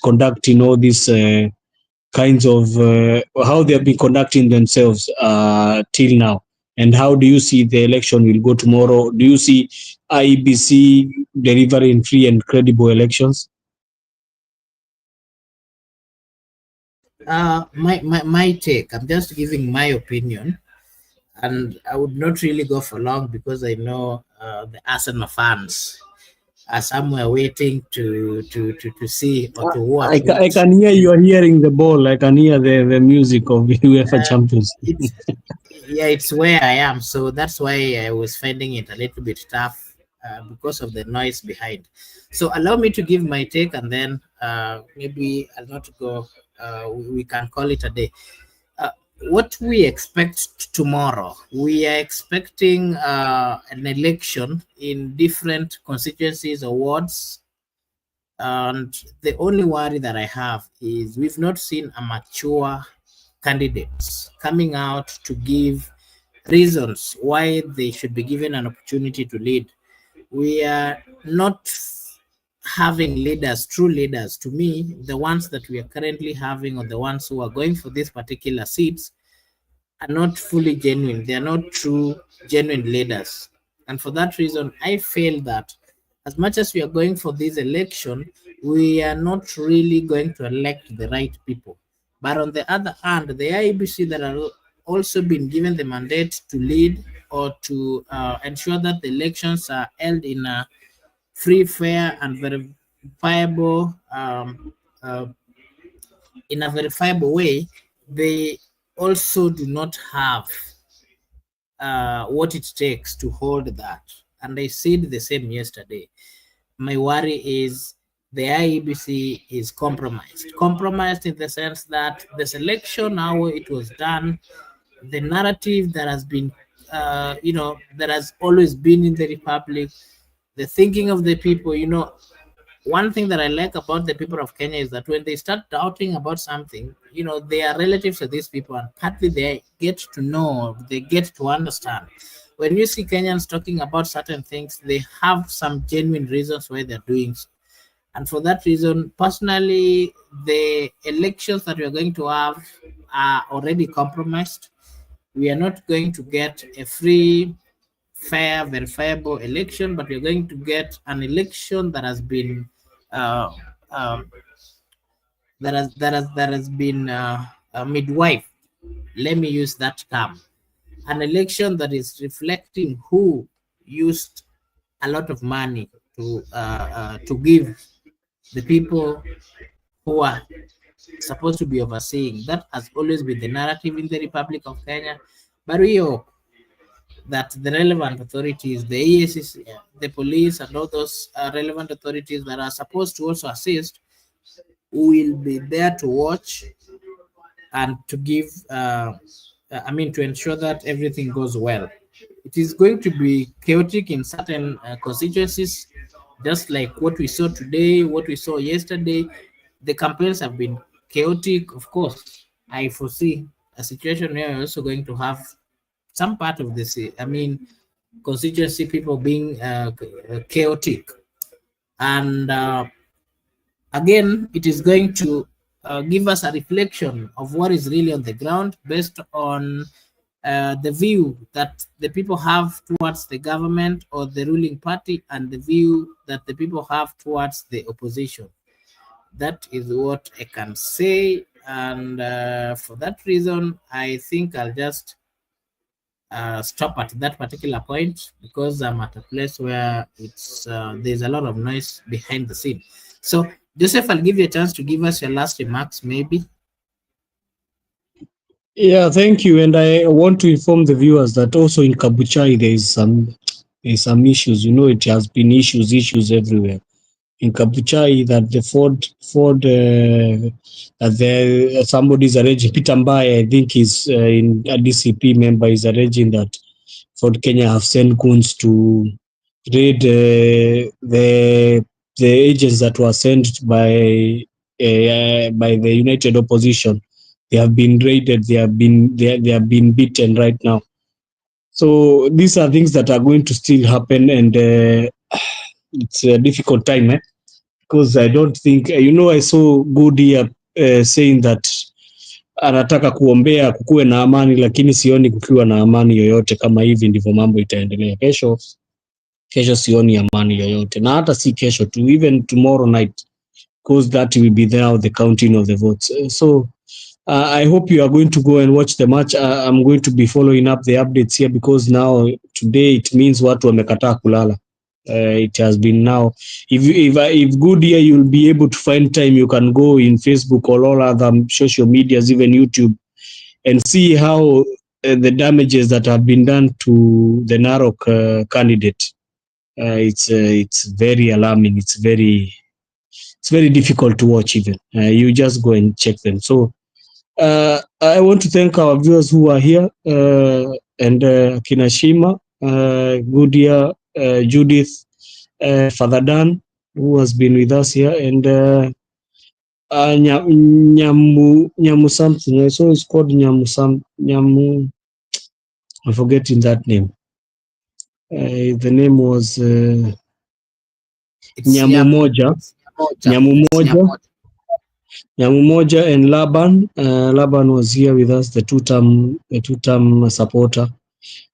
conducting all these kinds of how they have been conducting themselves till now, and how do you see the election will go tomorrow? Do you see IEBC delivering free and credible elections? My take, I'm just giving my opinion, and I would not really go for long because I know the Arsenal fans are somewhere waiting to see or to watch. I can hear you are hearing the ball. I can hear the music of UEFA Champions. It's where I am, so that's why I was finding it a little bit tough because of the noise behind. So allow me to give my take, and then maybe I'll not go. We can call it a day. What we expect tomorrow, we are expecting an election in different constituencies or wards, and the only worry that I have is we've not seen a mature candidates coming out to give reasons why they should be given an opportunity to lead. We are not having leaders, true leaders. To me, the ones that we are currently having, or the ones who are going for these particular seats, are not fully genuine. They are not true, genuine leaders. And for that reason, I feel that as much as we are going for this election, we are not really going to elect the right people. But on the other hand, the IEBC that are also been given the mandate to lead or to ensure that the elections are held in a free, fair, and verifiable in a verifiable way, they also do not have what it takes to hold that. And I said the same yesterday. My worry is the IEBC is compromised. Compromised in the sense that the selection, how it was done, the narrative that has been, that has always been in the Republic, the thinking of the people, one thing that I like about the people of Kenya is that when they start doubting about something, they are relatives to these people, and partly they get to know, they get to understand. When you see Kenyans talking about certain things, they have some genuine reasons why they're doing so. And for that reason, personally, the elections that we are going to have are already compromised. We are not going to get a free, fair, verifiable election, but we're going to get an election that has been uh, um, midwife. Let me use that term. An election that is reflecting who used a lot of money to give the people who are supposed to be overseeing. That has always been the narrative in the Republic of Kenya. But we hope that the relevant authorities, the EACC, the police, and all those relevant authorities that are supposed to also assist, will be there to watch and to give, to ensure that everything goes well. It is going to be chaotic in certain constituencies, just like what we saw today, what we saw yesterday. The campaigns have been chaotic. Of course, I foresee a situation where we're also going to have some part of this, constituency people being chaotic. And again, it is going to give us a reflection of what is really on the ground based on the view that the people have towards the government or the ruling party and the view that the people have towards the opposition. That is what I can say. And for that reason, I think I'll just stop at that particular point, because I'm at a place where it's there's a lot of noise behind the scene. So, Joseph, I'll give you a chance to give us your last remarks, maybe. Yeah, thank you. And I want to inform the viewers that also in Kabuchai there's some issues. You know, it has been issues everywhere. In Kabuchai, that the Ford that there somebody's arranging. Peter Mbai, I think, is in a DCP member, is arranging that Ford Kenya have sent goons to raid the agents that were sent by the United Opposition. They have been raided. They have been beaten right now. So these are things that are going to still happen, and it's a difficult time, because I don't think, I saw good here saying that anataka kuombea kukuwe na amani, lakini sioni kukiwa na amani yoyote kama hivi ndivyo mambo itaendelea. Kesho sioni amani yoyote, na hata si kesho tu, even tomorrow night, because that will be there the counting of the votes. So I hope you are going to go and watch the match. I'm going to be following up the updates here, because now today it means watu wamekataa kulala. It has been now. If good here, you'll be able to find time. You can go in Facebook or all other social medias, even YouTube, and see how the damages that have been done to the Narok candidate. It's very alarming. It's very difficult to watch. Even you just go and check them. So I want to thank our viewers who are here, and Kinashima, Goodia, Judith, Father Dan, who has been with us here, and Nyamu something. I saw it's called Nyamu. I'm forgetting that name. The name was Nyamu Moja. Nyamu Moja and Laban. Laban was here with us, the two-term supporter,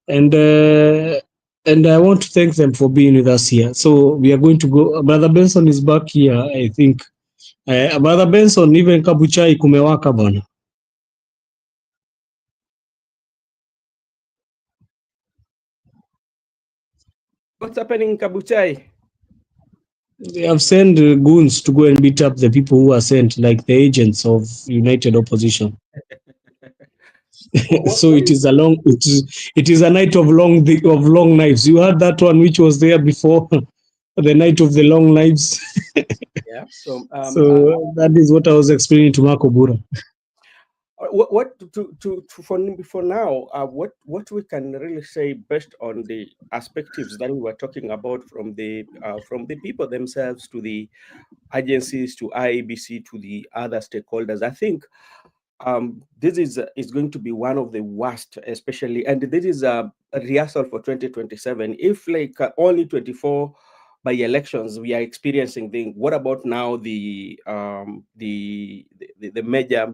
and I want to thank them for being with us here. So we are going to go. Brother Benson is back here, I think. Brother Benson, even Kabuchai kumewaka bwana. What's happening in Kabuchai? They have sent goons to go and beat up the people who are sent, like the agents of United Opposition. So it is a night of long knives. You heard that one, which was there before, the night of the long knives. Yeah. So that is what I was explaining to Marco Bura. What for now? What we can really say based on the perspectives that we were talking about, from the people themselves to the agencies to IEBC to the other stakeholders, I think this is going to be one of the worst, especially, and this is a rehearsal for 2027. If only 24 by elections we are experiencing what about now the major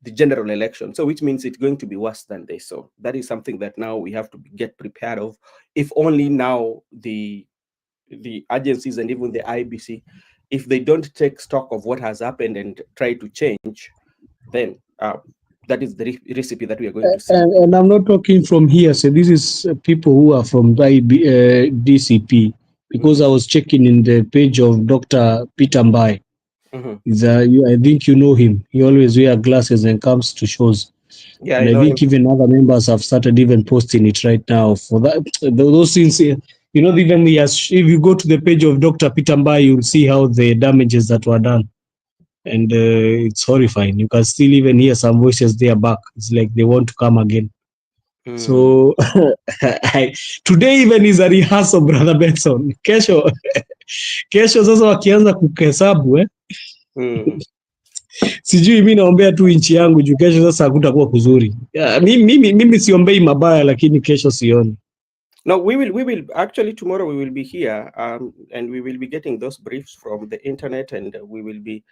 the general election? So which means it's going to be worse than this. So that is something that now we have to get prepared of. If only now the agencies and even the IBC, if they don't take stock of what has happened and try to change, then that is the recipe that we are going to see. And I'm not talking from here. So this is people who are from DCP, because I was checking in the page of Dr. Peter Mbai. I think you know him. He always wears glasses and comes to shows. Yeah, and I think even other members have started even posting it right now. For that, those things, even if you go to the page of Dr. Peter Mbai, you'll see how the damages that were done. And it's horrifying. You can still even hear some voices there back. It's like they want to come again. So today even is a rehearsal, Brother Benson. Kesho sasa wakianza kuhesabu sijui mi naombea tu nchi yangu juu kesho sasa hakutakuwa kuzuri. Mimi siombei mabaya, lakini kesho sioni. No, we will actually tomorrow we will be here and we will be getting those briefs from the internet, and we will be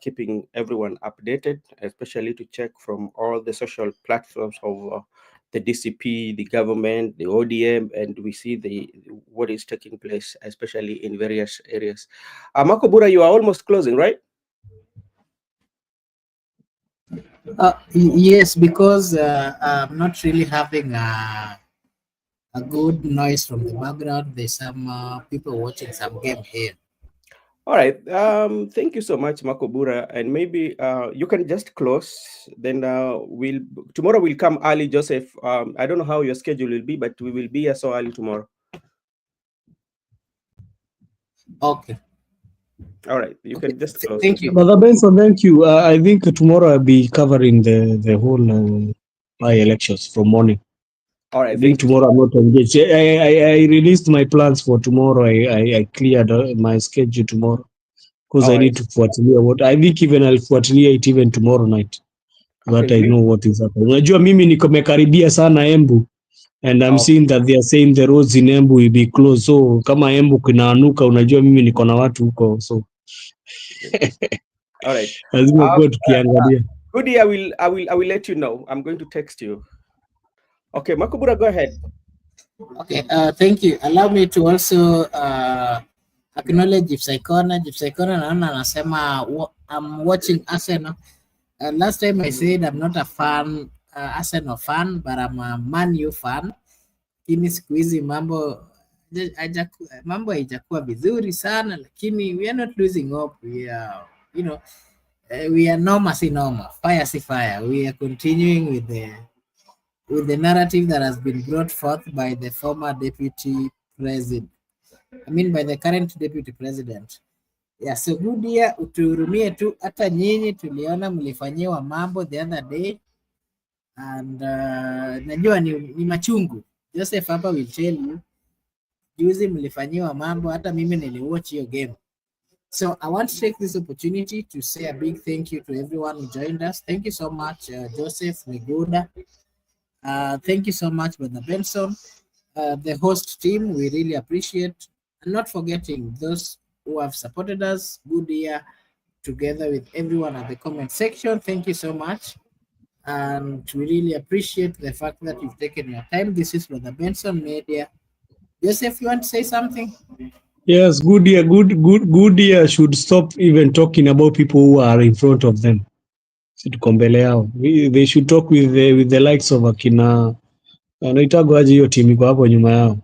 keeping everyone updated, especially to check from all the social platforms of the DCP, the government, the ODM, and we see what is taking place, especially in various areas. Makobura, you are almost closing, right? Yes, because I'm not really having a good noise from the background. There's some people watching some game here. All right. Thank you so much, Makobura. And maybe you can just close. Then tomorrow we'll come early, Joseph. I don't know how your schedule will be, but we will be here so early tomorrow. Okay. All right. You can just close. Thank you. Brother Benson, thank you. I think tomorrow I'll be covering the whole by-elections from morning. All right. I think tomorrow I'm not engaged. I released my plans for tomorrow. I cleared my schedule tomorrow because I need to fuatilia what I think. Even I'll fuatilia it even tomorrow night, but I know what is happening. Unajua mimi nimekaribia sana Embu, and I'm seeing that they are saying the roads in Embu will be closed. So kama Embu kinaanuka, unajua mimi niko na watu huko, so all right. lazima kwa tukiangalia. Goody, I will let you know. I'm going to text you. Okay, Makobura, go ahead. Okay, thank you. Allow me to also acknowledge Jipsaikona. Jipsaikona naona anasema I'm watching Arsenal. Last time I said I'm not a fan, Arsenal fan, but I'm a Man U fan. Lakini siku hizi mambo haijakuwa vizuri sana, lakini we are not losing hope. We are, we are normal si normal, fire si fire. We are continuing with the narrative that has been brought forth by the former deputy president. By the current deputy president. Yeah, so good year, utuhurumie tu, hata nyinyi tuliona mlifanyiwa mambo the other day, and najua ni machungu. Joseph hapa will tell you, juzi mlifanyiwa mambo, hata mimi niliwatch your game. So I want to take this opportunity to say a big thank you to everyone who joined us. Thank you so much, Joseph Miguda. Thank you so much, Brother Benson. The host team, we really appreciate. And not forgetting those who have supported us. Good year together with everyone at the comment section. Thank you so much. And we really appreciate the fact that you've taken your time. This is Brother Benson Media. Joseph, you want to say something? Yes, good year should stop even talking about people who are in front of them. They should talk with the likes of akina anaitagwaje hiyo timu iko hapo nyuma yao.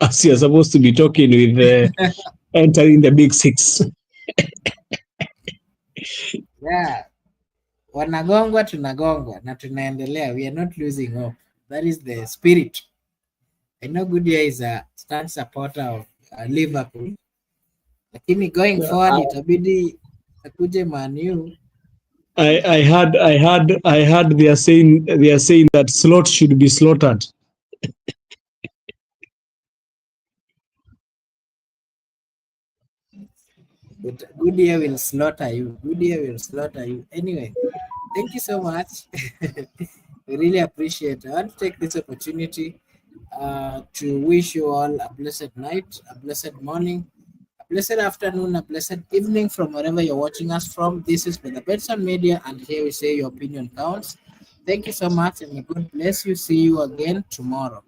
As you're supposed to be talking with entering the big six. Yeah. Wanagongwa tunagongwa na tunaendelea. We are not losing hope. That is the spirit. I know Goodyear is a stand supporter of Liverpool. Lakini going forward itabidi akuje Man U. I heard they are saying that Slot should be slaughtered. But Goodyear will slaughter you. Goodyear will slaughter you. Anyway, thank you so much. We really appreciate it. I want to take this opportunity to wish you all a blessed night, a blessed morning, a blessed afternoon, a blessed evening from wherever you're watching us from. This is the Betson Media, and here we say your opinion counts. Thank you so much, and may God bless you. See you again tomorrow.